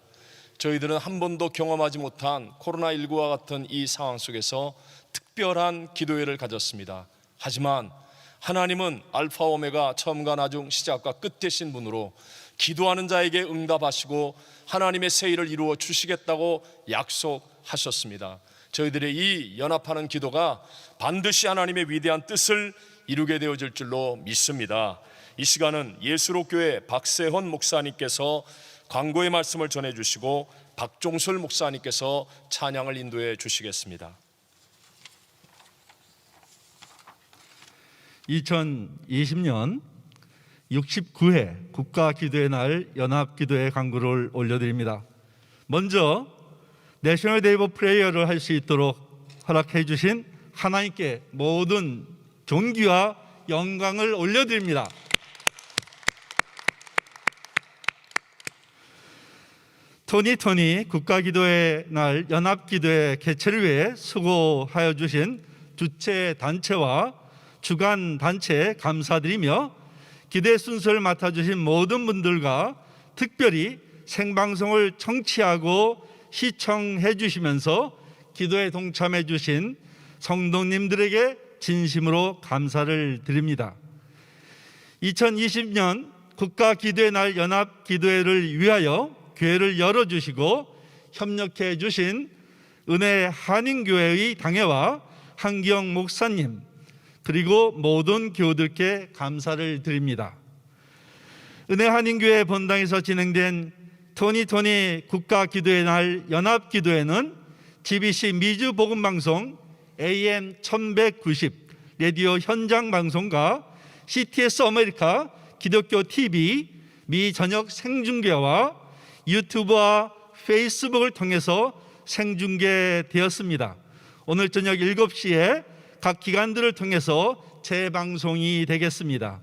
저희들은 한 번도 경험하지 못한 코로나19와 같은 이 상황 속에서 특별한 기도회를 가졌습니다. 하지만 하나님은 알파 오메가 처음과 나중 시작과 끝 되신 분으로 기도하는 자에게 응답하시고 하나님의 새 일을 이루어 주시겠다고 약속하셨습니다. 저희들의 이 연합하는 기도가 반드시 하나님의 위대한 뜻을 이루게 되어질 줄로 믿습니다. 이 시간은 예수로교회 박세헌 목사님께서 광고의 말씀을 전해주시고 박종술 목사님께서 찬양을 인도해 주시겠습니다.
2020년 69회 국가기도의 날 연합기도의 간구를 올려드립니다. 먼저 내셔널 데이 오브 프레이어를 할 수 있도록 허락해 주신 하나님께 모든 존귀와 영광을 올려드립니다. 토니 국가기도의 날 연합기도의 개최를 위해 수고하여 주신 주최 단체와 주관 단체에 감사드리며 기대 순서를 맡아주신 모든 분들과 특별히 생방송을 청취하고 시청해 주시면서 기도에 동참해 주신 성도님들에게 진심으로 감사를 드립니다. 2020년 국가기도의 날 연합기도회를 위하여 교회를 열어주시고 협력해 주신 은혜 한인교회의 당회와 한기영 목사님 그리고 모든 교우들께 감사를 드립니다. 은혜 한인교회 본당에서 진행된 2020 국가기도의 날 연합기도회는 GBC 미주 복음방송 AM 1190 라디오 현장방송과 CTS 아메리카 기독교 TV 미 저녁 생중계와 유튜브와 페이스북을 통해서 생중계되었습니다. 오늘 저녁 7시에 각 기관들을 통해서 재방송이 되겠습니다.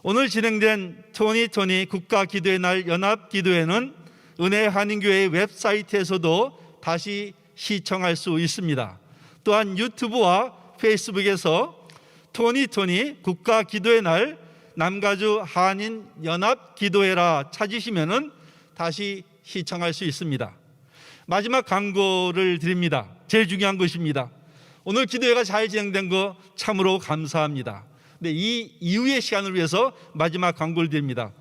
오늘 진행된 2020 국가기도의 날 연합기도회는 은혜 한인교회 웹사이트에서도 다시 시청할 수 있습니다. 또한 유튜브와 페이스북에서 2020 국가기도의 날 남가주 한인 연합기도회라 찾으시면 다시 시청할 수 있습니다. 마지막 광고를 드립니다. 제일 중요한 것입니다. 오늘 기도회가 잘 진행된 거 참으로 감사합니다. 근데 이 이후의 시간을 위해서 마지막 광고를 드립니다.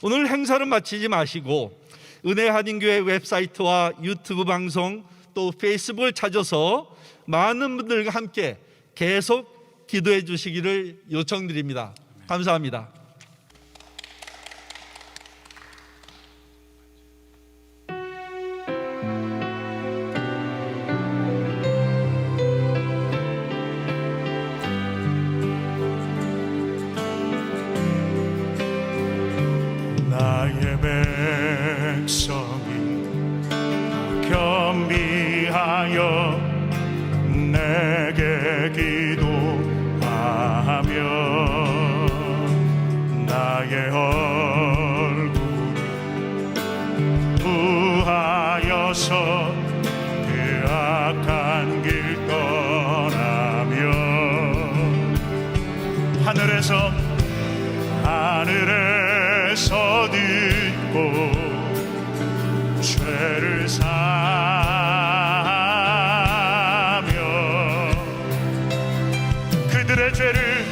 오늘 행사를 마치지 마시고 은혜 한인교회 웹사이트와 유튜브 방송 또 페이스북을 찾아서 많은 분들과 함께 계속 기도해 주시기를 요청드립니다. 감사합니다.
나의 백성이 겸비하여 내게 기도하며 나의 얼굴을 부하여서 그 악한 길 떠나며 하늘에서 듣고 죄를 사하며 그들의 죄를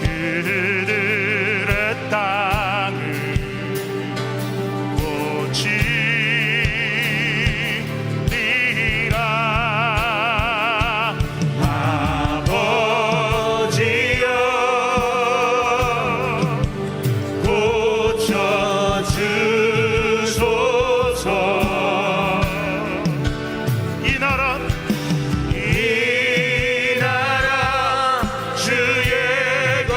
그들의 땅을 고치리라. 아버지여 고쳐주소서. 이 나라 주의 것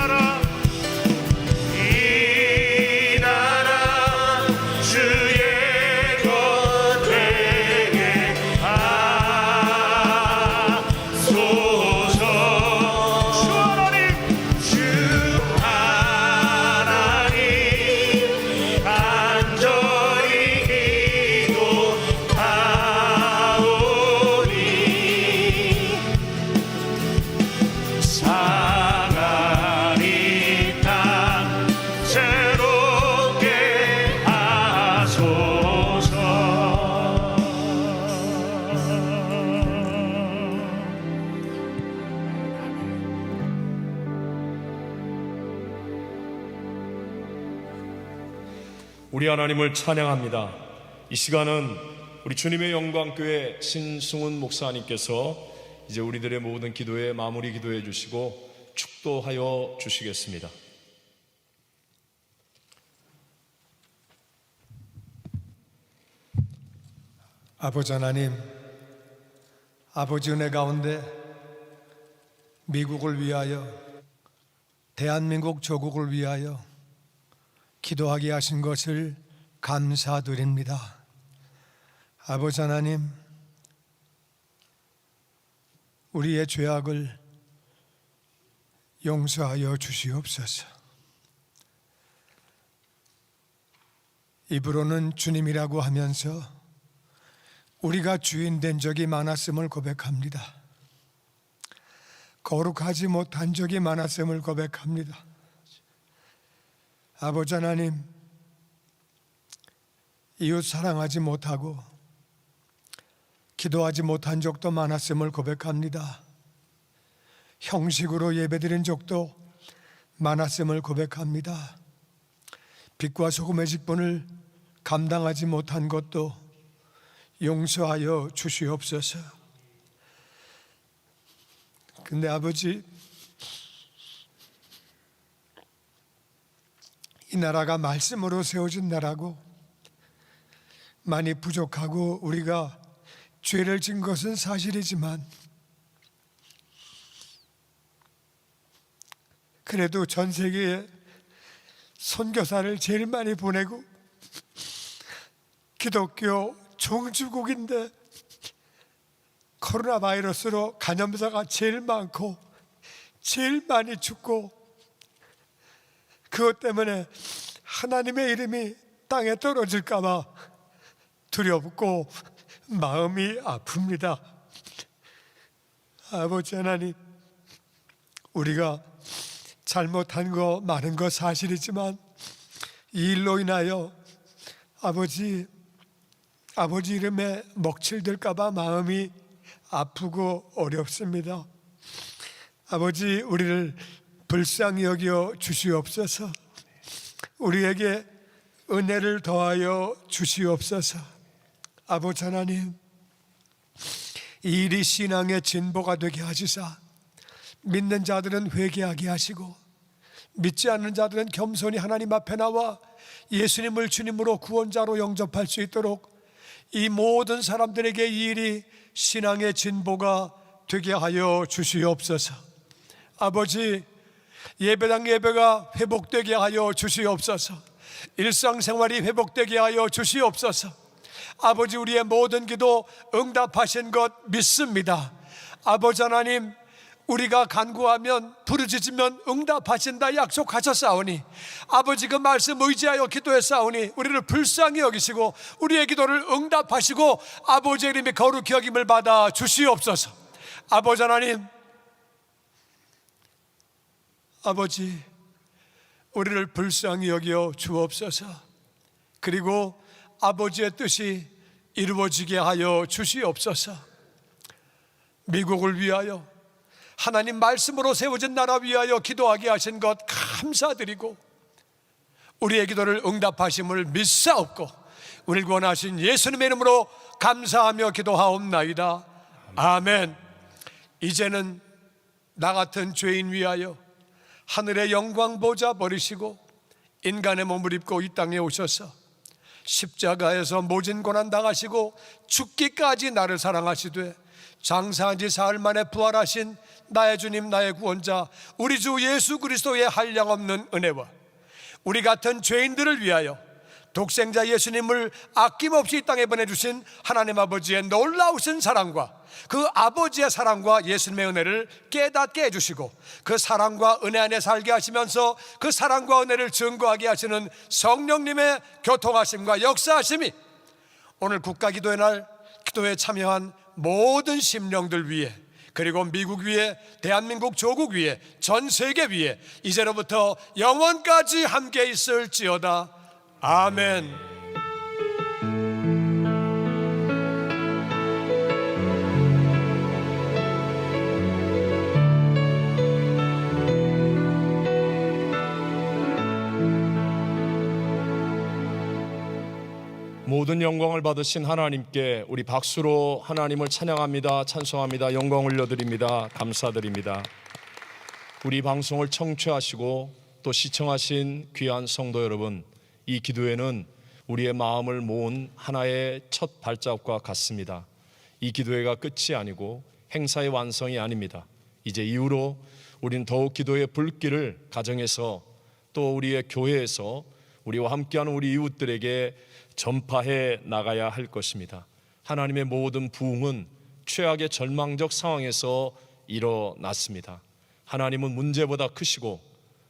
나라 이 나라 주의 것 되게 하소서. 주 하나님 간절히 기도하오니 상한 이 땅 새롭게 하소서.
우리 하나님을 찬양합니다. 이 시간은 우리 주님의 영광교회 신승훈 목사님께서 이제 우리들의 모든 기도에 마무리 기도해 주시고 축도하여 주시겠습니다.
아버지 하나님, 아버지 은혜 가운데 미국을 위하여, 대한민국 조국을 위하여 기도하게 하신 것을 감사드립니다. 아버지 하나님, 우리의 죄악을 용서하여 주시옵소서. 입으로는 주님이라고 하면서 우리가 주인 된 적이 많았음을 고백합니다. 거룩하지 못한 적이 많았음을 고백합니다. 아버지 하나님, 이웃 사랑하지 못하고 기도하지 못한 적도 많았음을 고백합니다. 형식으로 예배드린 적도 많았음을 고백합니다. 빛과 소금의 직분을 감당하지 못한 것도 용서하여 주시옵소서. 근데 아버지, 이 나라가 말씀으로 세워진 나라고 많이 부족하고 우리가 죄를 진 것은 사실이지만 그래도 전 세계에 선교사를 제일 많이 보내고 기독교 종주국인데 코로나 바이러스로 감염자가 제일 많고 제일 많이 죽고 그것 때문에 하나님의 이름이 땅에 떨어질까 봐 두렵고 마음이 아픕니다. 아버지 하나님, 우리가 잘못한 거 많은 거 사실이지만 이 일로 인하여 아버지 이름에 먹칠될까 봐 마음이 아프고 어렵습니다. 아버지, 우리를 불쌍히 여겨 주시옵소서. 우리에게 은혜를 더하여 주시옵소서. 아버지 하나님, 이 일이 신앙의 진보가 되게 하시사 믿는 자들은 회개하게 하시고 믿지 않는 자들은 겸손히 하나님 앞에 나와 예수님을 주님으로 구원자로 영접할 수 있도록 이 모든 사람들에게 이 일이 신앙의 진보가 되게 하여 주시옵소서. 아버지, 예배당 예배가 회복되게 하여 주시옵소서. 일상생활이 회복되게 하여 주시옵소서. 아버지, 우리의 모든 기도 응답하신 것 믿습니다. 아버지 하나님, 우리가 간구하면 부르짖으면 응답하신다 약속하셨사오니 아버지, 그 말씀 의지하여 기도했사오니 우리를 불쌍히 여기시고 우리의 기도를 응답하시고 아버지의 이름이 거룩히 여김을 받아 주시옵소서. 아버지 하나님, 아버지, 우리를 불쌍히 여겨 주옵소서. 그리고 아버지의 뜻이 이루어지게 하여 주시옵소서. 미국을 위하여, 하나님 말씀으로 세워진 나라 위하여 기도하게 하신 것 감사드리고 우리의 기도를 응답하심을 믿사옵고 우리를 구원하신 예수님의 이름으로 감사하며 기도하옵나이다. 아멘. 이제는 나 같은 죄인 위하여 하늘의 영광 보좌 버리시고 인간의 몸을 입고 이 땅에 오셔서 십자가에서 모진 고난 당하시고 죽기까지 나를 사랑하시되 장사한 지 사흘 만에 부활하신 나의 주님 나의 구원자 우리 주 예수 그리스도의 한량없는 은혜와 우리 같은 죄인들을 위하여 독생자 예수님을 아낌없이 이 땅에 보내주신 하나님 아버지의 놀라우신 사랑과 그 아버지의 사랑과 예수님의 은혜를 깨닫게 해주시고 그 사랑과 은혜 안에 살게 하시면서 그 사랑과 은혜를 증거하게 하시는 성령님의 교통하심과 역사하심이 오늘 국가기도의 날 기도에 참여한 모든 심령들 위해 그리고 미국 위에 대한민국 조국 위에 전 세계 위에 이제로부터 영원까지 함께 있을지어다. 아멘.
모든 영광을 받으신 하나님께 우리 박수로 하나님을 찬양합니다. 찬송합니다. 영광 올려드립니다. 감사드립니다. 우리 방송을 청취하시고 또 시청하신 귀한 성도 여러분, 이 기도회는 우리의 마음을 모은 하나의 첫 발자국과 같습니다. 이 기도회가 끝이 아니고 행사의 완성이 아닙니다. 이제 이후로 우리는 더욱 기도의 불길을 가정에서 또 우리의 교회에서 우리와 함께하는 우리 이웃들에게 전파해 나가야 할 것입니다. 하나님의 모든 부흥은 최악의 절망적 상황에서 일어났습니다. 하나님은 문제보다 크시고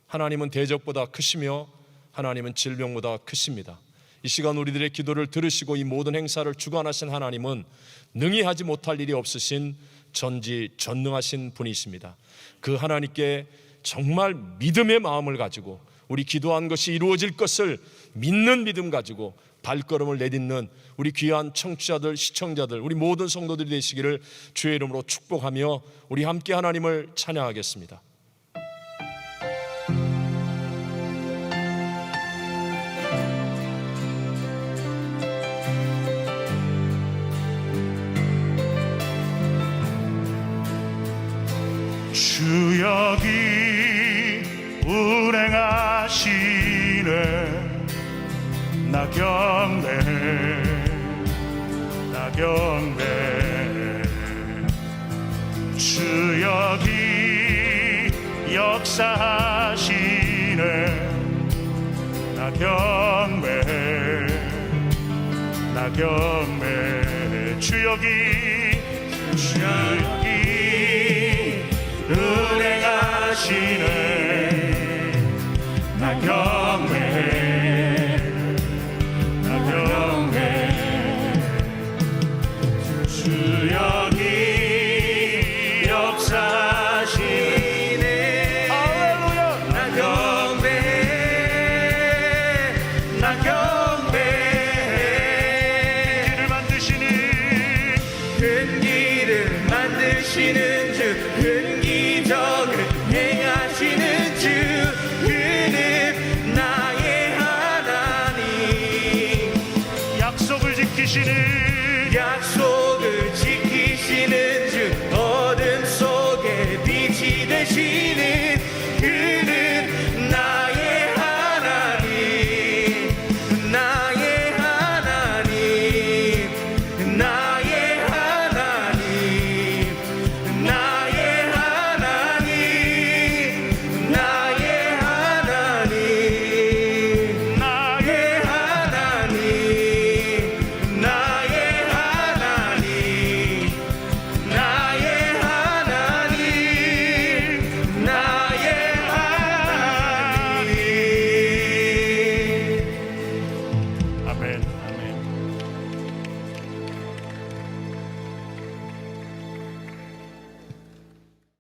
하나님은 대적보다 크시며 하나님은 질병보다 크십니다. 이 시간 우리들의 기도를 들으시고 이 모든 행사를 주관하신 하나님은 능히 하지 못할 일이 없으신 전지전능하신 분이십니다. 그 하나님께 정말 믿음의 마음을 가지고 우리 기도한 것이 이루어질 것을 믿는 믿음 가지고 발걸음을 내딛는 우리 귀한 청취자들, 시청자들, 우리 모든 성도들이 되시기를 주의 이름으로 축복하며 우리 함께 하나님을 찬양하겠습니다.
주 여기 운행하시네 나 경배 주 여기 역사하시네 나 경배 주 여기 은행하시네 나 경배